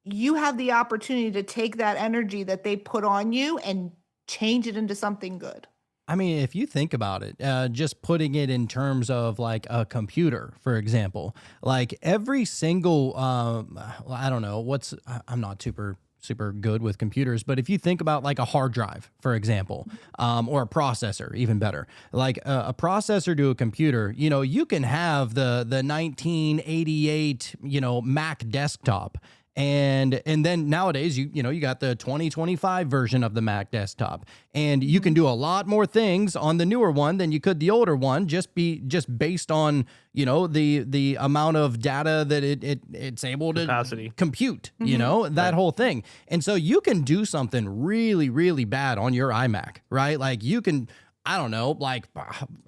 you have the opportunity to take that energy that they put on you and change it into something good. I mean, if you think about it, just putting it in terms of like a computer, for example, like every single, I don't know I'm not super good with computers, but if you think about like a hard drive, for example, or a processor, even better, like a processor to a computer, you can have the 1988, Mac desktop. And then nowadays, you got the 2025 version of the Mac desktop, and you can do a lot more things on the newer one than you could the older one, just based on, the amount of data that it's able to Capacity. compute, that whole thing. And so you can do something really, really bad on your iMac, right? Like you can, I don't know, like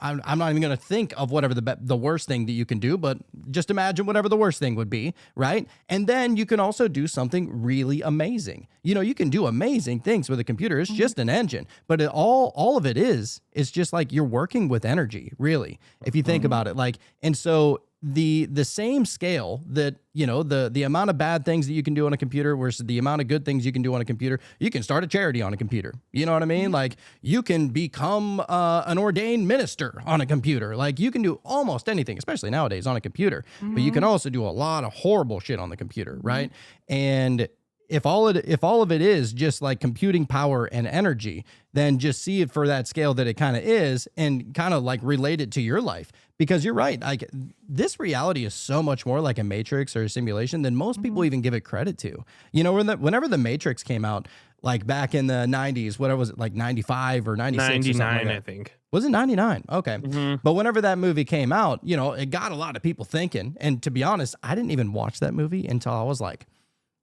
I'm not even going to think of whatever the worst thing that you can do, but just imagine whatever the worst thing would be, right? And then you can also do something really amazing. You can do amazing things with a computer. It's just an engine, but all of it is just like you're working with energy, really, if you think about it. Like, and so the same scale that, the amount of bad things that you can do on a computer versus the amount of good things you can do on a computer, you can start a charity on a computer. You know what I mean? Like you can become an ordained minister on a computer. Like you can do almost anything, especially nowadays on a computer, but you can also do a lot of horrible shit on the computer. Right. And if all of it is just like computing power and energy, then just see it for that scale that it kind of is and kind of like relate it to your life. Because you're right, like this reality is so much more like a matrix or a simulation than most people even give it credit to. Whenever the Matrix came out, like back in the 90s, whatever was it, like 95 or 96 or something like that. I think. Was it 99? Okay. But whenever that movie came out, it got a lot of people thinking. And to be honest, I didn't even watch that movie until I was like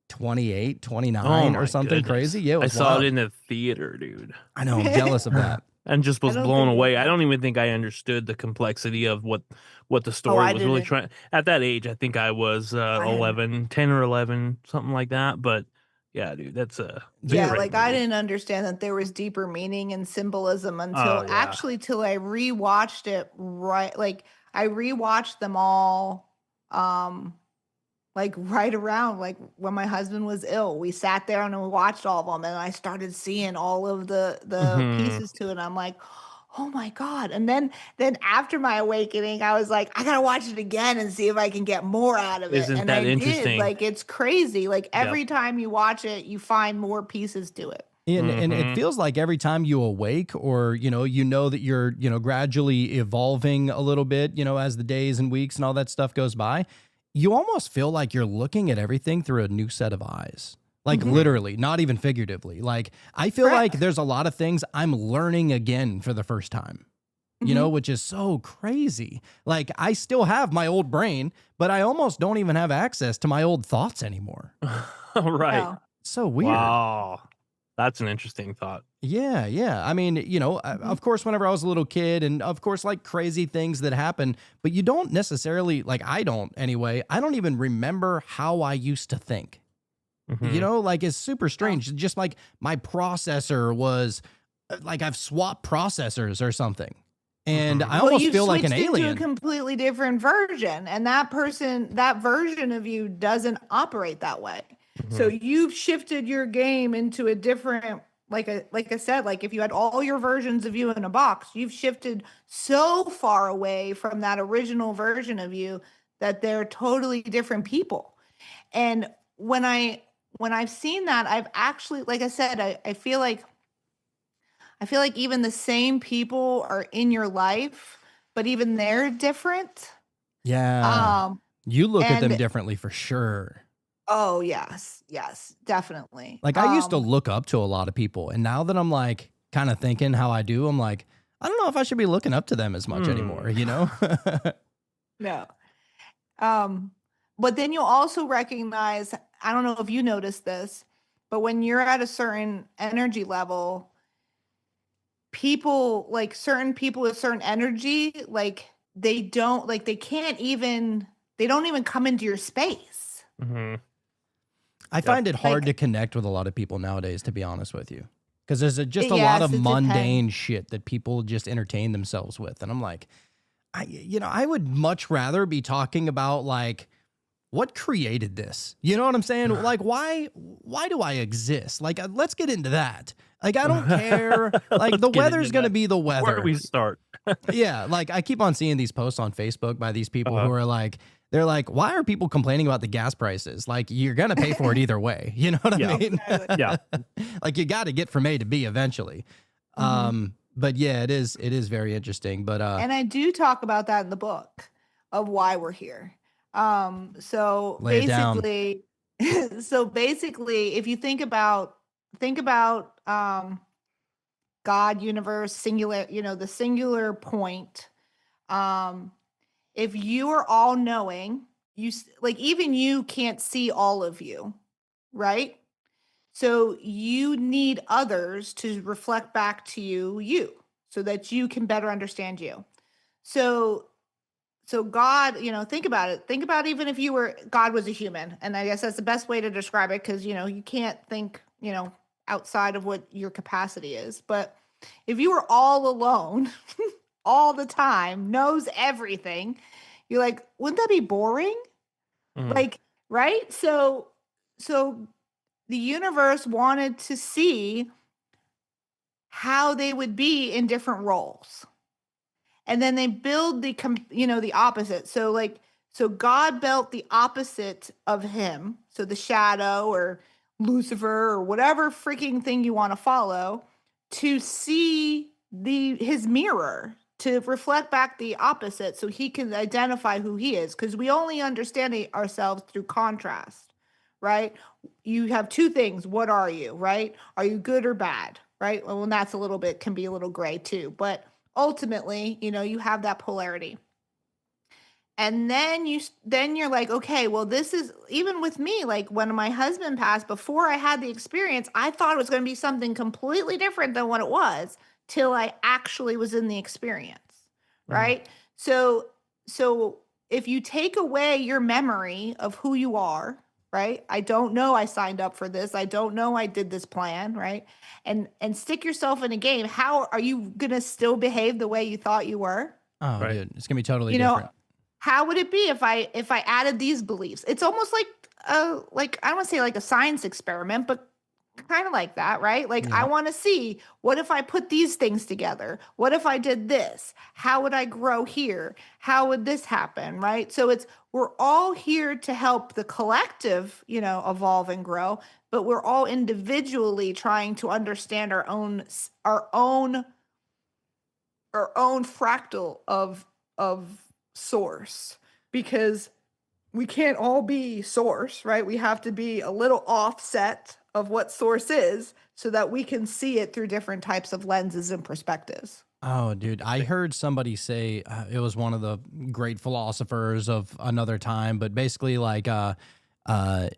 28, 29 or something crazy. Yeah, I saw it in the theater, dude. I know, I'm jealous of that. And just was blown away. I don't even think I understood the complexity of what the story was really trying. At that age, I think I was 10 or 11, something like that. But yeah, dude, that's a like I didn't understand that there was deeper meaning and symbolism until till I rewatched it. Right, like I rewatched them all. Like right around like when my husband was ill, we sat there and we watched all of them, and I started seeing all of the pieces to it. And I'm like, oh my God. And then after my awakening, I was like, I gotta watch it again and see if I can get more out of it. Isn't that interesting? Like it's crazy. Like every time you watch it, you find more pieces to it. And it feels like every time you awake or, that you're, gradually evolving a little bit, as the days and weeks and all that stuff goes by, you almost feel like you're looking at everything through a new set of eyes. Like literally, not even figuratively. Like I feel like there's a lot of things I'm learning again for the first time, which is so crazy. Like I still have my old brain, but I almost don't even have access to my old thoughts anymore. Right. Wow. So weird. Wow. That's an interesting thought. Yeah. I mean, of course, whenever I was a little kid and of course, like crazy things that happen, but you don't necessarily, like I don't anyway, I don't even remember how I used to think. Like it's super strange. Just like my processor was like I've swapped processors or something. And I almost feel like an alien. Into a completely different version. And that version of you doesn't operate that way. So you've shifted your game into a different, like I said, like if you had all your versions of you in a box, you've shifted so far away from that original version of you that they're totally different people. And when I've seen that, I've actually, like I said, I feel like even the same people are in your life, but even they're different. Yeah. You look at them differently for sure. Oh, yes, definitely. Like I used to look up to a lot of people, and now that I'm like kind of thinking how I do, I'm like, I don't know if I should be looking up to them as much anymore, No. But then you'll also recognize, I don't know if you noticed this, but when you're at a certain energy level, certain people with certain energy, like they don't even come into your space. I find it hard to connect with a lot of people nowadays, to be honest with you, because there's just a lot of mundane shit that people just entertain themselves with. And I'm like, I would much rather be talking about like, what created this? You know what I'm saying? Like, why do I exist? Like, let's get into that. Like, I don't care. Like, the weather's going to be the weather. Where do we start? Yeah. Like, I keep on seeing these posts on Facebook by these people who are like, they're like, why are people complaining about the gas prices? Like, you're going to pay for it either way. You know what I mean? Yeah. Like, you got to get from A to B eventually. But yeah, it is very interesting. But and I do talk about that in the book of why we're here. So lay it down. basically, So basically, if you think about God, universe, singular, the singular point. Um, if you are all knowing, like even you can't see all of you, right? So you need others to reflect back to you so that you can better understand you. So God, think about it. Think about even if God was a human. And I guess that's the best way to describe it because, you can't think, outside of what your capacity is. But if you were all alone all the time, knows everything, you're like, wouldn't that be boring? Mhm. Like, right? So the universe wanted to see how they would be in different roles. And then they build the opposite. So God built the opposite of him. So the shadow or Lucifer or whatever freaking thing you want to follow to see his mirror, to reflect back the opposite so he can identify who he is, because we only understand ourselves through contrast, right? You have two things. What are you, right? Are you good or bad, right? Well, and that's can be a little gray too, but ultimately, you have that polarity. And then you're like, okay, well, this is even with me, like when my husband passed, before I had the experience, I thought it was going to be something completely different than what it was till I actually was in the experience. Mhm. Right? So if you take away your memory of who you are, right? I don't know I signed up for this. I don't know I did this plan, right? And stick yourself in a game. How are you going to still behave the way you thought you were? Oh, Right. dude, it's gonna be totally You know, different. how would it be if I added these beliefs? It's almost like I don't want to say like a science experiment, but kind of like that, right? Like I Yeah. want to see, what if I put these things together? What if I did this? How would I grow here? How would this happen, right? So we're all here to help the collective, evolve and grow, but we're all individually trying to understand our own fractal of source, because we can't all be source, right? We have to be a little offset of what source is so that we can see it through different types of lenses and perspectives. Oh, dude, I heard somebody say it was one of the great philosophers of another time, but basically, like,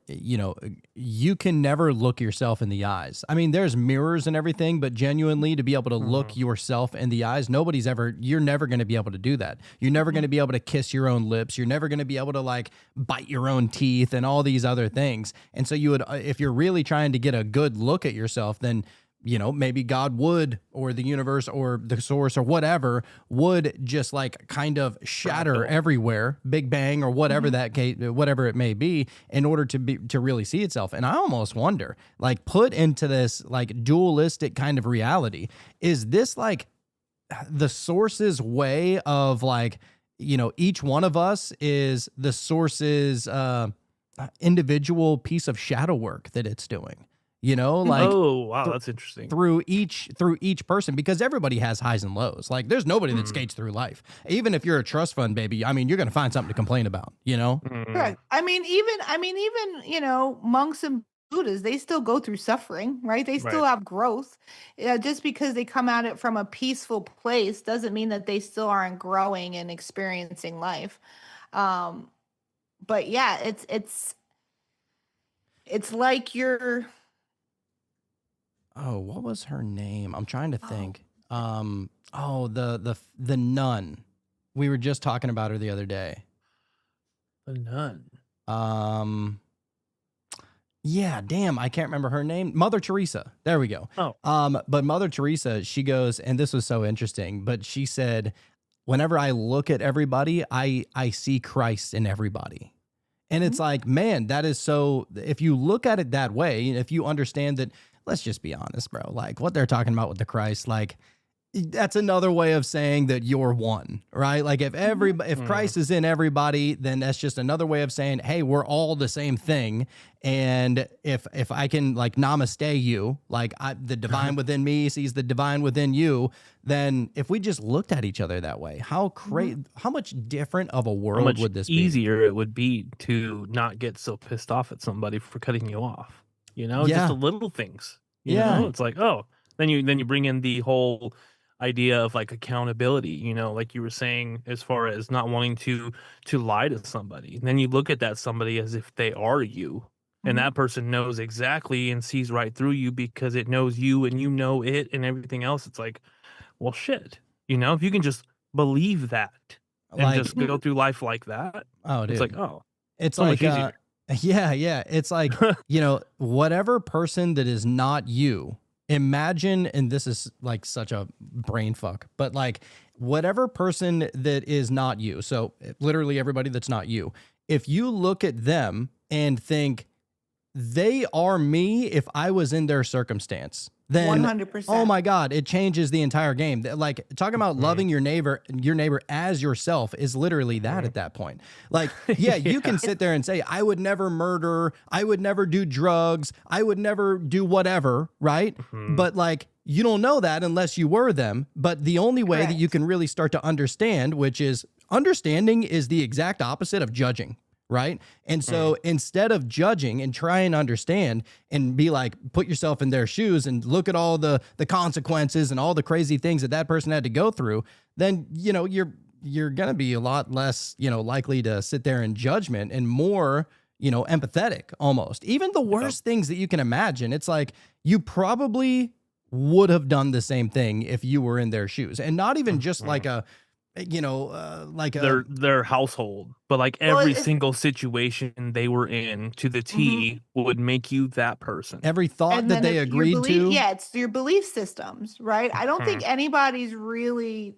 you know, you can never look yourself in the eyes. I mean, there's mirrors and everything, but genuinely to be able to look Mhm. yourself in the eyes, you're never going to be able to do that. You're never going to be able to kiss your own lips. You're never going to be able to like bite your own teeth and all these other things. And so you would, if you're really trying to get a good look at yourself, then maybe God would, or the universe, or the source, or whatever, would just like kind of shatter Fractal. everywhere, Big Bang, or whatever Mhm. that case, whatever it may be, in order to really see itself. And I almost wonder, like, put into this like dualistic kind of reality, is this like the source's way of like, each one of us is the source's individual piece of shadow work that it's doing, like Mhm. Oh, wow, th- that's interesting. through each person, because everybody has highs and lows. Like there's nobody that Mm. skates through life. Even if you're a trust fund baby, I mean, you're going to find something to complain about. Mm. Correct. I mean, even, monks and Buddhas, they still go through suffering, right? They still Right. have growth. Just because they come at it from a peaceful place doesn't mean that they still aren't growing and experiencing life. Um, but yeah, it's like you're. Oh, what was her name? I'm trying to Oh, think. Oh, the nun. We were just talking about her the other day. A nun. Um, Yeah, damn, I can't remember her name. Mother Teresa. There we go. Oh. But Mother Teresa, she goes, and this was so interesting, but she said, whenever I look at everybody, I see Christ in everybody. And it's mhm. like, man, that is so, if you look at it that way, if you understand that, let's just be honest, bro, like what they're talking about with the Christ, like That's another way of saying that you're one, right? Like if Christ is in everybody, then that's just another way of saying, hey, we're all the same thing. And if I can like namaste you, like the divine within me sees the divine within you, then if we just looked at each other that way, how much different of a How world much would this be? easier it would be to not get so pissed off at somebody for cutting you off. Just Yeah. the little things. Yeah. It's like, oh, then you bring in the whole idea of like accountability, like you were saying, as far as not wanting to lie to somebody. And then you look at that somebody as if they are you. And that person knows exactly and sees right through you because it knows you and you know it and everything else. It's like, well, shit. If you can just believe that and Like, just go through life like that, oh, it's dude. like, oh, It's so much like, easier. yeah. It's like, whatever person that is not you, imagine, and this is like such a brain fuck, but like whatever person that is not you, so literally everybody that's not you, if you look at them and think they are me if I was in their circumstance, then 100%. oh my God, it changes the entire game. Like talking about loving your neighbor as yourself is literally that at that point. Like, yeah, you can sit there and say, I would never murder, I would never do drugs, I would never do whatever, right? But like, you don't know that unless you were them. But the only way that you can really start to understand, which is understanding is the exact opposite of judging. Right. And so instead of judging and try and understand and be like, put yourself in their shoes and look at all the consequences and all the crazy things that person had to go through, then, you're going to be a lot less, likely to sit there in judgment and more, empathetic almost. Even the worst things that you can imagine. It's like you probably would have done the same thing if you were in their shoes, and not even just like their household, but like every single situation they were in to the T would make you that person. Every thought And that then they if your agreed belief, to. yeah, it's your belief systems, right? I don't think anybody's really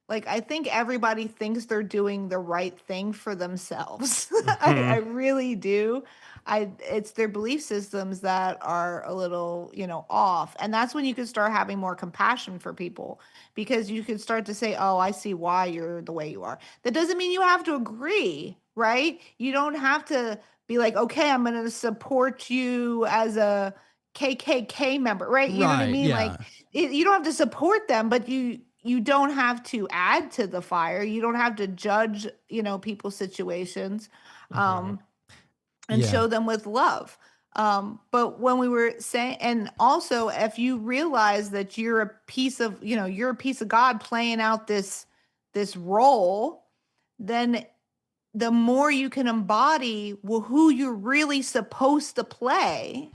like, I think everybody thinks they're doing the right thing for themselves. I really do. It's their belief systems that are a little, off. And that's when you can start having more compassion for people, because you can start to say, oh, I see why you're the way you are. That doesn't mean you have to agree, right? You don't have to be like, okay, I'm going to support you as a KKK member, right? You know what I mean? Yeah. Like, you don't have to support them, but you don't have to add to the fire. You don't have to judge, people's situations, and show them with love. But when we were saying, and also if you realize that you're a piece of, you're a piece of God playing out this role, then the more you can embody who you're really supposed to play,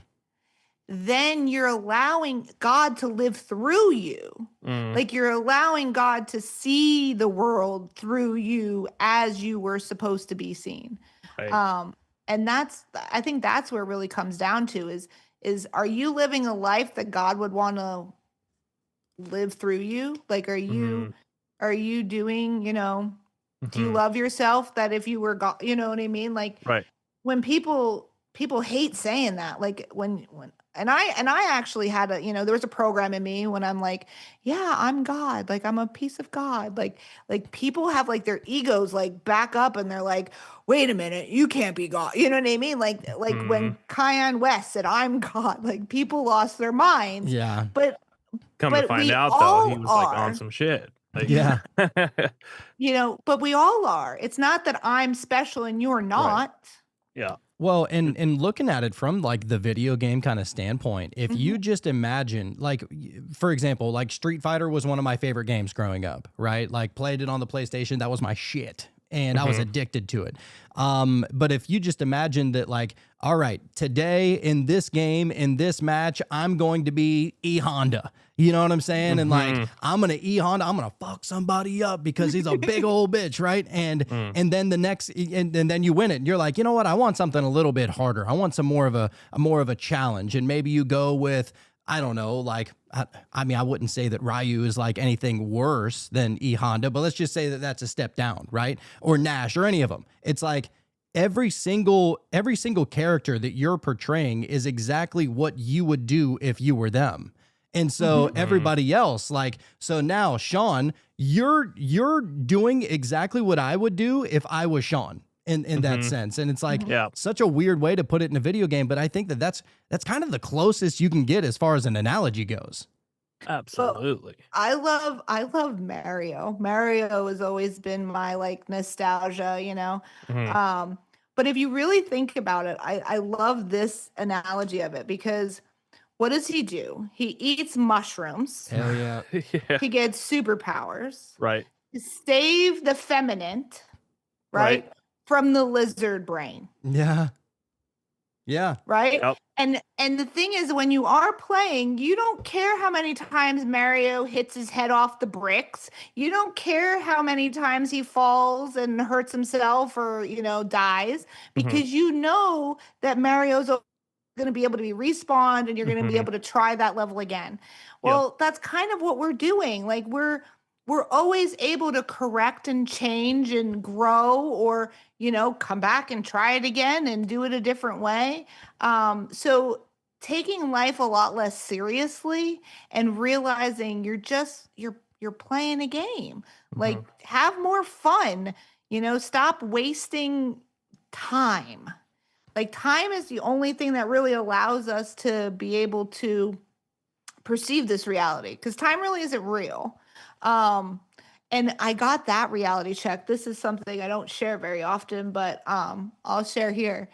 then you're allowing God to live through you. Like you're allowing God to see the world through you as you were supposed to be seen. Right. And I think that's where it really comes down to is are you living a life that God would want to live through you? Like, are you doing, do you love yourself that if you were God, you know what I mean? Like, Right. when people hate saying that, like when and I actually had there was a program in me when I'm like, yeah, I'm God, like I'm a piece of God, like people have like their egos like back up and they're like, wait a minute, you can't be God, you know what I mean? Like when Kanye West said I'm God, like people lost their minds. Yeah. But Come to find out though, he was like on some shit. Like, Yeah. But we all are. It's not that I'm special and you're not. Yeah. Well, and looking at it from like the video game kind of standpoint, if you just imagine, like, for example, like Street Fighter was one of my favorite games growing up, right? Like played it on the PlayStation. That was my shit. And I was addicted to it. But if you just imagine that, like, all right, today in this game, in this match, I'm going to be E Honda. You know what I'm saying? And like, I'm going to E Honda, I'm going to fuck somebody up because he's a big old bitch, right? And then the next, and then you win it. And you're like, you know what? I want something a little bit harder. I want some more of a challenge. And maybe you go with, I don't know, like, I mean, I wouldn't say that Ryu is like anything worse than E Honda, but let's just say that that's a step down, right? Or Nash or any of them. It's like every single character that you're portraying is exactly what you would do if you were them. And so everybody else, like, so now Sean, you're doing exactly what I would do if I was Sean in that sense. And it's like such a weird way to put it in a video game, but I think that's kind of the closest you can get as far as an analogy goes. Absolutely. I love Mario. Mario has always been my like nostalgia, you know. But if you really think about it, I love this analogy of it because what does he do? He eats mushrooms. Hell yeah. Yeah. He gets superpowers. Right. To save the feminine, right? From the lizard brain. Yeah. Yeah. Right? Yep. And the thing is, when you are playing, you don't care how many times Mario hits his head off the bricks. You don't care how many times he falls and hurts himself or, you know, dies, because you know that Mario's going to be able to be respawned and you're going to be able to try that level again. Well, that's kind of what we're doing. Like we're always able to correct and change and grow, or, you know, come back and try it again and do it a different way. So taking life a lot less seriously and realizing you're playing a game, like have more fun, you know, stop wasting time. Like time is the only thing that really allows us to be able to perceive this reality, because time really isn't real. And I got that reality check. This is something I don't share very often, but I'll share here.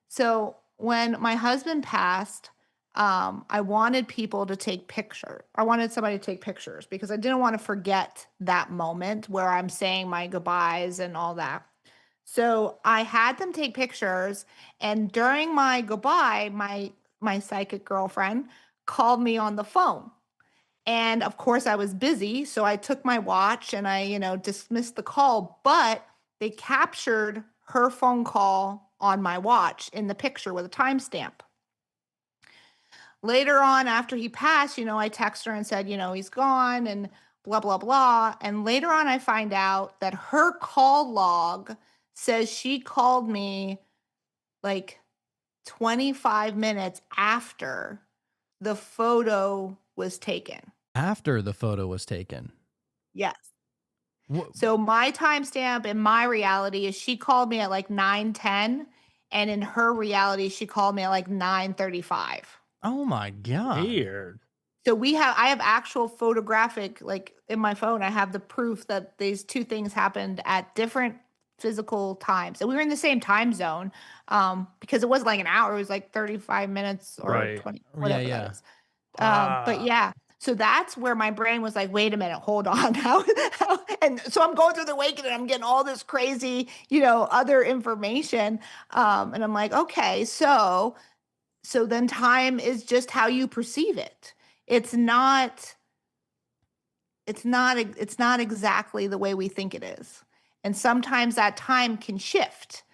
So when my husband passed, I wanted people to take pictures. I wanted somebody to take pictures because I didn't want to forget that moment where I'm saying my goodbyes and all that. So I had them take pictures, and during my goodbye, my psychic girlfriend called me on the phone. And of course I was busy, so I took my watch and I, you know, dismissed the call, but they captured her phone call on my watch in the picture with a timestamp. Later on, after he passed, you know, I texted her and said, you know, he's gone and blah, blah, blah. And later on, I find out that her call log says she called me like 25 minutes after the photo was taken. After the photo was taken. Yes. So my timestamp in my reality is she called me at like 9:10, and in her reality, she called me at like 9:35. Oh my God. Weird. So I have actual photographic, like in my phone, I have the proof that these two things happened at different physical times. And we were in the same time zone, because it wasn't like an hour, it was like 35 minutes or 20, whatever that is. But yeah, so that's where my brain was like, wait a minute, hold on. How? And so I'm going through the awakening, I'm getting all this crazy, you know, other information. And I'm like, okay, so then time is just how you perceive it. It's not exactly the way we think it is. And sometimes that time can shift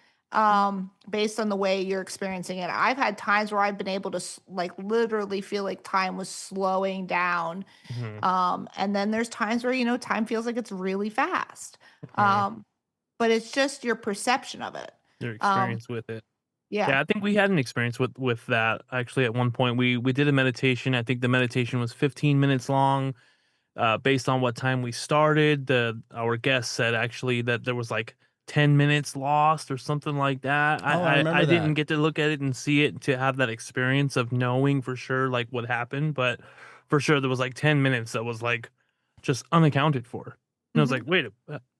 based on the way you're experiencing it. I've had times where I've been able to like literally feel like time was slowing down. And then there's times where, you know, time feels like it's really fast. But it's just your perception of it. Your experience with it. Yeah. Yeah, I think we had an experience with that actually at one point. We did a meditation. I think the meditation was 15 minutes long. Based on what time we started, our guest said actually that there was like 10 minutes lost or something like that. I didn't get to look at it and see it to have that experience of knowing for sure like what happened, but for sure there was like 10 minutes that was like just unaccounted for. And I was like, wait,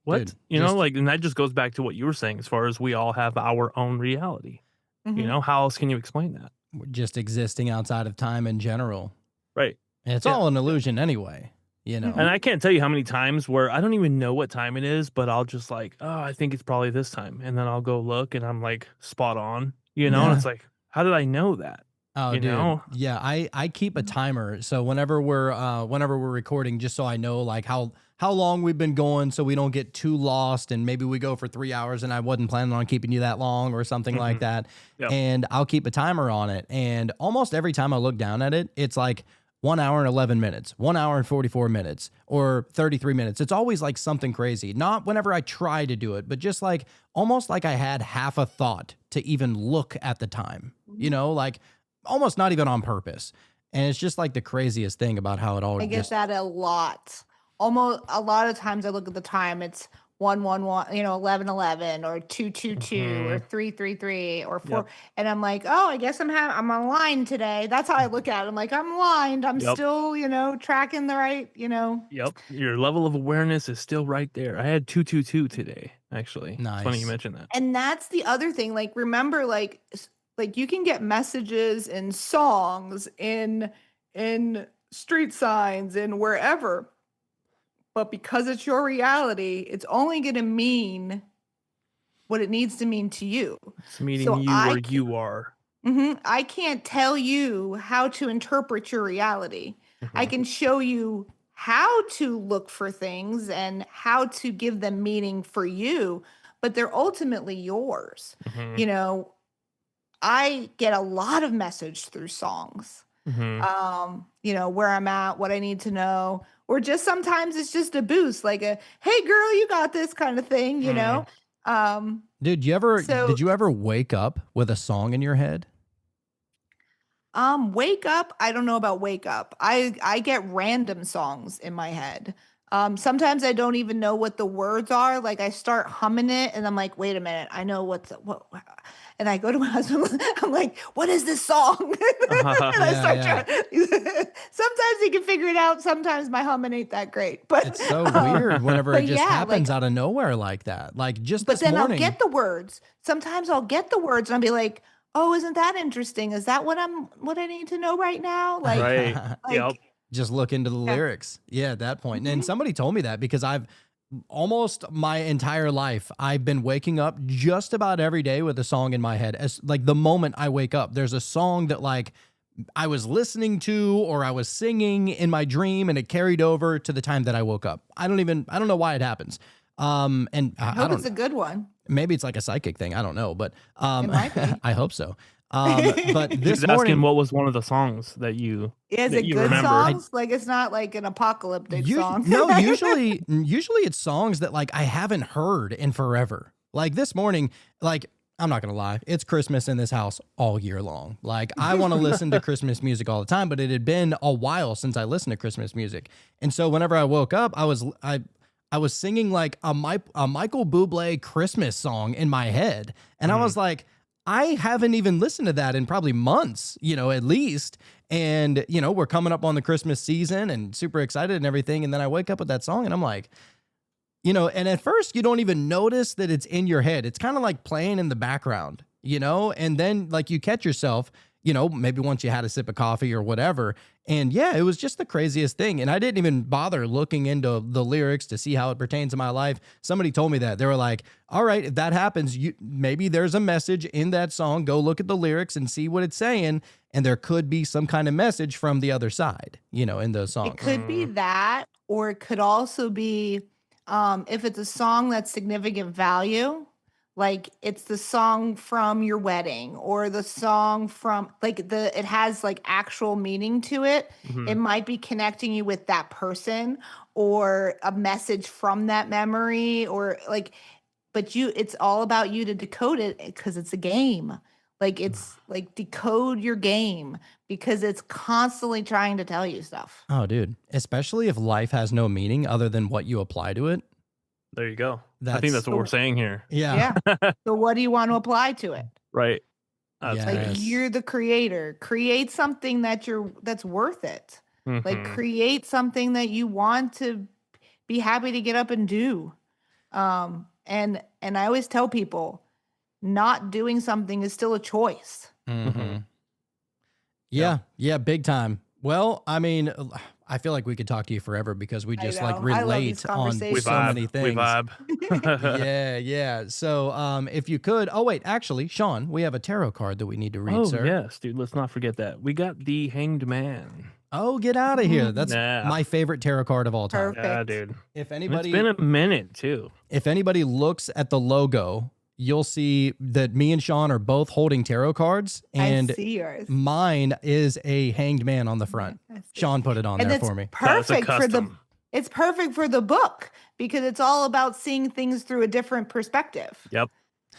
what? Dude, you know, like, and that just goes back to what you were saying as far as we all have our own reality. You know, how else can you explain that? Just existing outside of time in general. Right. And it's all an illusion anyway, you know. And I can't tell you how many times where I don't even know what time it is, but I'll just like, oh, I think it's probably this time. And then I'll go look and I'm like spot on, you know, and it's like, how did I know that? Oh, you dude. know? Yeah, I keep a timer. So whenever we're recording, just so I know like how long we've been going, so we don't get too lost, and maybe we go for 3 hours and I wasn't planning on keeping you that long or something like that. Yep. And I'll keep a timer on it. And almost every time I look down at it, it's like 1 hour and 11 minutes, 1 hour and 44 minutes, or 33 minutes. It's always like something crazy. Not whenever I try to do it, but just like almost like I had half a thought to even look at the time, you know, like almost not even on purpose. And it's just like the craziest thing about how it all I get just that a lot. Almost a lot of times I look at the time, it's 111, 1111 or 222 or Mhm. 333 or 4. Yep. And I'm like, oh, I guess I'm online today. That's how I look at it. I'm like, I'm aligned. I'm Yep. still, tracking the right, Yep. Your level of awareness is still right there. I had 222 today, actually. It's funny you nice. mentioned that. And that's the other thing. Like, remember, like you can get messages in songs, in street signs, in wherever. But because it's your reality, it's only going to mean what it needs to mean to you. It's meeting So you where you are. I can't tell you how to interpret your reality. I Mhm. can show you how to look for things and how to give them meaning for you, but they're ultimately yours. Mhm. You know, I get a lot of message through songs. Mhm. Where I'm at, what I need to know, or just sometimes it's just a boost, like a hey girl, you got this kind of thing, Mm. Um, Dude, so did you ever wake up with a song in your head? wake up, I don't know about wake up. I get random songs in my head. Sometimes I don't even know what the words are. Like I start humming it and I'm like, wait a minute, I know what and I go to my husband, I'm like, what is this song? And I Yeah, start yeah. trying. Sometimes he can figure it out. Sometimes my humming ain't that great. But It's so weird whenever it but just yeah, happens like out of nowhere like that. Like just but this then I'll morning. get the words. Sometimes I'll get the words and I'll be like, oh, isn't that interesting? Is that what I need to know right now? Right. Yep. Like Just look into the yeah. lyrics. Yeah, at that point. And Mhm. somebody told me that because I've almost my entire life I've been waking up just about every day with a song in my head. As like the moment I wake up, there's a song that like I was listening to or I was singing in my dream and it carried over to the time that I woke up. I don't know why it happens. And I I hope it's don't a good one. maybe it's like a psychic thing. I don't know, but It might be. I hope so. But She's this asking morning, what was one of the songs that you Is it good remembered. I songs? Like it's not like an apocalyptic song. usually it's songs that like I haven't heard in forever. Like this morning, like I'm not gonna lie, it's Christmas in this house all year long. Like I want to listen to Christmas music all the time, but it had been a while since I listened to Christmas music, and so whenever I woke up, I was singing like a Michael Bublé Christmas song in my head, and I Mhm. was like, I haven't even listened to that in probably months, at least. And, we're coming up on the Christmas season and super excited and everything. And then I wake up with that song and I'm like, and at first you don't even notice that it's in your head. It's kind of like playing in the background, and then like you catch yourself, maybe once you had a sip of coffee or whatever. And yeah, it was just the craziest thing. And I didn't even bother looking into the lyrics to see how it pertains to my life. Somebody told me that. They were like, all right, if that happens, maybe there's a message in that song. Go look at the lyrics and see what it's saying. And there could be some kind of message from the other side, in those It songs. could be Mm. that, or it could also be if it's a song that's significant value, like it's the song from your wedding or the song from it has like actual meaning to it. It Mhm. might be connecting you with that person or a message from that memory or but it's all about you to decode it because it's a game. Like it's like decode your game because it's constantly trying to tell you stuff. Oh, dude, especially if life has no meaning other than what you apply to it. There you go. I think That's, that's what we're So saying here. yeah. yeah. So what do you want to apply to it? Right. That's Like great. Yes. you're the creator. Create something that's worth it. Like Mhm. create something that you want to be happy to get up and do. And I always tell people not doing something is still a choice. Mm-hmm. Mhm. Yeah, yeah, big time. Well, I mean, I feel like we could talk to you forever because we I just like know. I love these relate on We conversations. so many vibe. We things. vibe. Yeah, yeah. So, if you could, oh wait, actually, Sean, we have a tarot card that we need to read, Oh sir. yes, dude. Let's not forget that. We got the Hanged Man. Oh, get out of here. Mm, That's Yeah. my favorite tarot card of all time. Perfect. Yeah, dude. If And it's anybody been a minute too. if anybody looks at the logo, you'll see that me and Sean are both holding tarot cards I and see yours. mine is a hanged man on the front. I see. Sean put it on And there it's for me. That's a perfect for the custom. it's perfect for the book because it's all about seeing things through a different perspective. Yep.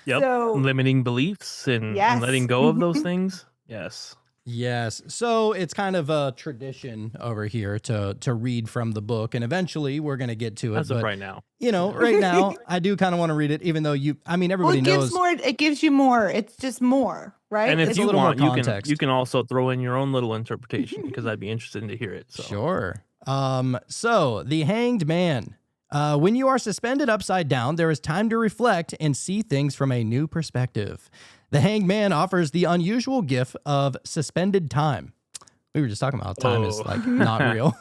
Yep. So Limiting beliefs and letting yes. go of those things. Yes. Yes. So it's kind of a tradition over here to read from the book, and eventually we're going to get to it. As of But right now. right now, I do kind of want to read it, even though Well, everybody it gives knows. more. It gives you more. It's just more, right? And if It's a you little more want, you context. can also throw in your own little interpretation because I'd be interested to hear it. So. Sure. So the Hanged Man. When you are suspended upside down, there is time to reflect and see things from a new perspective. The Hanged Man offers the unusual gift of suspended time. We were just talking about how time is like not real.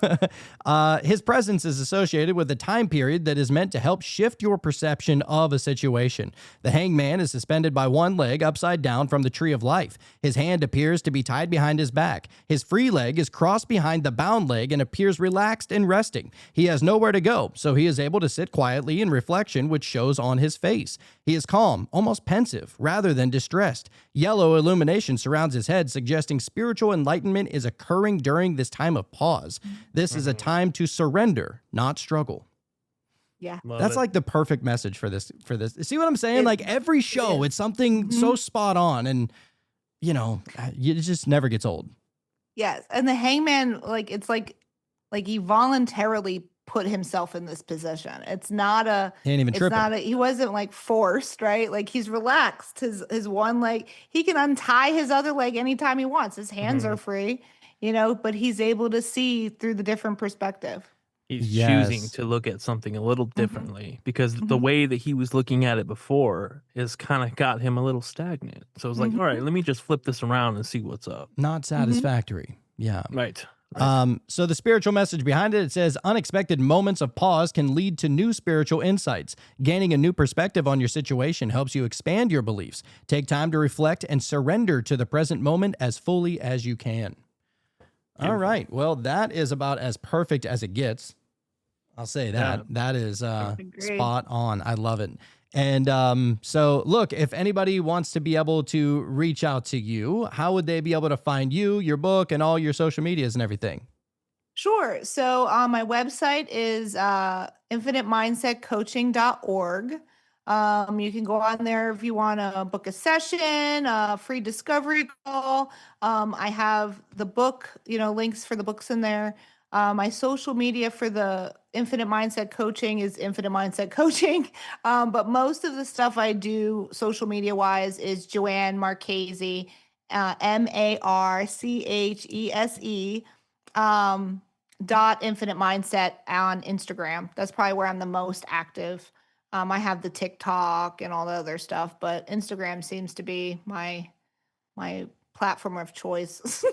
His presence is associated with a time period that is meant to help shift your perception of a situation. The Hanged Man is suspended by one leg upside down from the tree of life. His hand appears to be tied behind his back. His free leg is crossed behind the bound leg and appears relaxed and resting. He has nowhere to go, so he is able to sit quietly in reflection, which shows on his face. He is calm, almost pensive, rather than distressed. Yellow illumination surrounds his head, suggesting spiritual enlightenment is occurring during this time of pause. This is a time to surrender, not struggle. Yeah. That's like the perfect message for this. See what I'm saying? Like every show, it's something so spot on, and it just never gets old. Yes, and the hangman, it's like he voluntarily put himself in this position. It's not a. He ain't even tripping. He wasn't like forced, right? Like he's relaxed. His one leg, he can untie his other leg anytime he wants. His hands are free, but he's able to see through the different perspective. He's choosing to look at something a little differently because the way that he was looking at it before is kind of got him a little stagnant. So it's like, all right, let me just flip this around and see what's up. Not satisfactory. Yeah. Right. So the spiritual message behind it says unexpected moments of pause can lead to new spiritual insights. Gaining a new perspective on your situation helps you expand your beliefs. Take time to reflect and surrender to the present moment as fully as you can. Beautiful. All right. Well, that is about as perfect as it gets. I'll say that. Yeah. That is spot on. I love it. And so, look, if anybody wants to be able to reach out to you, how would they be able to find you, your book, and all your social medias and everything? Sure. So my website is infinitemindsetcoaching.org. You can go on there if you want to book a session, a free discovery call. I have the book, links for the books in there. My social media for the Infinite Mindset Coaching is Infinite Mindset Coaching. But most of the stuff I do social media wise is Joann Marchese, Marchese, .infinite mindset on Instagram. That's probably where I'm the most active. I have the TikTok and all the other stuff, but Instagram seems to be my platform of choice.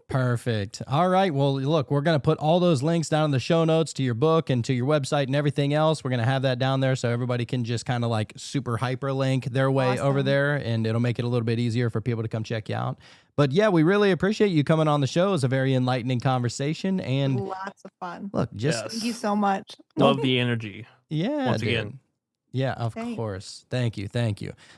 Perfect. All right. Well, look, we're going to put all those links down in the show notes to your book and to your website and everything else. We're going to have that down there so everybody can just kind of like super hyperlink their way over there, and it'll make it a little bit easier for people to come check you out. But yeah, we really appreciate you coming on the show. It's a very enlightening conversation and lots of fun. Look, thank you so much. Love the energy. Yeah. Once again. Yeah, of course. Thank you.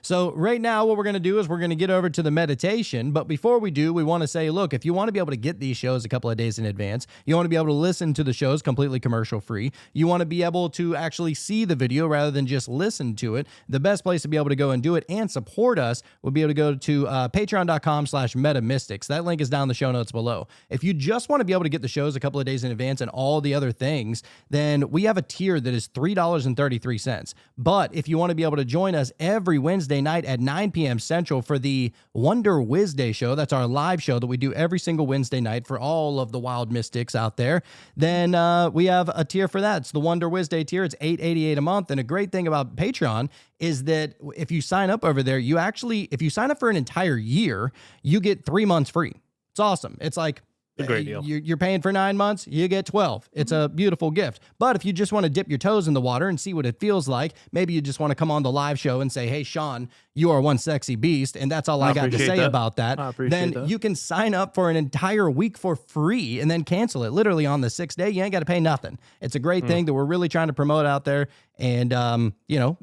So right now, what we're going to do is we're going to get over to the meditation. But before we do, we want to say, look, if you want to be able to get these shows a couple of days in advance, you want to be able to listen to the shows completely commercial free, you want to be able to actually see the video rather than just listen to it, the best place to be able to go and do it and support us would be able to go to patreon.com/metamystics. That link is down in the show notes below. If you just want to be able to get the shows a couple of days in advance and all the other things, then we have a tier that is $3.33. But if you want to be able to join us every Wednesday night at 9 p.m. Central for the Wonder Wednesday show, that's our live show that we do every single Wednesday night for all of the wild mystics out there, then we have a tier for that. It's the Wonder Wednesday tier. It's $8.88 a month. And a great thing about Patreon is that if you sign up over there, if you sign up for an entire year, you get 3 months free. It's awesome. It's like, a great deal. You're paying for 9 months, you get 12. It's a beautiful gift. But if you just want to dip your toes in the water and see what it feels like, maybe you just want to come on the live show and say, hey, Sean, you are one sexy beast, and that's all I got to say about that. Then you can sign up for an entire week for free and then cancel it literally on the 6th day. You ain't got to pay nothing. It's a great thing that we're really trying to promote out there. And,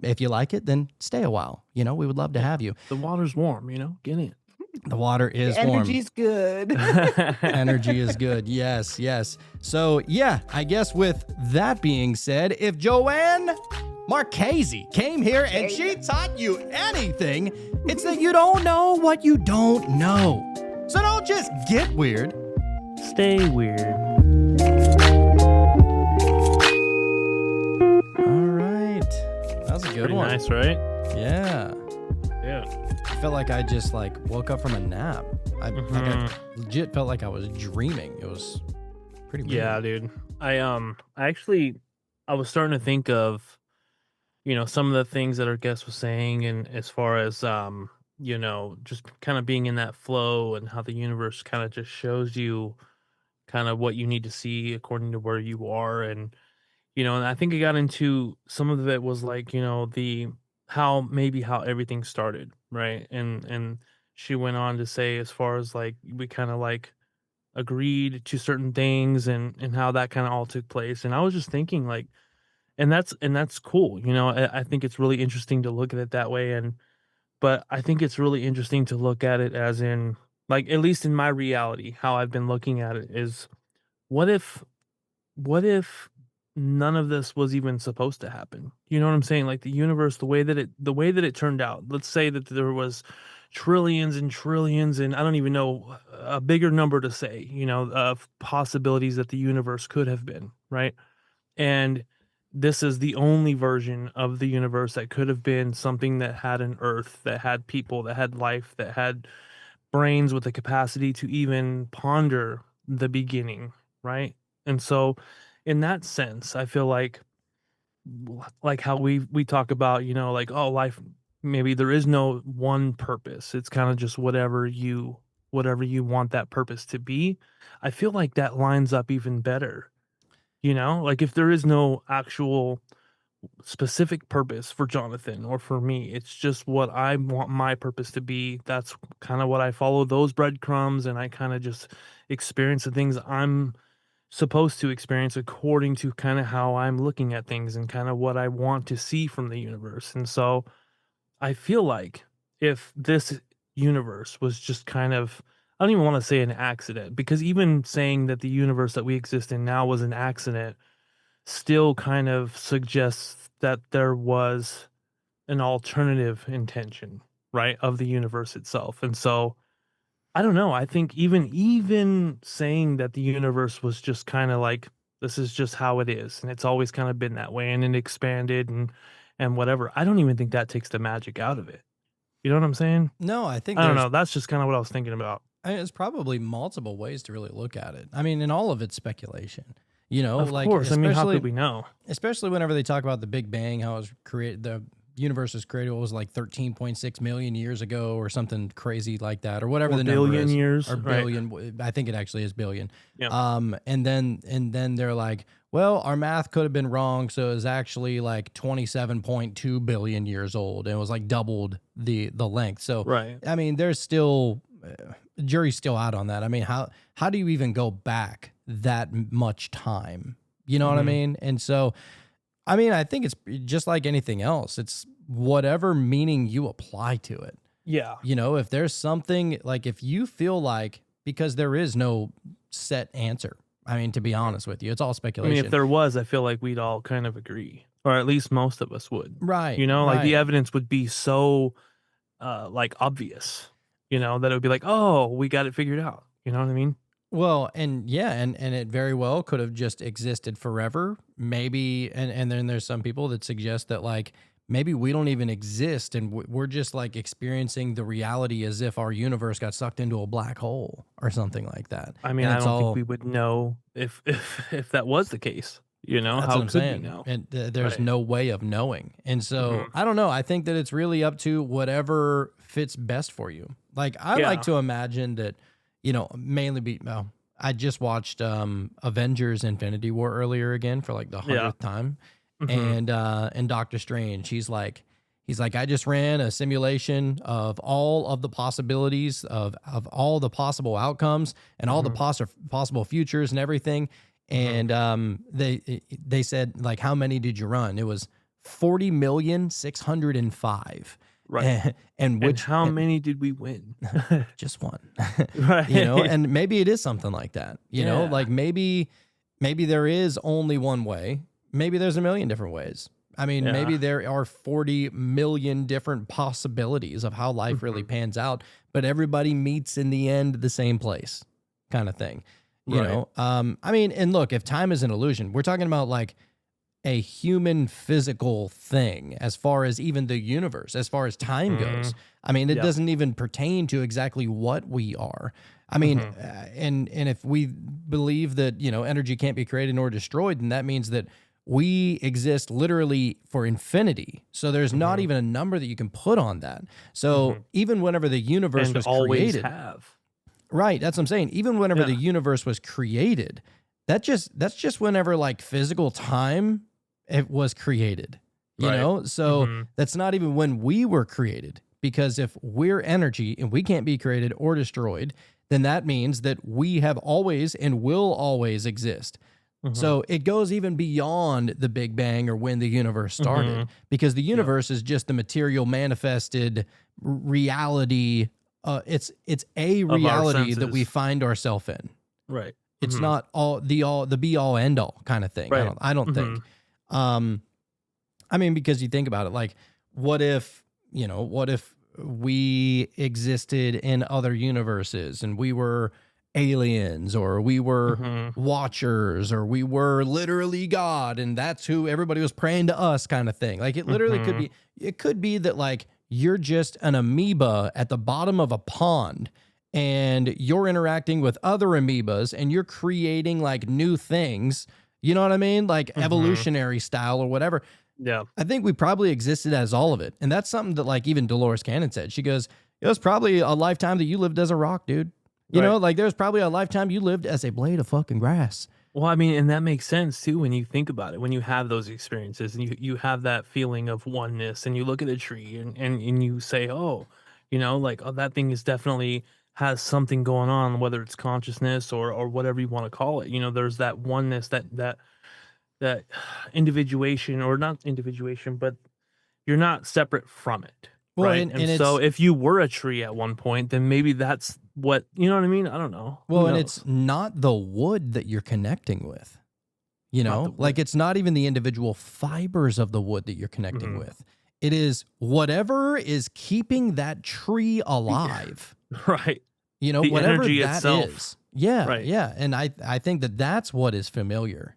if you like it, then stay a while. We would love to have you. The water's warm, get in. The water is warm. Energy's good. Energy is good. Yes. So, yeah, I guess with that being said, if Joann Marchese came here and she taught you anything, it's that you don't know what you don't know. So don't just get weird. Stay weird. All right. That was a good Pretty one. nice, right? Yeah. Yeah. I felt like I just like woke up from a nap. I Mhm. legit felt like I was dreaming. It was pretty weird. Yeah, dude. I was starting to think of, some of the things that our guest was saying, and as far as just kind of being in that flow and how the universe kind of just shows you kind of what you need to see according to where you are. And I think I got into some of it was like, the how everything started, right? And she went on to say as far as like we kind of like agreed to certain things and how that kind of all took place. And I was just thinking like, and that's cool. I think it's really interesting to look at it that way. But I think it's really interesting to look at it as in, like, at least in my reality, how I've been looking at it is, what if what if none of this was even supposed to happen? You know what I'm saying? Like the universe, the way that it turned out. Let's say that there was trillions and trillions, and I don't even know a bigger number to say, of possibilities that the universe could have been, right? And this is the only version of the universe that could have been something that had an earth, that had people, that had life, that had brains with the capacity to even ponder the beginning, right? And so in that sense, I feel like how we talk about, like, oh, life, maybe there is no one purpose. It's kind of just whatever you want that purpose to be. I feel like that lines up even better. Like if there is no actual specific purpose for Jonathan or for me, it's just what I want my purpose to be. That's kind of what I follow, those breadcrumbs, and I kind of just experience the things I'm supposed to experience according to kind of how I'm looking at things and kind of what I want to see from the universe. And so I feel like if this universe was just kind of, I don't even want to say an accident, because even saying that the universe that we exist in now was an accident still kind of suggests that there was an alternative intention, right, of the universe itself. And so I don't know. I think even saying that the universe was just kind of like, this is just how it is, and it's always kind of been that way, and it expanded and whatever. I don't even think that takes the magic out of it. You know what I'm saying? No, I think I don't there's know. That's just kind of what I was thinking about. there's probably multiple ways to really look at it. I mean, and all of it's speculation. Of Like course. I mean, how could we know? especially whenever they talk about the Big Bang, how it was created, the universe was created, what was it, like 13.6 million years ago or something crazy like that, or whatever Or the number billion is, years, or right? billion. I think it actually is billion. Yeah. And then they're like, well, our math could have been wrong, so it was actually like 27.2 billion years old, and it was like doubled the length. So, Right. I mean, there's still jury's still out on that. I mean, how do you even go back that much time? You know what I Mhm. mean? And so, I mean, I think it's just like anything else. It's whatever meaning you apply to it. Yeah. If there's something, like, if you feel like, because there is no set answer. I mean, to be honest with you, it's all I speculation. mean, if there was, I feel like we'd all kind of agree, or at least most of us would. Right. Like the right. evidence would be so like obvious, that it would be like, oh, we got it figured out. You know what I mean? Well, and yeah, and it very well could have just existed forever. Maybe, and then there's some people that suggest that, like, maybe we don't even exist, and we're just like experiencing the reality as if our universe got sucked into a black hole or something like that. I mean, And I it's don't all, think we would know if that was the case. that's How what I'm could we saying. know? And there's Right. no way of knowing. And so Mhm. I don't know. I think that it's really up to whatever fits best for you. Like, I Yeah. like to imagine that, mainly well, I just watched Avengers Infinity War earlier again for like the Yeah. 100th time. Mhm. And Doctor Strange, he's like, I just ran a simulation of all of the possibilities of all the possible outcomes and all the Mhm. possible futures and everything. Mhm. And they said, like, how many did you run? It was 40,605. Right. And And which how many did we win? just one. Right. And maybe it is something like that. Yeah. Like maybe there is only one way. Maybe there's a million different ways. I mean, Yeah. maybe there are 40 million different possibilities of how life really pans out, but everybody meets in the end the same place, kind of thing. You Right. know, I mean, and look, if time is an illusion, we're talking about like a human physical thing as far as even the universe, as far as time goes. I mean, it Yep. doesn't even pertain to exactly what we are. I mean, and if we believe that, you know, energy can't be created nor destroyed, then that means that we exist literally for infinity. So there's not even a number that you can put on that. So even whenever the universe And was always created, have. right, that's what I'm saying. Even whenever Yeah. the universe was created, that's just whenever like physical time it was created. You Right. know? So that's not even when we were created, because if we're energy and we can't be created or destroyed, then that means that we have always and will always exist. So it goes even beyond the Big Bang or when the universe started, because the universe is just the material manifested reality. It's a Of our reality that we senses. find ourselves in. Right. It's not the be all end all kind of thing. Right. I don't think. I mean, because you think about it, like, what if we existed in other universes and we were aliens, or we were watchers, or we were literally God, and that's who everybody was praying to us, kind of thing. Like, it literally could be that like you're just an amoeba at the bottom of a pond, and you're interacting with other amoebas and you're creating like new things. You know what I mean? Like evolutionary style or whatever. Yeah. I think we probably existed as all of it. And that's something that like even Dolores Cannon said. She goes, it was probably a lifetime that you lived as a rock, dude. You know, like there's probably a lifetime you lived as a blade of fucking grass. Well, I mean, and that makes sense too when you think about it. When you have those experiences and you have that feeling of oneness, and you look at a tree and you say, oh, you know, like, oh, that thing is definitely has something going on, whether it's consciousness or whatever you want to call it. You know, there's that oneness, that individuation, or not individuation, but you're not separate from it. Well, Right. and And it's, so if you were a tree at one point, then maybe that's what, you know what I mean? I don't know. Who well, and knows? it's not the wood that you're connecting with. You Not know, the wood. like it's not even the individual fibers of the wood that you're connecting with. It is whatever is keeping that tree alive. Right. You know, The whatever energy that itself. is. Yeah, Right. yeah. And I think that that's what is familiar.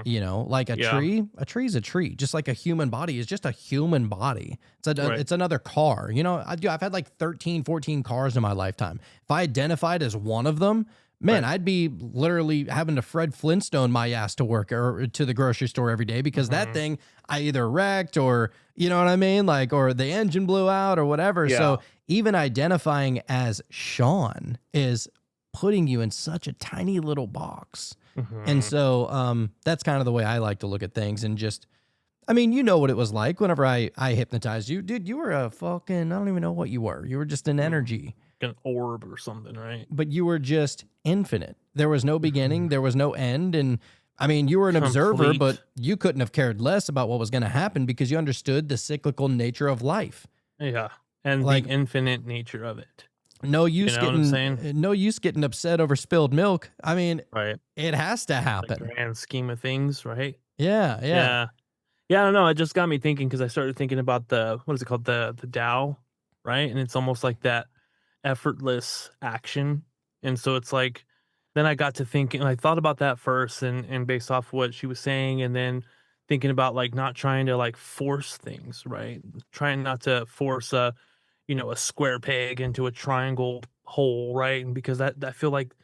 You know, like a tree's a tree, just like a human body is just a human body. It's another car. You know, I've had like 13, 14 cars in my lifetime. If I identified as one of them, man, I'd be literally having to Fred Flintstone my ass to work or to the grocery store every day, because that thing I either wrecked or, you know what I mean? Like, or the engine blew out or whatever. Yeah. So even identifying as Sean is putting you in such a tiny little box. And so that's kind of the way I like to look at things. And just, I mean, you know what it was like whenever I hypnotized you. Dude, you were a fucking, I don't even know what you were. You were just an energy. An orb or something, right? But you were just infinite. There was no beginning. There was no end. And I mean, you were an observer, Complete. but you couldn't have cared less about what was going to happen because you understood the cyclical nature of life. Yeah. And Like- the infinite nature of it. No use know what I'm saying? getting upset over spilled milk. I mean, Right. it has to The happen. grand scheme of things, right? Yeah. Yeah, I don't know. It just got me thinking, because I started thinking about what is it called? The Tao, right? And it's almost like that effortless action. And so it's like, then I got to thinking, I thought about that first, and based off what she was saying, and then thinking about like not trying to like force things, right? Trying not to force a square peg into a triangle hole, right? And because that I feel like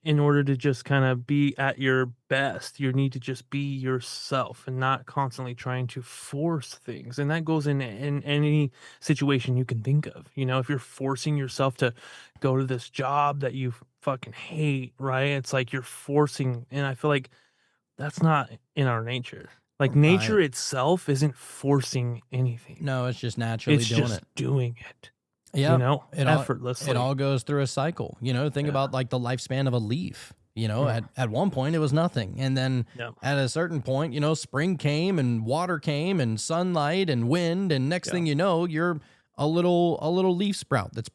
in order to just kind of be at your best, you need to just be yourself and not constantly trying to force things. And that goes in any situation you can think of. You know, if you're forcing yourself to go to this job that you fucking hate, right? It's like you're forcing, and I feel like that's not in our nature. Like nature itself isn't forcing anything. No, it's just naturally It's doing just it. doing it. Yeah, You know, it all, effortlessly. it all goes through a cycle. You know, think about like the lifespan of a leaf. You know, at one point it was nothing, and then at a certain point, you know, spring came and water came and sunlight and wind, and next thing you know, you're a little leaf sprout that's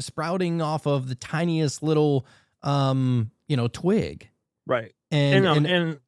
sprouting off of the tiniest little twig. Right. And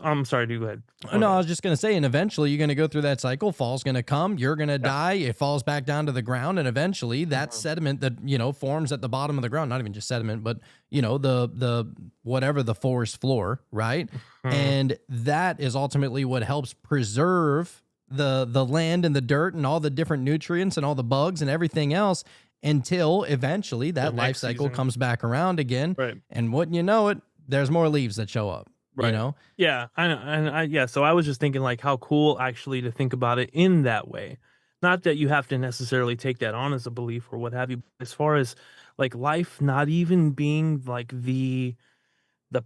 I'm sorry, do go ahead. Go No, I ahead. was just going to say, and eventually you're going to go through that cycle. Fall's going to come. You're going to die. It falls back down to the ground. And eventually that sediment that, forms at the bottom of the ground, not even just sediment, but, the whatever the forest floor, right? And that is ultimately what helps preserve the land and the dirt and all the different nutrients and all the bugs and everything else until eventually that life next cycle season. comes back around again. Right. And wouldn't you know it, there's more leaves that show up. Right. Yeah, yeah. So I was just thinking, like, how cool actually to think about it in that way. Not that you have to necessarily take that on as a belief or what have you. But as far as like life not even being like the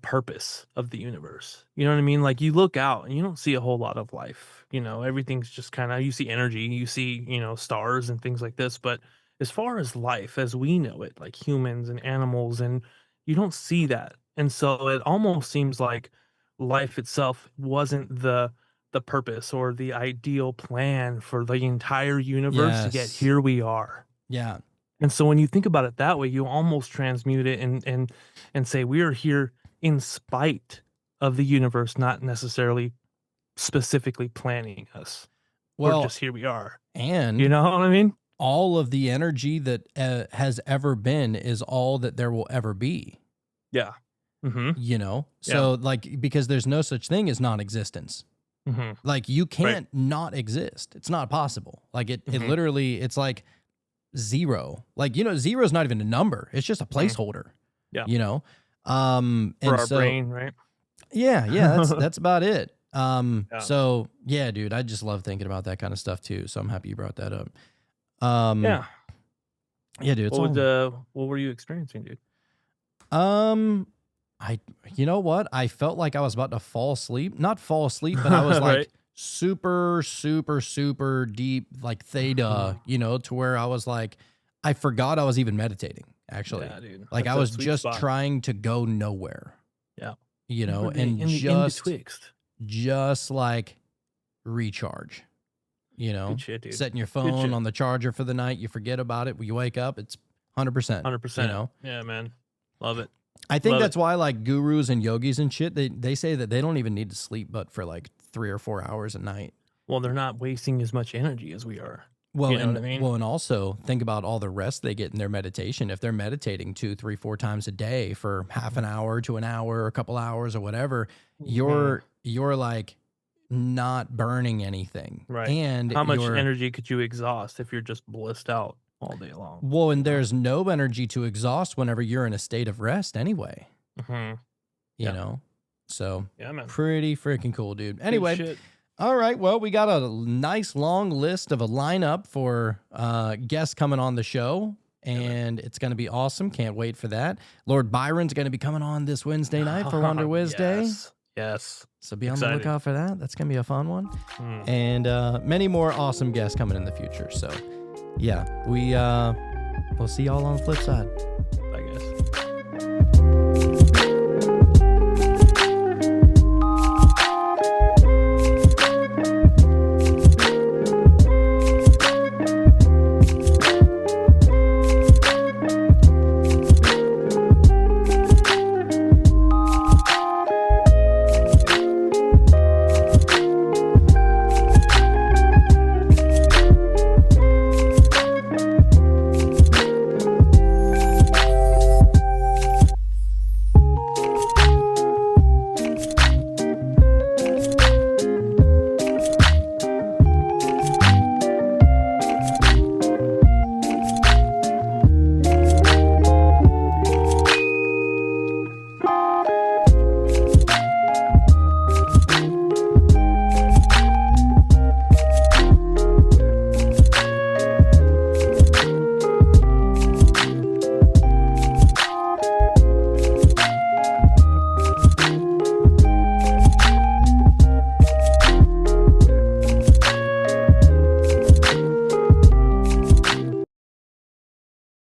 purpose of the universe. You know what I mean? Like you look out and you don't see a whole lot of life. Everything's just kind of, you see energy, you see, stars and things like this. But as far as life as we know it, like humans and animals, and you don't see that. And so it almost seems like life itself wasn't the purpose or the ideal plan for the entire universe to get Yes. here we are. Yeah. And so when you think about it that way, you almost transmute it and say we are here in spite of the universe not necessarily specifically planning us. Well, We're just here we are. and You know what I mean? all of the energy that has ever been is all that there will ever be. Yeah. Mm-hmm. So like, because there's no such thing as non-existence. Mm-hmm. Like you can't not exist. It's not possible. Like it literally, it's like zero. Like, zero is not even a number. It's just a placeholder. Yeah. For For our brain, right? Yeah, that's about it. So yeah, dude, I just love thinking about that kind of stuff too. So I'm happy you brought that up. Yeah, dude. It's all, what were you experiencing, dude? you know what? I felt like I was about to fall asleep. Not fall asleep, but I was like Right. super, super, super deep, like theta, to where I was like, I forgot I was even meditating, actually. Yeah, dude. Like That's I a was sweet just spot. trying to go nowhere. Yeah. And in the just in-betwixt. like recharge, Good shit, dude. setting your shit. phone on the charger for the night. You forget about it. When you wake up, it's 100%. 100%. Yeah, man. Love it. I think Love that's why like gurus and yogis and shit, they say that they don't even need to sleep but for like 3 or 4 hours a night. Well, they're not wasting as much energy as we are. Well, You know and what I mean? well, and also think about all the rest they get in their meditation. If they're meditating 2, 3, 4 times a day for half an hour to an hour, a couple hours or whatever, you're like not burning anything. Right. And How much you're- energy could you exhaust if you're just blissed out all day long? Well, and there's no energy to exhaust whenever you're in a state of rest anyway. Mm-hmm. You know? So Yeah, man. pretty freaking cool, dude. Good Anyway, shit. all right. Well, we got a nice long list of a lineup for guests coming on the show, and it's going to be awesome. Can't wait for that. Lord Byron's going to be coming on this Wednesday night for Wonder Wednesday. Yes. So be on the Excited. lookout for that. That's going to be a fun one. Mm. And many more awesome guests coming in the future. So yeah, we'll see y'all on the flip side.